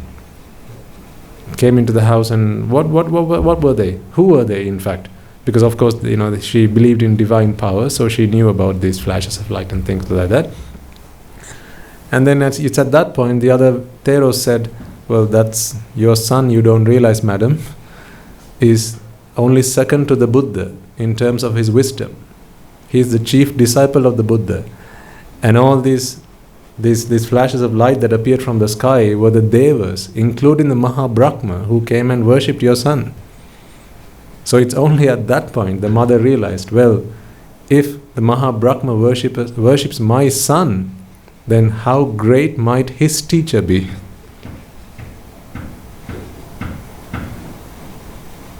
the house, and what were they? Who were they, in fact? Because of course, she believed in divine power, so she knew about these flashes of light and things like that. And then it's at that point the other Theros said, well, that's your son, you don't realize, madam, is only second to the Buddha in terms of his wisdom. He is the chief disciple of the Buddha. And all these flashes of light that appeared from the sky were the Devas, including the Mahabrahma, who came and worshipped your son. So it's only at that point the mother realized, well, if the Mahabrahma worships my son, then how great might his teacher be?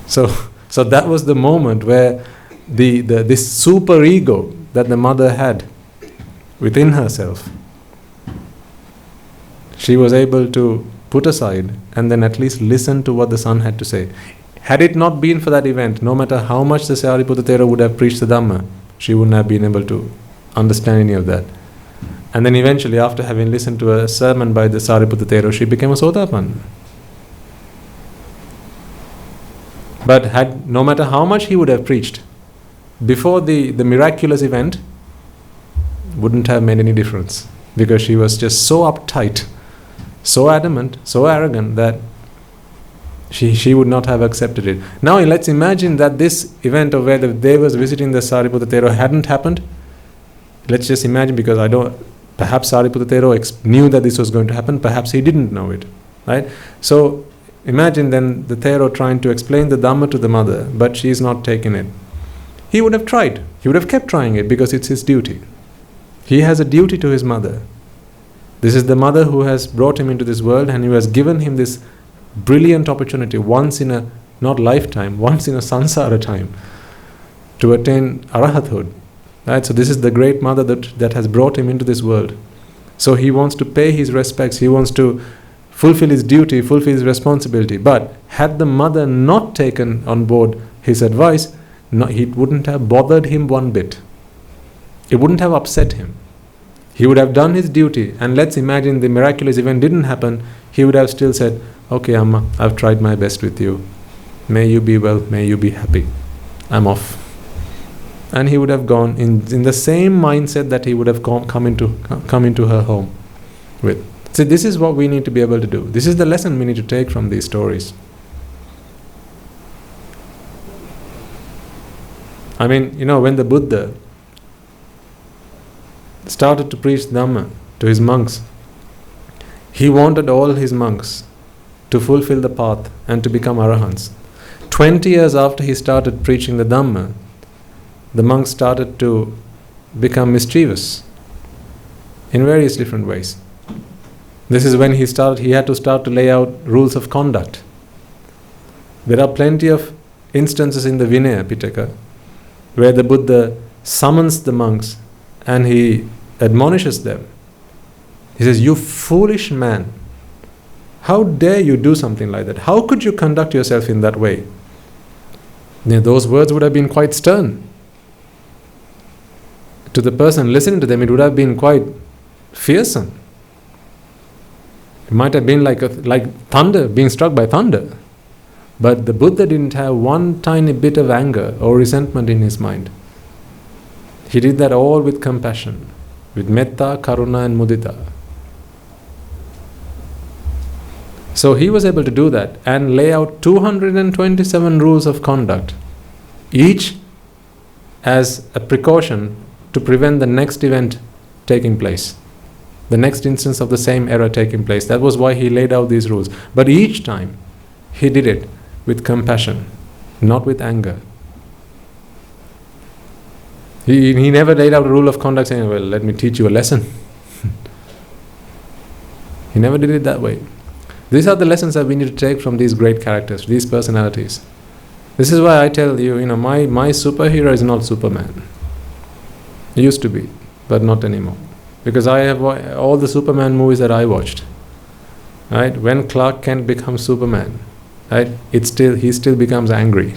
So that was the moment where this super ego that the mother had within herself, she was able to put aside and then at least listen to what the son had to say. Had it not been for that event, no matter how much the Sariputta Thero would have preached the Dhamma, she wouldn't have been able to understand any of that. And then eventually, after having listened to a sermon by the Sariputta Thero, she became a Sotapanna. But no matter how much he would have preached, before the miraculous event, wouldn't have made any difference. Because she was just so uptight, so adamant, so arrogant that she would not have accepted it. Now let's imagine that this event of where the Devas visiting the Sariputta Thero hadn't happened. let's just imagine, because perhaps Sariputta Thero knew that this was going to happen, perhaps he didn't know it, right? So imagine then the Thero trying to explain the Dhamma to the mother, but she's not taking it. He would have tried. He would have kept trying it because it's his duty. He has a duty to his mother. This is the mother who has brought him into this world and who has given him this brilliant opportunity once in a, not lifetime, once in a samsara time, to attain arahathood. Right? So this is the great mother that has brought him into this world. So he wants to pay his respects, he wants to fulfill his duty, fulfill his responsibility. But had the mother not taken on board his advice, it wouldn't have bothered him one bit. It wouldn't have upset him. He would have done his duty, and let's imagine the miraculous event didn't happen, he would have still said, okay Amma, I've tried my best with you. May you be well, may you be happy. I'm off. And he would have gone in the same mindset that he would have come into her home with. See, this is what we need to be able to do. This is the lesson we need to take from these stories. I mean, when the Buddha started to preach Dhamma to his monks, he wanted all his monks to fulfill the path and to become Arahants. 20 years after he started preaching the Dhamma, the monks started to become mischievous in various different ways. This is when he had to start to lay out rules of conduct. There are plenty of instances in the Vinaya Pitaka where the Buddha summons the monks and he admonishes them. He says, you foolish man, how dare you do something like that? How could you conduct yourself in that way? Those words would have been quite stern. To the person listening to them, it would have been quite fearsome. It might have been like thunder, being struck by thunder. But the Buddha didn't have one tiny bit of anger or resentment in his mind. He did that all with compassion, with metta, karuna and mudita. So he was able to do that and lay out 227 rules of conduct, each as a precaution to prevent the next event taking place, the next instance of the same error taking place. That was why he laid out these rules. But each time he did it with compassion, not with anger. He never laid out a rule of conduct saying, well, let me teach you a lesson. He never did it that way. These are the lessons that we need to take from these great characters, these personalities. This is why I tell you, my superhero is not Superman. He used to be, but not anymore. Because I have all the Superman movies that I watched. Right? When Clark Kent becomes Superman, right, he still becomes angry.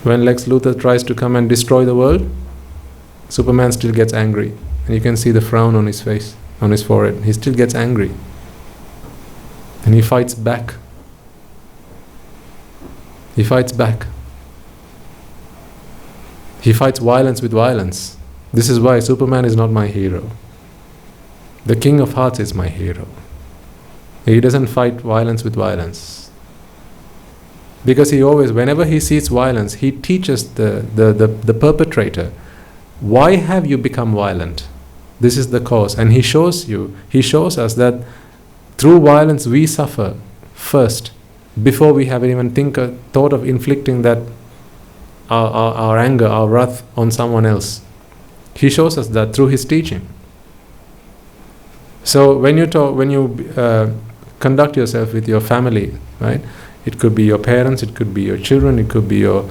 When Lex Luthor tries to come and destroy the world, Superman still gets angry. And you can see the frown on his face, on his forehead. He still gets angry. And he fights back. He fights back. He fights violence with violence. This is why Superman is not my hero. The King of Hearts is my hero. He doesn't fight violence with violence. Because he always, whenever he sees violence, he teaches the perpetrator, why have you become violent? This is the cause. And he shows us that through violence we suffer first, before we have even thought of inflicting that our anger, our wrath on someone else. He shows us that through his teaching. So when you conduct yourself with your family, right? It could be your parents, it could be your children, it could be your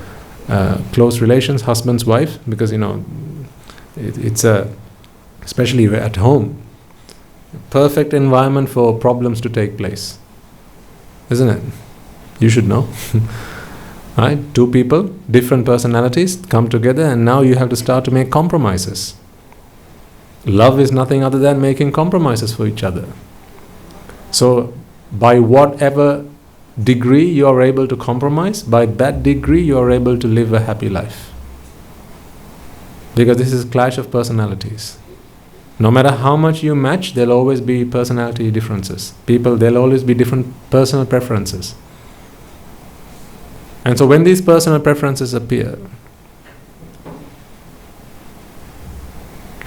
close relations, husbands, wife, because it's especially at home, perfect environment for problems to take place, isn't it? You should know. Right? Two people, different personalities come together, and now you have to start to make compromises. Love is nothing other than making compromises for each other. So by whatever degree you are able to compromise, by that degree you are able to live a happy life. Because this is a clash of personalities. No matter how much you match, there'll always be personality differences. There'll always be different personal preferences. And so when these personal preferences appear,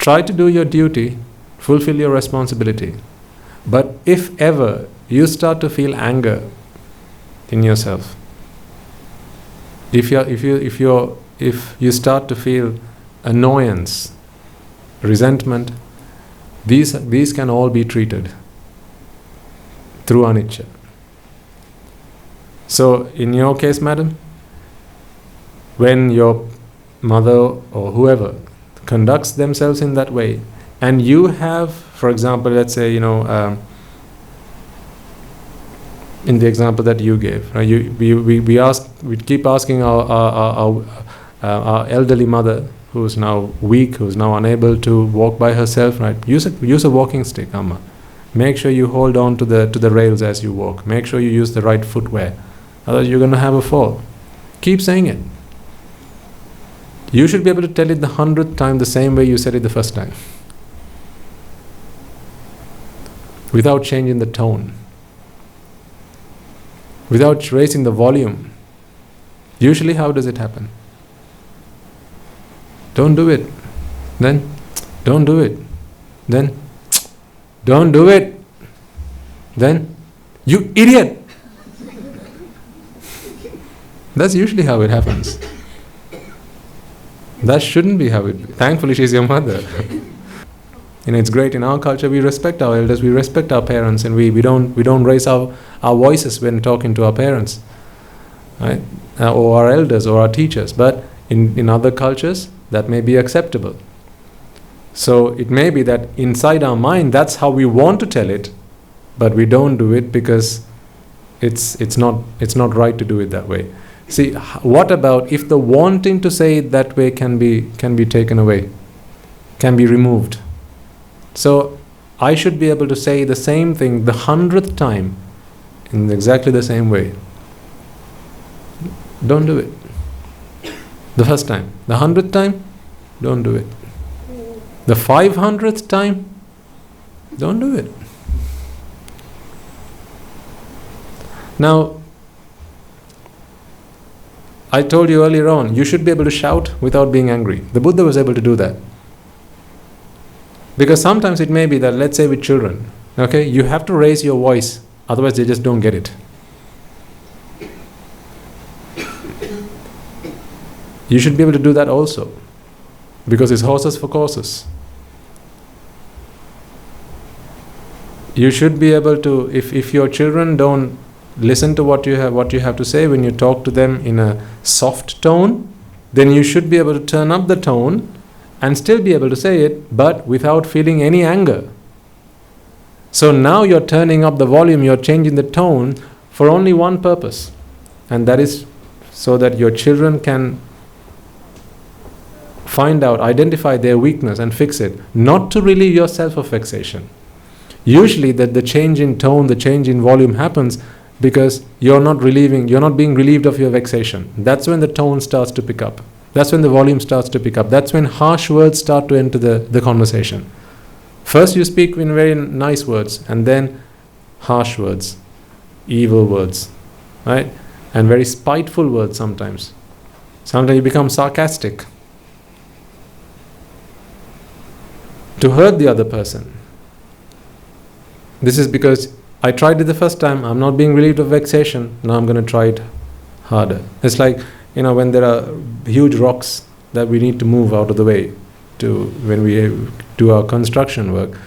try to do your duty, fulfill your responsibility. But if ever you start to feel anger in yourself, if you start to feel annoyance, resentment, these can all be treated through anicca. So in your case, madam, when your mother or whoever conducts themselves in that way, and you have, for example, let's say, in the example that you gave, right, we keep asking our elderly mother, who is now weak, who is now unable to walk by herself, right? Use a walking stick, Amma. Make sure you hold on to the rails as you walk. Make sure you use the right footwear. Otherwise you're going to have a fall. Keep saying it. You should be able to tell it the 100th time the same way you said it the first time, without changing the tone, without raising the volume. Usually how does it happen? Don't do it. Then don't do it. Then don't do it. Then you idiot. That's usually how it happens. That shouldn't be how it. Thankfully, she's your mother. It's great in our culture. We respect our elders. We respect our parents, and we don't raise our voices when talking to our parents, right? Or our elders or our teachers. But in other cultures, that may be acceptable. So it may be that inside our mind, that's how we want to tell it, but we don't do it because it's not right to do it that way. See, what about if the wanting to say it that way can be taken away, can be removed? So I should be able to say the same thing the 100th time in exactly the same way. Don't do it. The first time. The 100th time, don't do it. The 500th time, don't do it. Now, I told you earlier on, you should be able to shout without being angry. The Buddha was able to do that. Because sometimes it may be that, let's say with children, okay, you have to raise your voice, otherwise they just don't get it. You should be able to do that also, because it's horses for courses. You should be able to, if your children don't listen to what you have to say when you talk to them in a soft tone, then you should be able to turn up the tone and still be able to say it, but without feeling any anger. So now you're turning up the volume, you're changing the tone for only one purpose, and that is so that your children can find out, identify their weakness and fix it, not to relieve yourself of vexation. Usually the change in tone, the change in volume happens because you're not being relieved of your vexation. That's when the tone starts to pick up. That's when the volume starts to pick up. That's when harsh words start to enter the conversation. First you speak in very nice words, and then harsh words, evil words, right? And very spiteful words sometimes. Sometimes you become sarcastic to hurt the other person. This is because I tried it the first time, I'm not being relieved of vexation, now I'm going to try it harder. It's like, when there are huge rocks that we need to move out of the way when we do our construction work.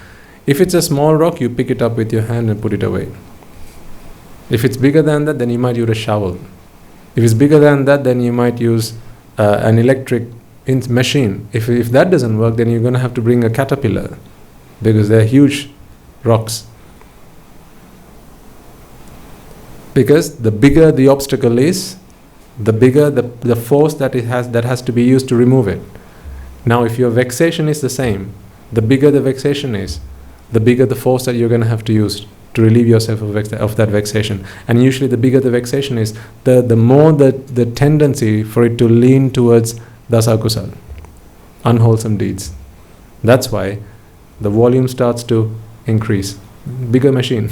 If it's a small rock, you pick it up with your hand and put it away. If it's bigger than that, then you might use a shovel. If it's bigger than that, then you might use an electric machine. If that doesn't work, then you're going to have to bring a caterpillar, because they're huge rocks. Because the bigger the obstacle is, the bigger the force that has to be used to remove it. Now, if your vexation is the same, the bigger the vexation is, the bigger the force that you're going to have to use to relieve yourself of that vexation. And usually the bigger the vexation is, the more the tendency for it to lean towards dasakusal, unwholesome deeds. That's why the volume starts to increase. Bigger machine.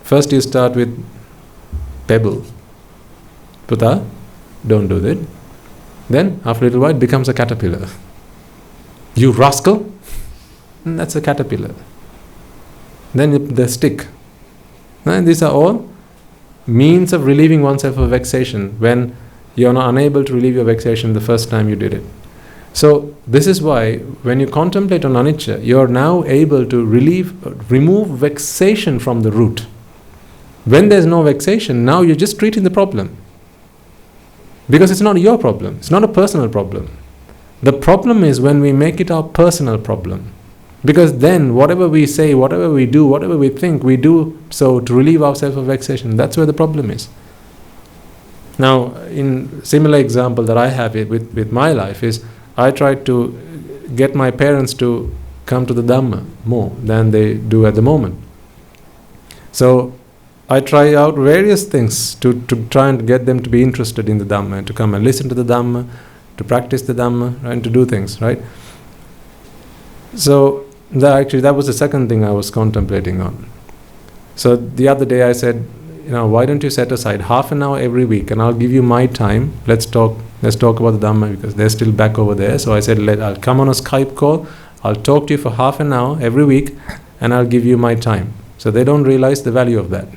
First you start with pebble. Puta, don't do that. Then after a little while it becomes a caterpillar. You rascal! And that's a caterpillar. Then the stick. And these are all means of relieving oneself of vexation when you're not unable to relieve your vexation the first time you did it. So this is why when you contemplate on anicca, you're now able to remove vexation from the root. When there's no vexation, now you're just treating the problem. Because it's not your problem. It's not a personal problem. The problem is when we make it our personal problem. Because then whatever we say, whatever we do, whatever we think, we do so to relieve ourselves of vexation. That's where the problem is. Now, in similar example that I have with my life is, I try to get my parents to come to the Dhamma more than they do at the moment. So I try out various things to try and get them to be interested in the Dhamma and to come and listen to the Dhamma, to practice the Dhamma, and to do things, right? So that was the second thing I was contemplating on. So the other day I said, why don't you set aside half an hour every week and I'll give you my time. Let's talk about the Dhamma, because they're still back over there. So I said, I'll come on a Skype call, I'll talk to you for half an hour every week, and I'll give you my time. So they don't realize the value of that.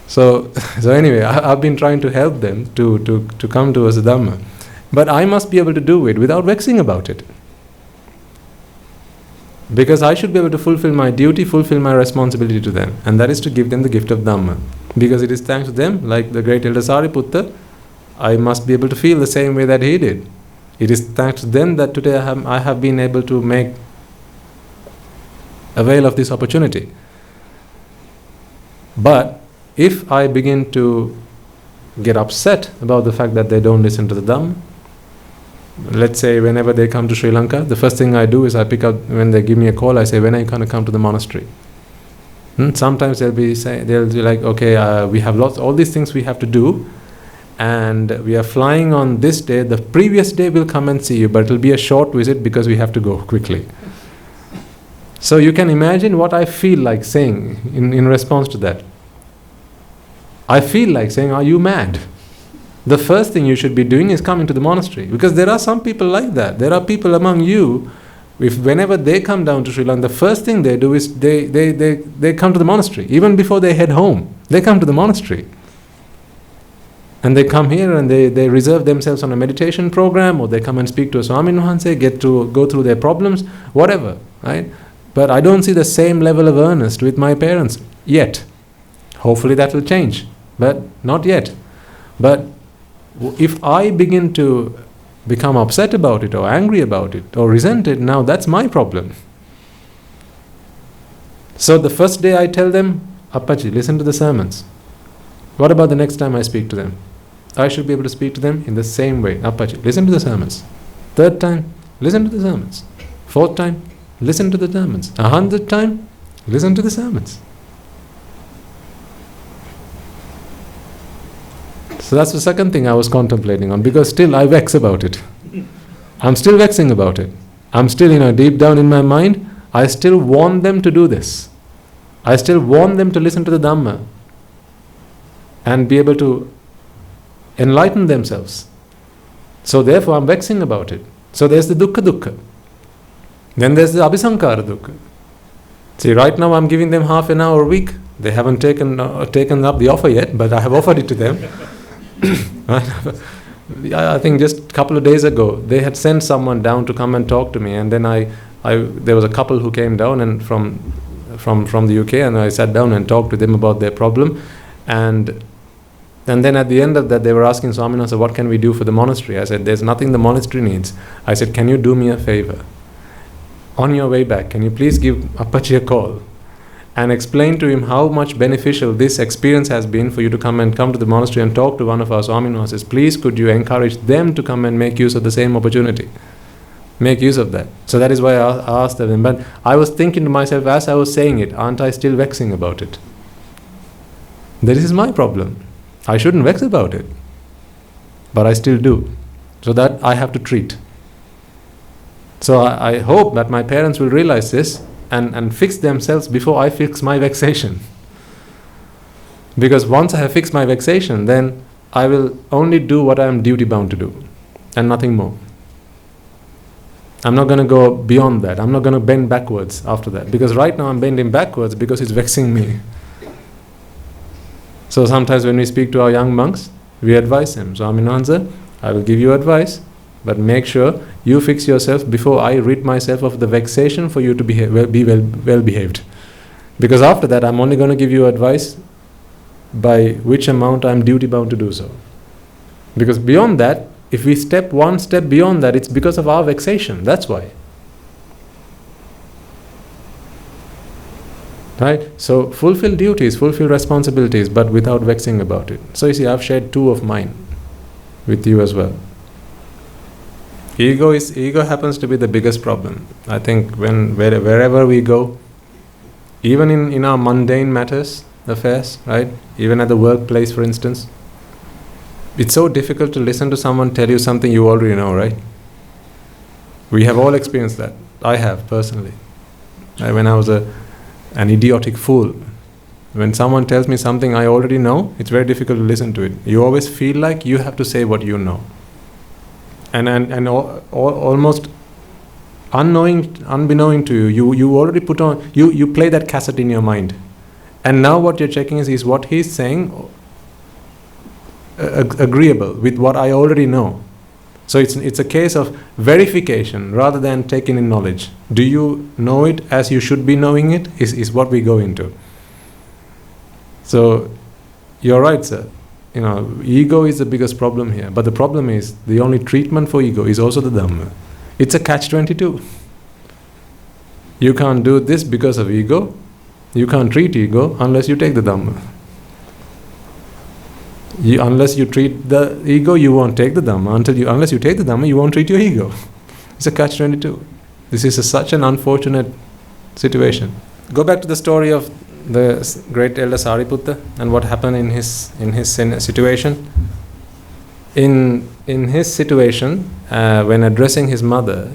So anyway, I've been trying to help them to come towards the Dhamma. But I must be able to do it without vexing about it. Because I should be able to fulfill my duty, fulfill my responsibility to them. And that is to give them the gift of Dhamma. Because it is thanks to them, like the great Elder Sariputta, I must be able to feel the same way that he did. It is thanks to them that today I have been able to make avail of this opportunity. But if I begin to get upset about the fact that they don't listen to the Dhamma, let's say whenever they come to Sri Lanka, the first thing I do is I pick up, when they give me a call, I say, when are you going to come to the monastery? Sometimes they'll be like, okay, we have all these things we have to do, and we are flying on this day. The previous day we'll come and see you, but it'll be a short visit because we have to go quickly. So you can imagine what I feel like saying in response to that. I feel like saying, are you mad? The first thing you should be doing is coming to the monastery, because there are some people like that. There are people among you, whenever they come down to Sri Lanka, the first thing they do is they come to the monastery. Even before they head home, they come to the monastery. And they come here and they reserve themselves on a meditation program, or they come and speak to a Swamin Wahanse, get to go through their problems, whatever, right? But I don't see the same level of earnest with my parents yet. Hopefully that will change, but not yet. But if I begin to become upset about it, or angry about it, or resent it, now that's my problem. So the first day I tell them, Appaji, listen to the sermons. What about the next time I speak to them? I should be able to speak to them in the same way. Appaji, listen to the sermons. Third time, listen to the sermons. Fourth time, listen to the sermons. 100th time, listen to the sermons. So that's the second thing I was contemplating on, because still I vex about it. I'm still vexing about it. I'm still, deep down in my mind, I still want them to do this. I still want them to listen to the Dhamma and be able to enlighten themselves. So therefore I'm vexing about it. So there's the dukkha. Then there's the abhisankara dukkha. See, right now I'm giving them half an hour a week. They haven't taken up the offer yet, but I have offered it to them. I think just a couple of days ago, they had sent someone down to come and talk to me, and then there was a couple who came down and from the UK, and I sat down and talked to them about their problem, and then at the end of that, they were asking Swaminatha, what can we do for the monastery? I said, there's nothing the monastery needs. I said, can you do me a favor? On your way back, can you please give Appaji a call and explain to him how much beneficial this experience has been for you to come to the monastery and talk to one of our Swamin Wahanses. Please could you encourage them to come and make use of the same opportunity. Make use of that. So that is why I asked them. But I was thinking to myself as I was saying it, aren't I still vexing about it? This is my problem. I shouldn't vex about it. But I still do. So that I have to treat. So I hope that my parents will realize this and fix themselves before I fix my vexation. Because once I have fixed my vexation, then I will only do what I am duty bound to do and nothing more. I'm not going to go beyond that. I'm not going to bend backwards after that. Because right now I'm bending backwards because it's vexing me. So sometimes when we speak to our young monks, we advise them, Swaminanza, I will give you advice, but make sure you fix yourself before I rid myself of the vexation for you to be well behaved. Because after that, I'm only going to give you advice by which amount I'm duty bound to do so. Because beyond that, if we step one step beyond that, it's because of our vexation. That's why. Right? So fulfill duties, fulfill responsibilities, but without vexing about it. So you see, I've shared 2 of mine with you as well. Ego happens to be the biggest problem. I think wherever we go, even in our mundane matters, affairs, right? Even at the workplace, for instance, it's so difficult to listen to someone tell you something you already know, right? We have all experienced that. I have, personally. When I was an idiotic fool, when someone tells me something I already know, it's very difficult to listen to it. You always feel like you have to say what you know. And almost unbeknown to you already put on, you play that cassette in your mind. And now what you're checking is what he's saying agreeable with what I already know. So it's a case of verification rather than taking in knowledge. Do you know it as you should be knowing it is what we go into. So you're right, sir. Ego is the biggest problem here. But the problem is the only treatment for ego is also the Dhamma. It's a catch-22. You can't do this because of ego. You can't treat ego unless you take the Dhamma. Unless you treat the ego, you won't take the Dhamma. Unless you take the Dhamma, you won't treat your ego. It's a catch-22. This is such an unfortunate situation. Go back to the story of the great elder Sariputta and what happened in his situation. In his situation, when addressing his mother,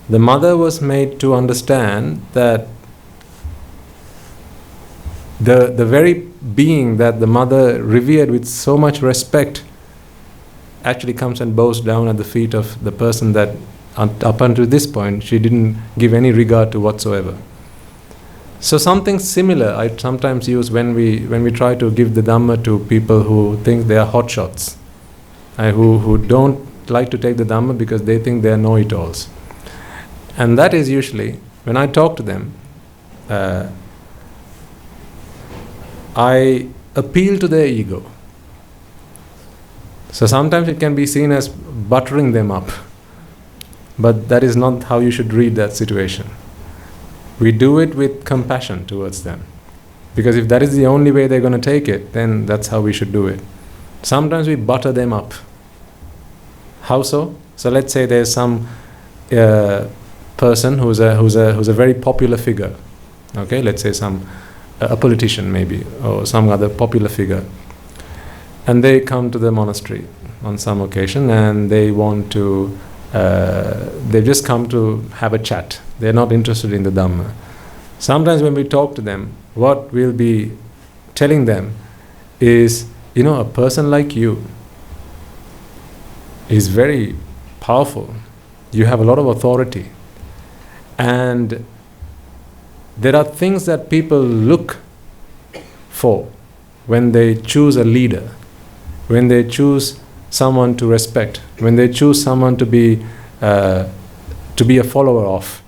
the mother was made to understand that the very being that the mother revered with so much respect actually comes and bows down at the feet of the person that up until this point she didn't give any regard to whatsoever. So something similar I sometimes use when we try to give the Dhamma to people who think they are hotshots, who don't like to take the Dhamma because they think they are know-it-alls. And that is usually, when I talk to them, I appeal to their ego. So sometimes it can be seen as buttering them up. But that is not how you should read that situation. We do it with compassion towards them. Because if that is the only way they're going to take it, then that's how we should do it. Sometimes we butter them up. How so? So let's say there's some person who's a very popular figure. Okay, let's say a politician maybe, or some other popular figure. And they come to the monastery on some occasion and they want to, they've just come to have a chat. They're not interested in the Dhamma. Sometimes when we talk to them, what we'll be telling them is, a person like you is very powerful. You have a lot of authority. And there are things that people look for when they choose a leader, when they choose someone to respect, when they choose someone to be a follower of.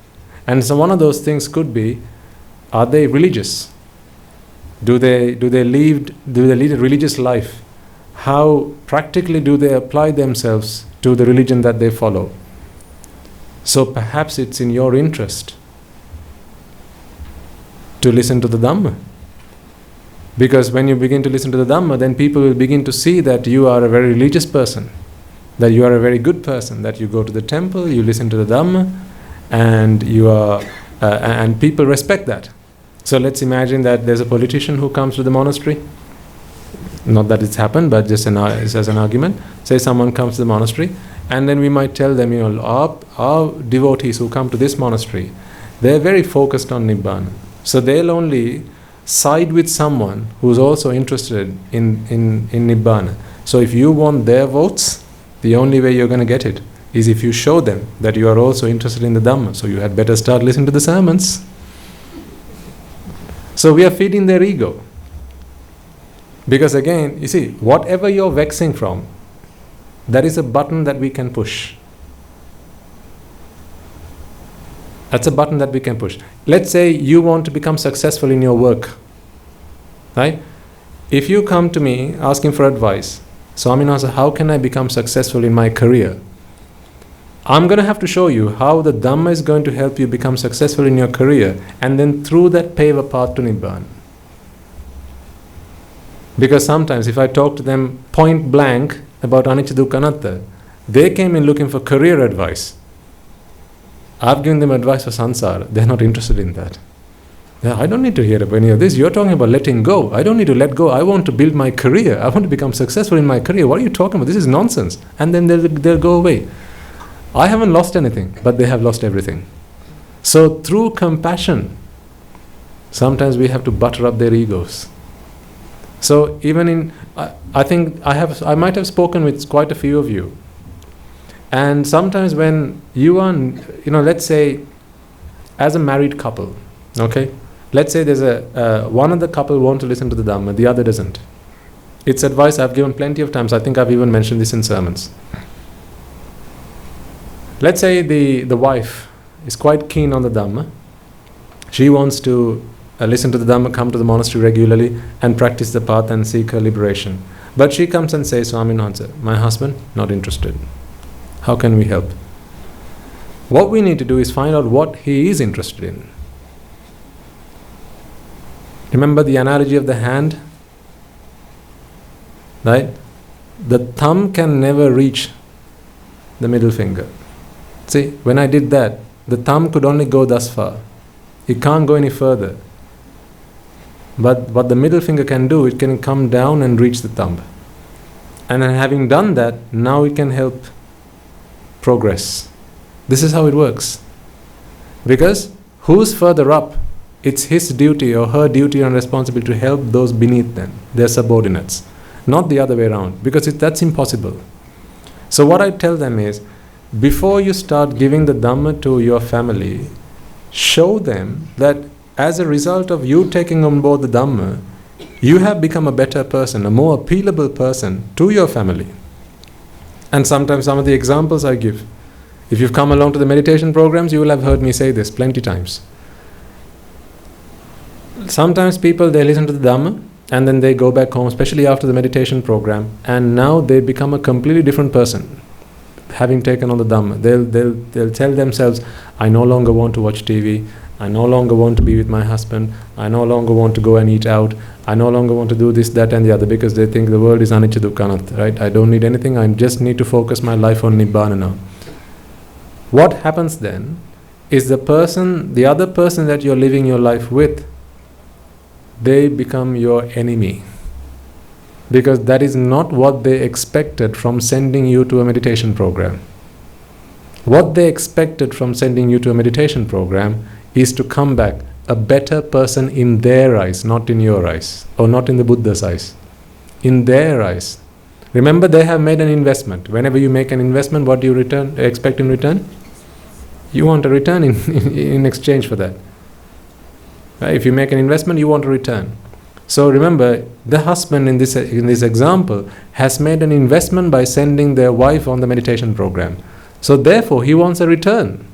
And so one of those things could be, are they religious? Do they lead a religious life? How practically do they apply themselves to the religion that they follow? So perhaps it's in your interest to listen to the Dhamma. Because when you begin to listen to the Dhamma, then people will begin to see that you are a very religious person, that you are a very good person, that you go to the temple, you listen to the Dhamma, and you are, and people respect that. So let's imagine that there's a politician who comes to the monastery. Not that it's happened, but just as an argument. Say someone comes to the monastery, and then we might tell them, our devotees who come to this monastery, they're very focused on Nibbana. So they'll only side with someone who's also interested in Nibbana. So if you want their votes, the only way you're going to get it is if you show them that you are also interested in the Dhamma. So you had better start listening to the sermons. So we are feeding their ego. Because again, you see, whatever you're vexing from, there is a button that we can push. That's a button that we can push. Let's say you want to become successful in your work. Right? If you come to me asking for advice, Swaminatha, how can I become successful in my career? I'm going to have to show you how the Dhamma is going to help you become successful in your career, and then through that pave a path to Nibbana. Because sometimes if I talk to them point blank about anicca dukkha anatta, they came in looking for career advice. I've given them advice for samsara. They're not interested in that. I don't need to hear about any of this. You're talking about letting go. I don't need to let go. I want to build my career. I want to become successful in my career. What are you talking about? This is nonsense. And then they'll go away. I haven't lost anything, but they have lost everything. So through compassion, sometimes we have to butter up their egos. So even in, I think I might have spoken with quite a few of you. And sometimes when you are, let's say, as a married couple, okay? Let's say there's one of the couple want to listen to the Dhamma, the other doesn't. It's advice I've given plenty of times. I think I've even mentioned this in sermons. Let's say the wife is quite keen on the Dhamma. She wants to listen to the Dhamma, come to the monastery regularly and practice the path and seek her liberation. But she comes and says, Swaminatha, my husband, not interested. How can we help? What we need to do is find out what he is interested in. Remember the analogy of the hand? Right? The thumb can never reach the middle finger. See, when I did that, the thumb could only go thus far. It can't go any further. But what the middle finger can do, it can come down and reach the thumb. And then having done that, now it can help progress. This is how it works. Because who's further up? It's his duty or her duty and responsibility to help those beneath them, their subordinates. Not the other way around, because that's impossible. So what I tell them is, before you start giving the Dhamma to your family, show them that as a result of you taking on board the Dhamma, you have become a better person, a more appealable person to your family. And sometimes some of the examples I give, if you've come along to the meditation programs, you will have heard me say this plenty times. Sometimes people, they listen to the Dhamma and then they go back home, especially after the meditation program, and now they become a completely different person, having taken on the Dhamma. They'll tell themselves, I no longer want to watch TV, I no longer want to be with my husband, I no longer want to go and eat out, I no longer want to do this, that and the other, because they think the world is anicca dukkha anatta, right? I don't need anything, I just need to focus my life on Nibbana now. What happens then is the other person that you're living your life with, they become your enemy. Because that is not what they expected from sending you to a meditation program. What they expected from sending you to a meditation program is to come back a better person in their eyes, not in your eyes, or not in the Buddha's eyes. In their eyes. Remember, they have made an investment. Whenever you make an investment, what do you expect in return? You want a return in exchange for that. Right? If you make an investment, you want a return. So remember, the husband in this example has made an investment by sending their wife on the meditation program. So therefore, he wants a return.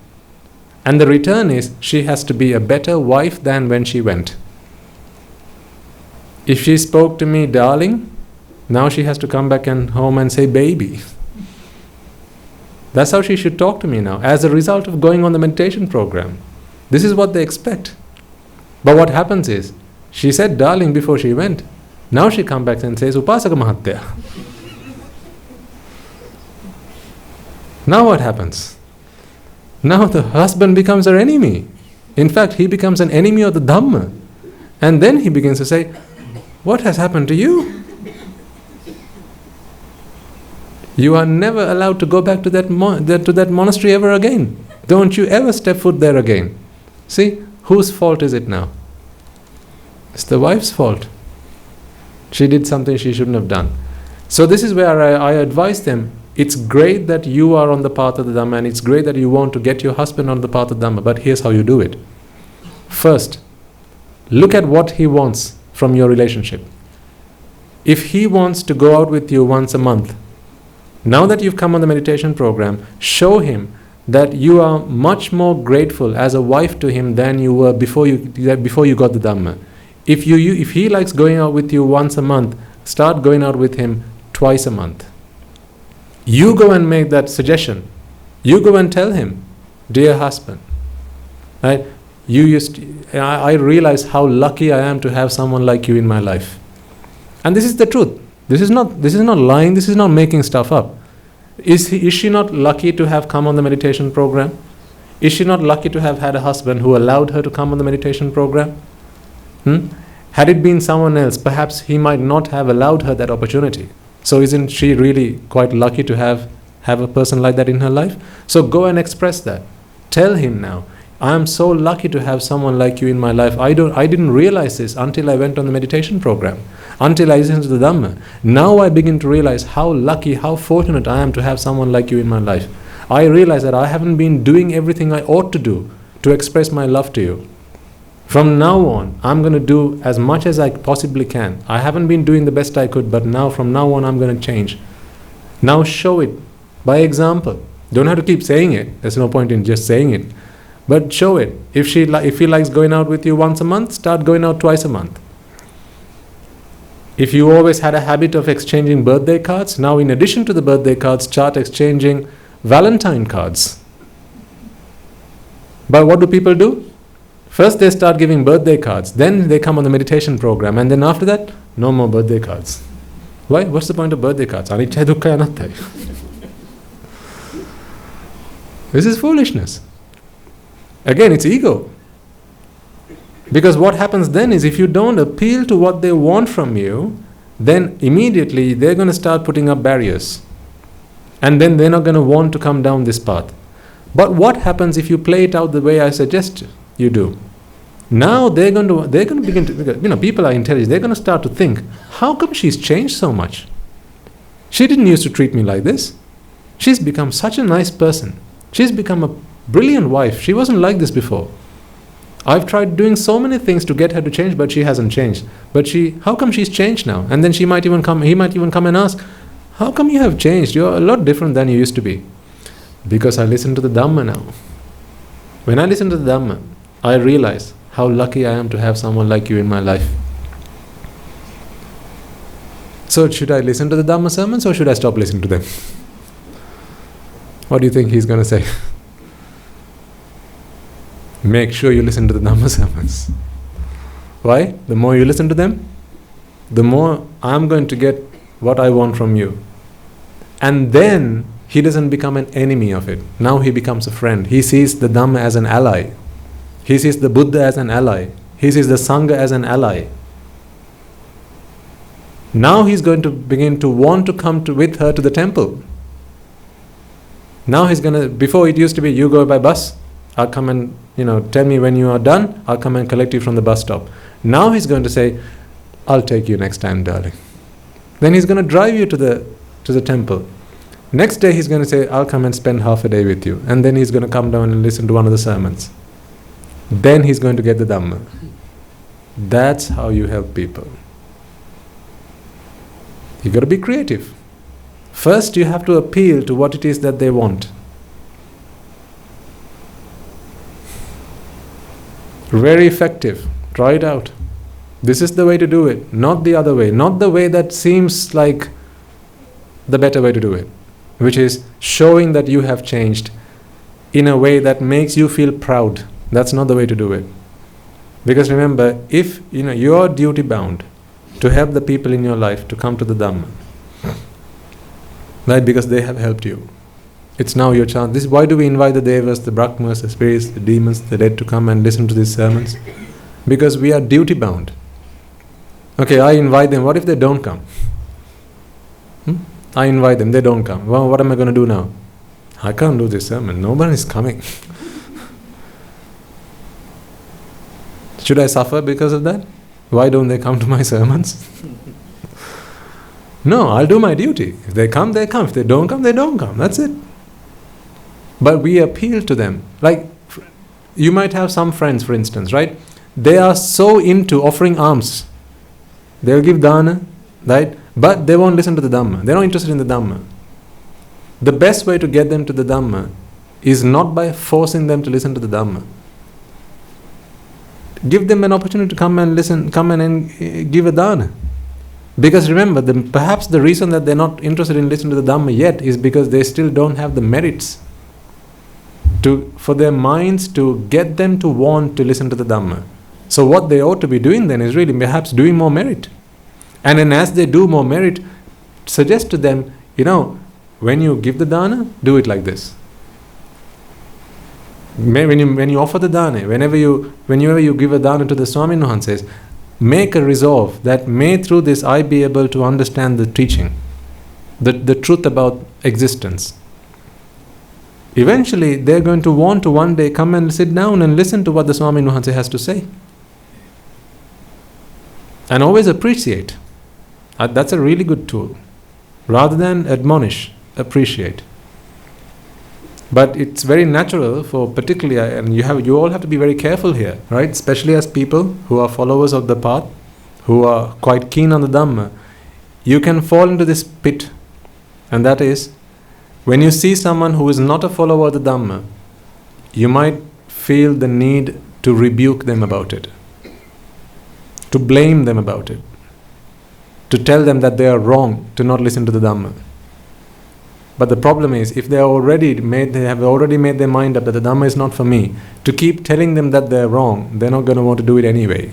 And the return is, she has to be a better wife than when she went. If she spoke to me, darling, now she has to come back home and say, baby. That's how she should talk to me now, as a result of going on the meditation program. This is what they expect. But what happens is, she said darling before she went. Now she comes back and says, Upasaka Mahatya. Now what happens? Now the husband becomes her enemy. In fact, he becomes an enemy of the Dhamma. And then he begins to say, what has happened to you? You are never allowed to go back to that monastery ever again. Don't you ever step foot there again. See, whose fault is it now? It's the wife's fault. She did something she shouldn't have done. So this is where I advise them, It's great that you are on the path of the Dhamma, and it's great that you want to get your husband on the path of Dhamma, but here's how you do it. First, look at what he wants from your relationship. If he wants to go out with you once a month, now that you've come on the meditation program, show him that you are much more grateful as a wife to him than you were before you got the Dhamma. If he likes going out with you once a month, start going out with him twice a month. You go and make that suggestion. You go and tell him, dear husband, right? I realize how lucky I am to have someone like you in my life. And this is the truth. This is not lying. This is not making stuff up. Is she not lucky to have come on the meditation program? Is she not lucky to have had a husband who allowed her to come on the meditation program? Had it been someone else, perhaps he might not have allowed her that opportunity. So isn't she really quite lucky to have a person like that in her life? So go and express that. Tell him now, I am so lucky to have someone like you in my life. I didn't realize this until I went on the meditation program, until I listened to the Dhamma. Now I begin to realize how lucky, how fortunate I am to have someone like you in my life. I realize that I haven't been doing everything I ought to do to express my love to you. From now on, I'm going to do as much as I possibly can. I haven't been doing the best I could, but from now on, I'm going to change. Now show it by example. Don't have to keep saying it. There's no point in just saying it. But show it. If he likes going out with you once a month, start going out twice a month. If you always had a habit of exchanging birthday cards, now in addition to the birthday cards, start exchanging Valentine cards. But what do people do? First they start giving birthday cards, then they come on the meditation program, and then after that, no more birthday cards. Why? What's the point of birthday cards? Anicca dukkha anatta. This is foolishness. Again, it's ego. Because what happens then is, if you don't appeal to what they want from you, then immediately they're going to start putting up barriers. And then they're not going to want to come down this path. But what happens if you play it out the way I suggest you do? Now they're going to begin to, people are intelligent, they're going to start to think, how come she's changed so much? She didn't used to treat me like this. She's become such a nice person. She's become a brilliant wife. She wasn't like this before. I've tried doing so many things to get her to change, but she hasn't changed. But how come she's changed now? And then he might even come and ask, how come you have changed? You're a lot different than you used to be. Because I listen to the Dhamma now. When I listen to the Dhamma, I realize how lucky I am to have someone like you in my life. So should I listen to the Dhamma sermons, or should I stop listening to them? What do you think he's going to say? Make sure you listen to the Dhamma sermons. Why? The more you listen to them, the more I'm going to get what I want from you. And then he doesn't become an enemy of it. Now he becomes a friend. He sees the Dhamma as an ally. He sees the Buddha as an ally. He sees the Sangha as an ally. Now he's going to begin to want to come with her to the temple. Now he's going to, before it used to be, you go by bus, I'll come and, tell me when you are done, I'll come and collect you from the bus stop. Now he's going to say, I'll take you next time, darling. Then he's going to drive you to the temple. Next day he's going to say, I'll come and spend half a day with you. And then he's going to come down and listen to one of the sermons. Then he's going to get the Dhamma. That's how you help people. You've got to be creative. First you have to appeal to what it is that they want. Very effective. Try it out. This is the way to do it, not the other way. Not the way that seems like the better way to do it, which is showing that you have changed in a way that makes you feel proud. That's not the way to do it. Because remember, if you are duty bound to help the people in your life to come to the Dhamma, right? Because they have helped you. It's now your chance. This is why do we invite the Devas, the Brahmas, the spirits, the demons, the dead to come and listen to these sermons? Because we are duty bound. Okay, I invite them. What if they don't come? I invite them. They don't come. Well, what am I going to do now? I can't do this sermon. Nobody is coming. Should I suffer because of that? Why don't they come to my sermons? No, I'll do my duty. If they come, they come. If they don't come, they don't come. That's it. But we appeal to them. Like, you might have some friends, for instance, right? They are so into offering alms. They'll give dana, right? But they won't listen to the Dhamma. They're not interested in the Dhamma. The best way to get them to the Dhamma is not by forcing them to listen to the Dhamma. Give them an opportunity to come and listen, come and give a dana. Because remember, perhaps the reason that they're not interested in listening to the Dhamma yet is because they still don't have the merits for their minds to get them to want to listen to the Dhamma. So what they ought to be doing then is really perhaps doing more merit. And then as they do more merit, suggest to them, when you give the dana, do it like this. When you offer the dana, whenever you give a dana to the Swami Nuhanses, make a resolve that may through this I be able to understand the teaching, the truth about existence. Eventually, they're going to want to one day come and sit down and listen to what the Swami Nuhanse has to say. And always appreciate. That's a really good tool. Rather than admonish, appreciate. But it's very natural for particularly, and you all have to be very careful here, right? Especially as people who are followers of the path, who are quite keen on the Dhamma. You can fall into this pit, and that is, when you see someone who is not a follower of the Dhamma, you might feel the need to rebuke them about it, to blame them about it, to tell them that they are wrong to not listen to the Dhamma. But the problem is, if they have already made their mind up that the Dhamma is not for me, to keep telling them that they're wrong, they're not going to want to do it anyway.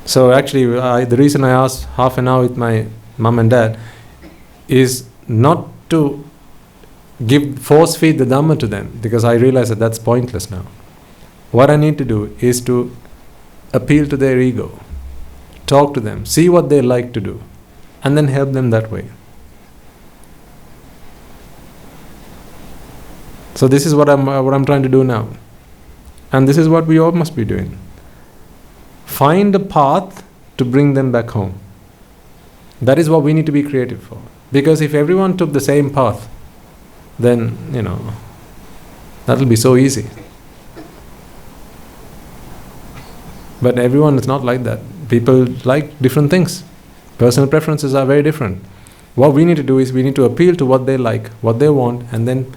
So actually, the reason I asked half an hour with my mum and dad is not to force feed the Dhamma to them, because I realize that that's pointless now. What I need to do is to appeal to their ego, talk to them, see what they like to do, and then help them that way. So this is what I'm trying to do now, and this is what we all must be doing. Find a path to bring them back home. That is what we need to be creative for. Because if everyone took the same path, then that'll be so easy. But everyone is not like that. People like different things. Personal preferences are very different. What we need to do is we need to appeal to what they like, what they want, and then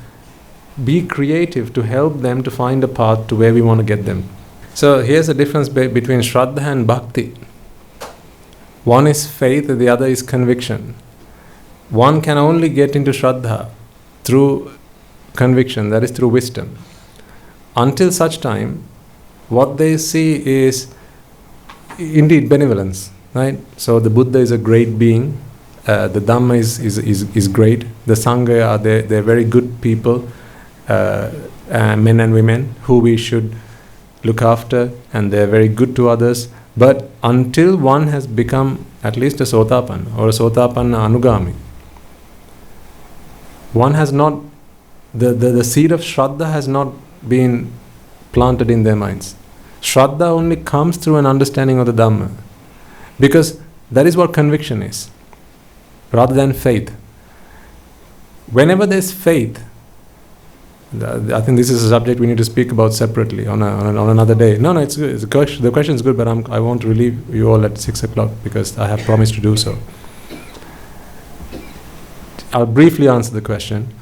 be creative to help them to find a path to where we want to get them. So here's the difference between Shraddha and Bhakti. One is faith, the other is conviction. One can only get into Shraddha through conviction, that is through wisdom. Until such time, what they see is indeed benevolence, right? So the Buddha is a great being, the Dhamma is great, the Sangha they're very good people, men and women who we should look after, and they're very good to others. But until one has become at least a Sotapanna or a Sotapanna Anugami, one has not, the seed of Shraddha has not been planted in their minds. Shraddha only comes through an understanding of the Dhamma, because that is what conviction is, rather than faith. Whenever there's faith, I think this is a subject we need to speak about separately on another day. No, it's good. The question is good, but I want to relieve you all at 6 o'clock because I have promised to do so. I'll briefly answer the question.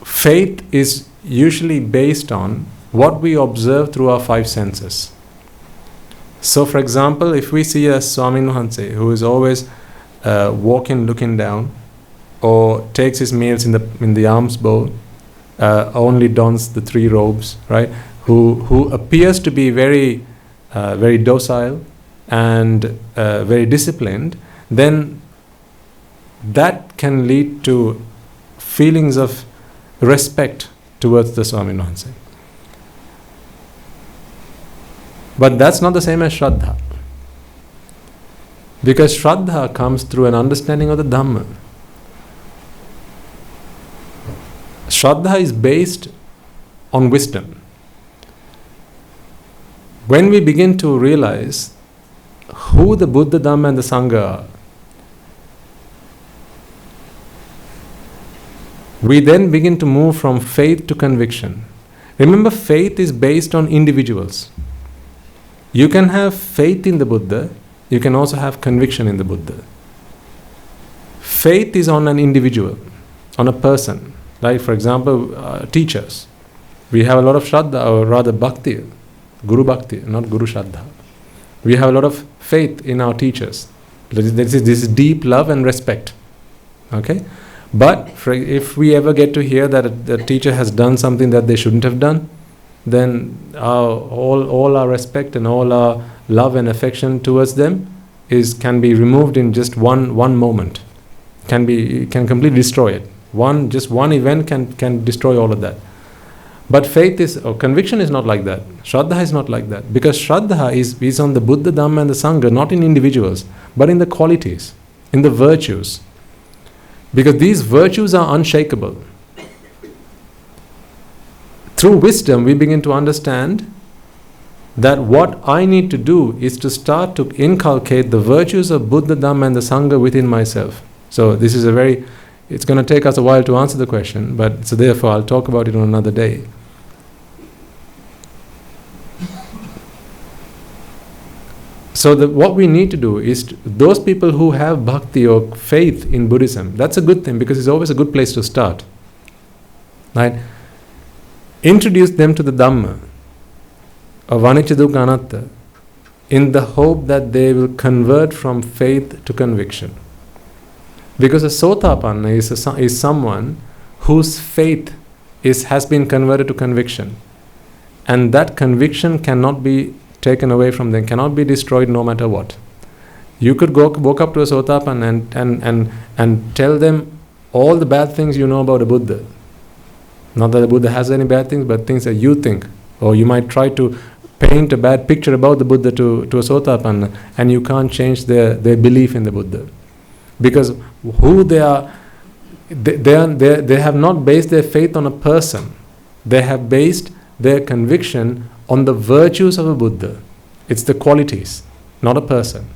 Faith is usually based on what we observe through our 5 senses. So, for example, if we see a Swami Nuhanse who is always walking, looking down, or takes his meals in the alms bowl, only dons the 3 robes, right? Who appears to be very docile and very disciplined, then that can lead to feelings of respect towards the Swami Nuhanse. But that's not the same as Shraddha, because Shraddha comes through an understanding of the Dhamma. Shraddha is based on wisdom. When we begin to realize who the Buddha, Dhamma and the Sangha are, We then begin to move from faith to conviction. Remember, faith is based on individuals. You can have faith in the Buddha, you can also have conviction in the Buddha. Faith is on an individual, on a person. Like, for example, teachers. We have a lot of Shraddha, or rather Bhakti, Guru Bhakti, not Guru Shraddha. We have a lot of faith in our teachers. This is deep love and respect. Okay? But if we ever get to hear that the teacher has done something that they shouldn't have done, then all our respect and all our love and affection towards them can be removed in just one moment. Can completely destroy it. Just one event can destroy all of that. But conviction is not like that. Shraddha is not like that. Because Shraddha is on the Buddha, Dhamma and the Sangha, not in individuals, but in the qualities, in the virtues. Because these virtues are unshakable. Through wisdom, we begin to understand that what I need to do is to start to inculcate the virtues of Buddha, Dhamma and the Sangha within myself. So this is it's going to take us a while to answer the question, but so therefore I'll talk about it on another day. So what we need to do is those people who have bhakti or faith in Buddhism, that's a good thing because it's always a good place to start. Right? Introduce them to the Dhamma of anicca dukkha anatta in the hope that they will convert from faith to conviction. Because a sotapanna is someone whose faith has been converted to conviction. And that conviction cannot be taken away from them, cannot be destroyed no matter what. You could walk up to a sotapanna and tell them all the bad things you know about a Buddha. Not that the Buddha has any bad things, but things that you think. Or you might try to paint a bad picture about the Buddha to a sotapanna, and you can't change their belief in the Buddha. Because who they are, they have not based their faith on a person. They have based their conviction on the virtues of a Buddha. It's the qualities, not a person.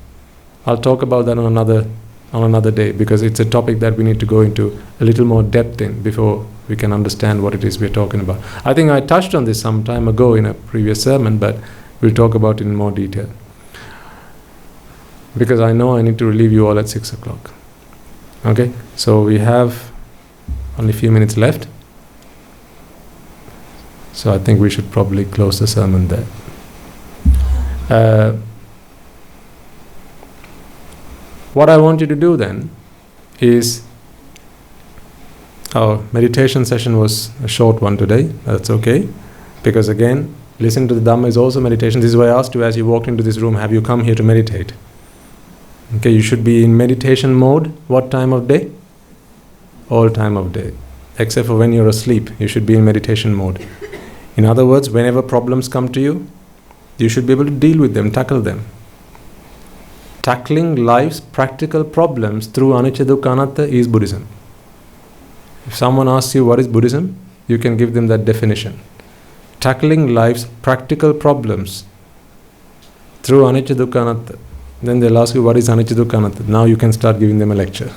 I'll talk about that on another day, because it's a topic that we need to go into a little more depth in before we can understand what it is we're talking about. I think I touched on this some time ago in a previous sermon, but we'll talk about it in more detail. Because I know I need to relieve you all at 6 o'clock. Okay, so we have only a few minutes left. So I think we should probably close the sermon there. What I want you to do then is, our meditation session was a short one today. That's okay, because again, listening to the Dhamma is also meditation. This is why I asked you as you walked into this room, have you come here to meditate? Okay, you should be in meditation mode. What time of day? All time of day. Except for when you're asleep, you should be in meditation mode. In other words, whenever problems come to you, you should be able to deal with them, tackle them. Tackling life's practical problems through anicca dukkha anatta is Buddhism. If someone asks you what is Buddhism, you can give them that definition. Tackling life's practical problems through anicca dukkha anatta. Then they'll ask you what is anicca dukkha anatta. Now you can start giving them a lecture.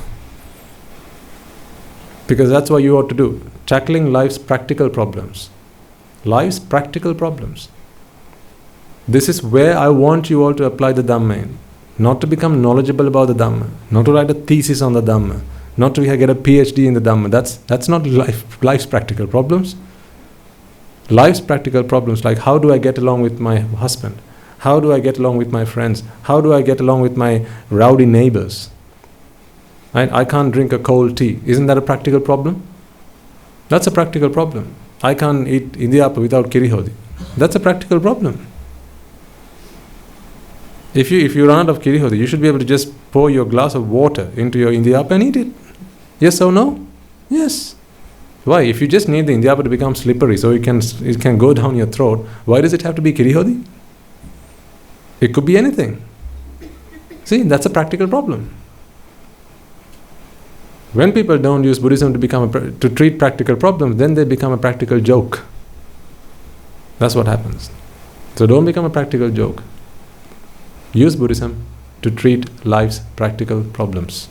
Because that's what you ought to do. Tackling life's practical problems. Life's practical problems. This is where I want you all to apply the Dhamma in. Not to become knowledgeable about the Dhamma. Not to write a thesis on the Dhamma. Not to get a PhD in the Dhamma. That's not life's practical problems. Life's practical problems, like how do I get along with my husband? How do I get along with my friends? How do I get along with my rowdy neighbors? Right? I can't drink a cold tea. Isn't that a practical problem? That's a practical problem. I can't eat Ingiriya without kirihodi. That's a practical problem. If you run out of kirihodi, you should be able to just pour your glass of water into your Ingiriya and eat it. Yes or no? Yes. Why? If you just need the Ingiriya to become slippery so it can go down your throat, why does it have to be kirihodi? It could be anything. See, that's a practical problem. When people don't use Buddhism to treat practical problems, then they become a practical joke. That's what happens. So don't become a practical joke. Use Buddhism to treat life's practical problems.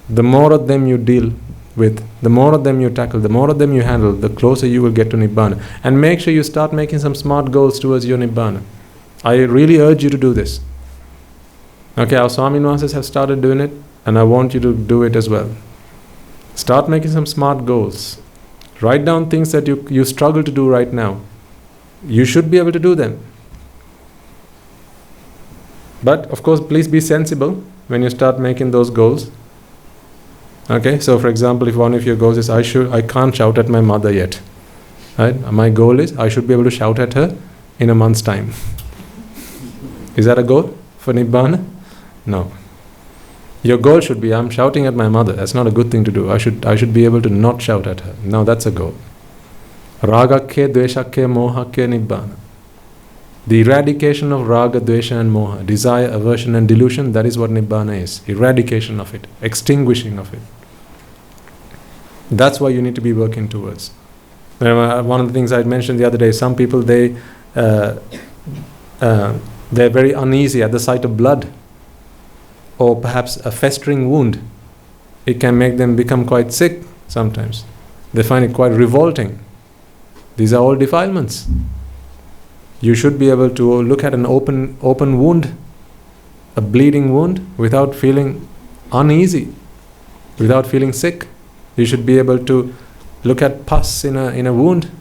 The more of them you deal with, the more of them you tackle, the more of them you handle, the closer you will get to Nibbana. And make sure you start making some smart goals towards your Nibbana. I really urge you to do this. Okay, our Swami Masters have started doing it, and I want you to do it as well. Start making some smart goals. Write down things that you struggle to do right now. You should be able to do them. But, of course, please be sensible when you start making those goals. Okay, so for example, if one of your goals is, I can't shout at my mother yet. Right? My goal is, I should be able to shout at her in a month's time. Is that a goal for Nibbana? No. Your goal should be, I'm shouting at my mother. That's not a good thing to do. I should be able to not shout at her. Now that's a goal. Ragakke, dveshakke, mohakke, Nibbana. The eradication of raga, dvesha and moha, desire, aversion and delusion, that is what Nibbana is. Eradication of it, extinguishing of it. That's what you need to be working towards. One of the things I mentioned the other day, some people, they're very uneasy at the sight of blood, or perhaps a festering wound. It can make them become quite sick sometimes. They find it quite revolting. These are all defilements. You should be able to look at an open wound, a bleeding wound, without feeling uneasy, without feeling sick. You should be able to look at pus in a wound,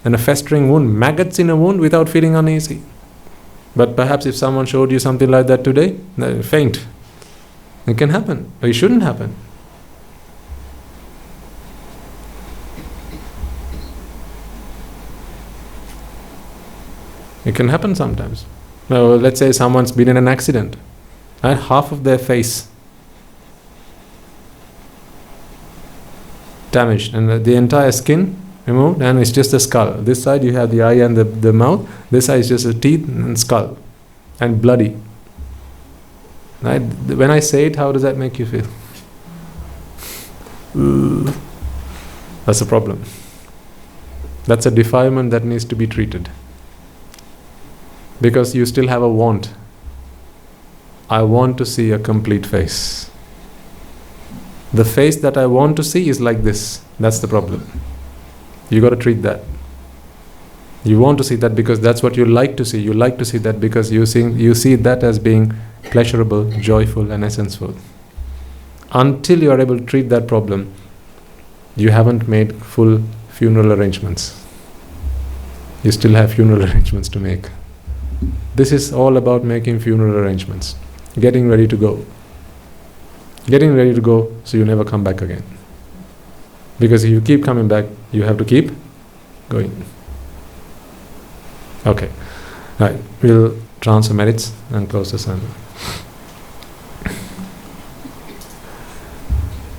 and a festering wound, maggots in a wound, without feeling uneasy. But perhaps if someone showed you something like that today, faint. It can happen, but it shouldn't happen. It can happen sometimes. Now, let's say someone's been in an accident, and half of their face damaged, and the entire skin removed, and it's just the skull. This side you have the eye and the mouth. This side is just the teeth and skull, and bloody. Right? When I say it, how does that make you feel? That's a problem. That's a defilement that needs to be treated. Because you still have a want. I want to see a complete face. The face that I want to see is like this. That's the problem. You got to treat that. You want to see that because that's what you like to see. You like to see that because you see that as being pleasurable, joyful and essential. Until you are able to treat that problem, you haven't made full funeral arrangements. You still have funeral arrangements to make. This is all about making funeral arrangements. Getting ready to go. Getting ready to go so you never come back again. Because if you keep coming back, you have to keep going. Okay. Right. We'll transfer merits and close the sermon.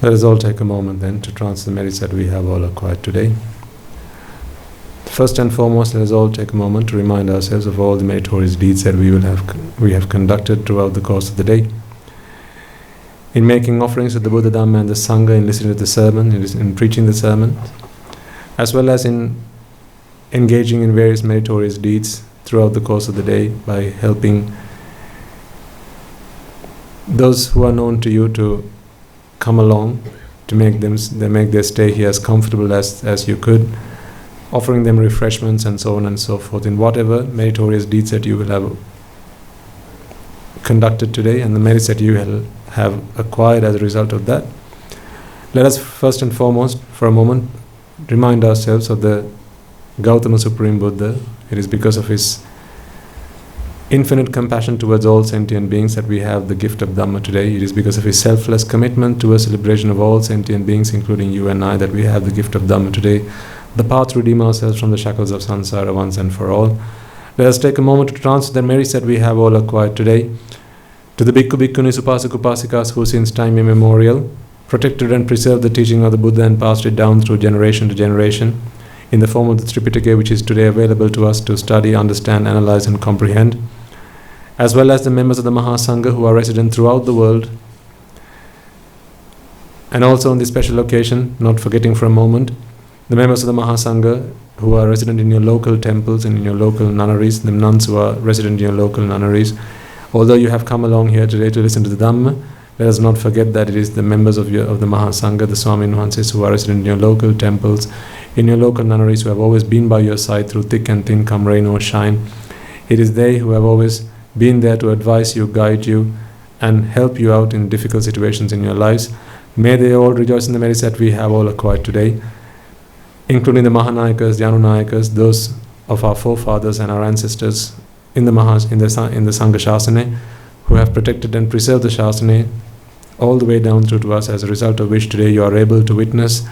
Let us all take a moment then to transfer the merits that we have all acquired today. First and foremost, let us all take a moment to remind ourselves of all the meritorious deeds that we have conducted throughout the course of the day. In making offerings to the Buddha, Dhamma and the Sangha, in listening to the sermon, in preaching the sermon, as well as in engaging in various meritorious deeds throughout the course of the day by helping those who are known to you to come along, to make their stay here as comfortable as you could, offering them refreshments and so on and so forth, in whatever meritorious deeds that you will have conducted today and the merits that you have acquired as a result of that. Let us first and foremost, for a moment, remind ourselves of the Gautama Supreme Buddha. It is because of his infinite compassion towards all sentient beings that we have the gift of Dhamma today. It is because of his selfless commitment towards the liberation of all sentient beings, including you and I, that we have the gift of Dhamma today. The path to redeem ourselves from the shackles of samsara once and for all. Let us take a moment to transfer the merits that we have all acquired today to the Bhikkhu, Bhikkhunis, Upasak, Upasikas who since time immemorial protected and preserved the teaching of the Buddha and passed it down through generation to generation in the form of the Tripitaka, which is today available to us to study, understand, analyze and comprehend, as well as the members of the Mahasangha who are resident throughout the world. And also on this special occasion, not forgetting for a moment, the members of the Mahasangha who are resident in your local temples and in your local nunneries, the nuns who are resident in your local nunneries. Although you have come along here today to listen to the Dhamma, Let us not forget that it is the members of the Mahasangha, the Swami Nuances, who are resident in your local temples, in your local nunneries, who have always been by your side through thick and thin, come rain or shine. It is they who have always been there to advise you, guide you, and help you out in difficult situations in your lives. May they all rejoice in the merits that we have all acquired today, including the Mahanayakas, the Anunayakas, those of our forefathers and our ancestors in the Sangha Shasana, who have protected and preserved the Shasana all the way down through to us, as a result of which today you are able to witness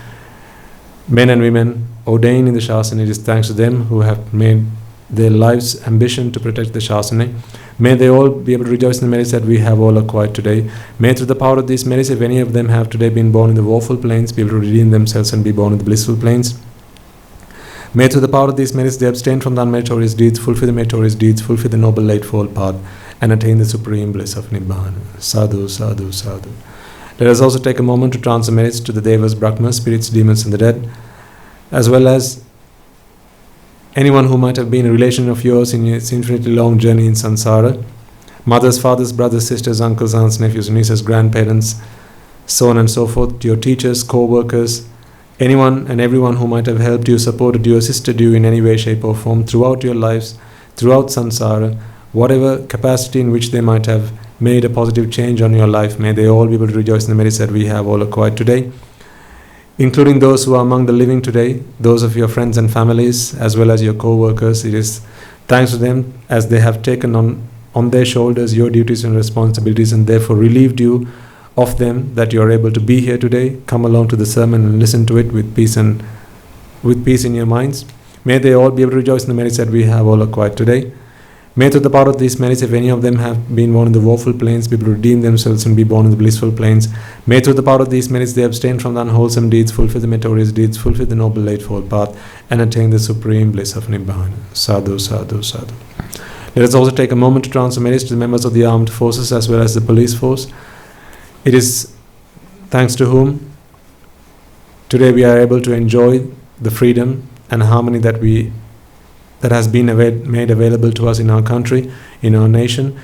men and women ordained in the Shasana. It is thanks to them who have made their lives ambition to protect the Shasana. May they all be able to rejoice in the merits that we have all acquired today. May through the power of these merits, if any of them have today been born in the woeful planes, be able to redeem themselves and be born in the blissful planes. May through the power of these merits they abstain from the unmeritorious deeds, fulfill the meritorious deeds, fulfill the noble eightfold path, and attain the supreme bliss of Nibbana. Sadhu, sadhu, sadhu. Let us also take a moment to transfer merits to the Devas, Brahmas, spirits, demons, and the dead, as well as anyone who might have been a relation of yours in its infinitely long journey in samsara, mothers, fathers, brothers, sisters, uncles, aunts, nephews, nieces, grandparents, so on and so forth, your teachers, co-workers, anyone and everyone who might have helped you, supported you, assisted you in any way, shape or form throughout your lives, throughout samsara, whatever capacity in which they might have made a positive change on your life, may they all be able to rejoice in the merits that we have all acquired today, including those who are among the living today, those of your friends and families, as well as your co-workers. It is thanks to them as they have taken on their shoulders your duties and responsibilities, and therefore relieved you of them, that you are able to be here today, come along to the sermon and listen to it with peace in your minds. May they all be able to rejoice in the merits that we have all acquired today. May through the power of these merits, if any of them have been born in the woeful planes, be able to redeem themselves and be born in the blissful planes. May through the power of these merits they abstain from the unwholesome deeds, fulfill the meritorious deeds, fulfill the noble eightfold path, and attain the supreme bliss of Nibbana. Sadhu, sadhu, sadhu. Let us also take a moment to transfer merits to the members of the armed forces as well as the police force. It is thanks to whom today we are able to enjoy the freedom and harmony that has been made available to us in our country, in our nation.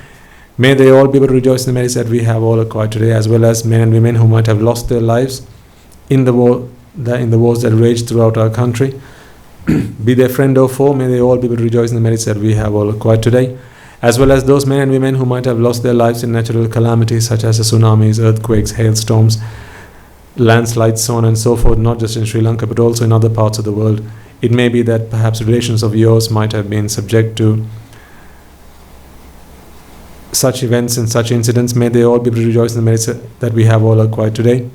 May they all be able to rejoice in the merits that we have all acquired today, as well as men and women who might have lost their lives in the wars that rage throughout our country. Be they friend or foe, may they all be able to rejoice in the merits that we have all acquired today, as well as those men and women who might have lost their lives in natural calamities such as the tsunamis, earthquakes, hailstorms, landslides, so on and so forth, not just in Sri Lanka but also in other parts of the world. It may be that perhaps relations of yours might have been subject to such events and such incidents. May they all be able to rejoice in the merits that we have all acquired today.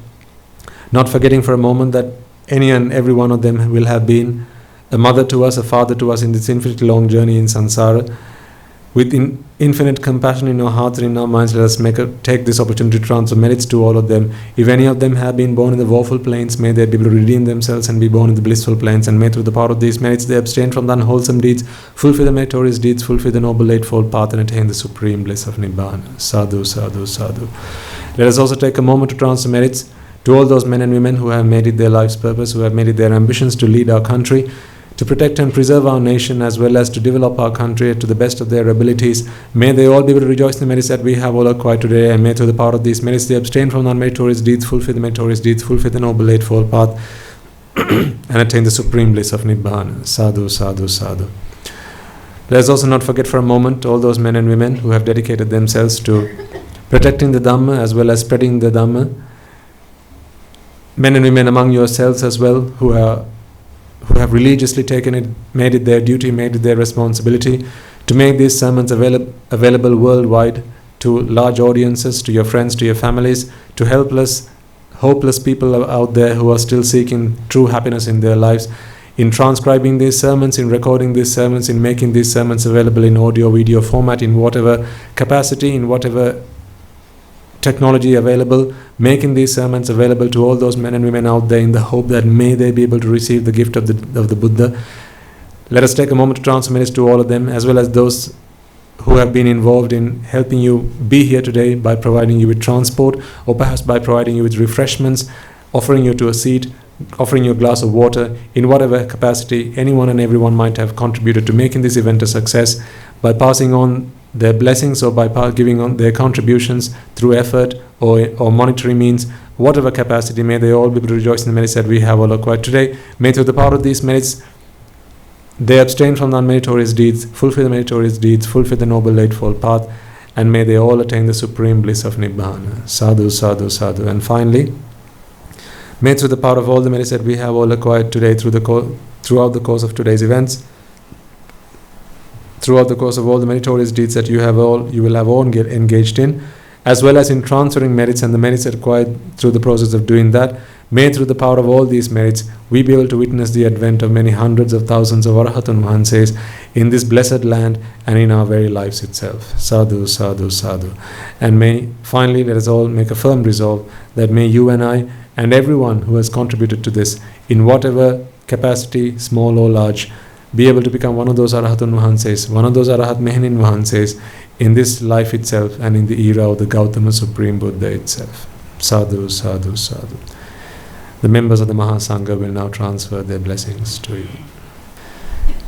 Not forgetting for a moment that any and every one of them will have been a mother to us, a father to us in this infinitely long journey in samsara. With infinite compassion in our hearts and in our minds, let us take this opportunity to transfer merits to all of them. If any of them have been born in the woeful planes, may they be able to redeem themselves and be born in the blissful planes, and may through the power of these merits they abstain from the unwholesome deeds, fulfill the meritorious deeds, fulfill the noble eightfold path, and attain the supreme bliss of Nibbana. Sadhu, sadhu, sadhu. Let us also take a moment to transfer merits to all those men and women who have made it their life's purpose, who have made it their ambitions to lead our country, to protect and preserve our nation, as well as to develop our country to the best of their abilities. May they all be able to rejoice in the merits that we have all acquired today, and may through the power of these merits they abstain from non-meritorious deeds, fulfill the meritorious deeds, fulfill the noble eightfold path, and attain the supreme bliss of Nibbana. Sadhu, sadhu, sadhu. Let us also not forget for a moment all those men and women who have dedicated themselves to protecting the Dhamma as well as spreading the Dhamma. Men and women among yourselves as well who have religiously taken it, made it their duty, made it their responsibility to make these sermons available worldwide to large audiences, to your friends, to your families, to helpless, hopeless people out there who are still seeking true happiness in their lives, in transcribing these sermons, in recording these sermons, in making these sermons available in audio, video format, in whatever capacity, in whatever technology available, making these sermons available to all those men and women out there in the hope that may they be able to receive the gift of the Buddha. Let us take a moment to transfer merits to all of them, as well as those who have been involved in helping you be here today by providing you with transport, or perhaps by providing you with refreshments, offering you to a seat, offering you a glass of water, in whatever capacity anyone and everyone might have contributed to making this event a success, by passing on their blessings or by giving on their contributions through effort or monetary means, whatever capacity, may they all be able to rejoice in the merits that we have all acquired today. May through the power of these merits they abstain from the unmeritorious deeds, fulfill the meritorious deeds, fulfill the noble eightfold path, and may they all attain the supreme bliss of Nibbana. Sadhu, sadhu, sadhu. And finally, may through the power of all the merits that we have all acquired today throughout the course of today's events, throughout the course of all the meritorious deeds that you will have all engaged in, as well as in transferring merits and the merits acquired through the process of doing that, may through the power of all these merits we be able to witness the advent of many hundreds of thousands of Arahants Mahanses in this blessed land and in our very lives itself. Sadhu, sadhu, sadhu. And may, finally, let us all make a firm resolve that may you and I and everyone who has contributed to this, in whatever capacity, small or large, be able to become one of those Arahants Mahanses, one of those Arahat Mehanin Mahanses in this life itself and in the era of the Gautama Supreme Buddha itself. Sadhu, sadhu, sadhu. The members of the Mahasangha will now transfer their blessings to you.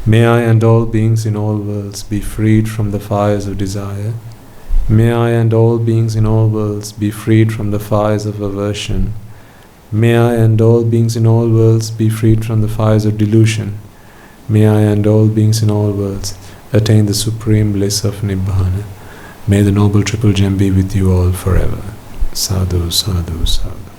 May I and all beings in all worlds be freed from the fires of desire. May I and all beings in all worlds be freed from the fires of aversion. May I and all beings in all worlds be freed from the fires of delusion. May I and all beings in all worlds attain the supreme bliss of Nibbana. May the Noble Triple Gem be with you all forever. Sadhu, sadhu, sadhu.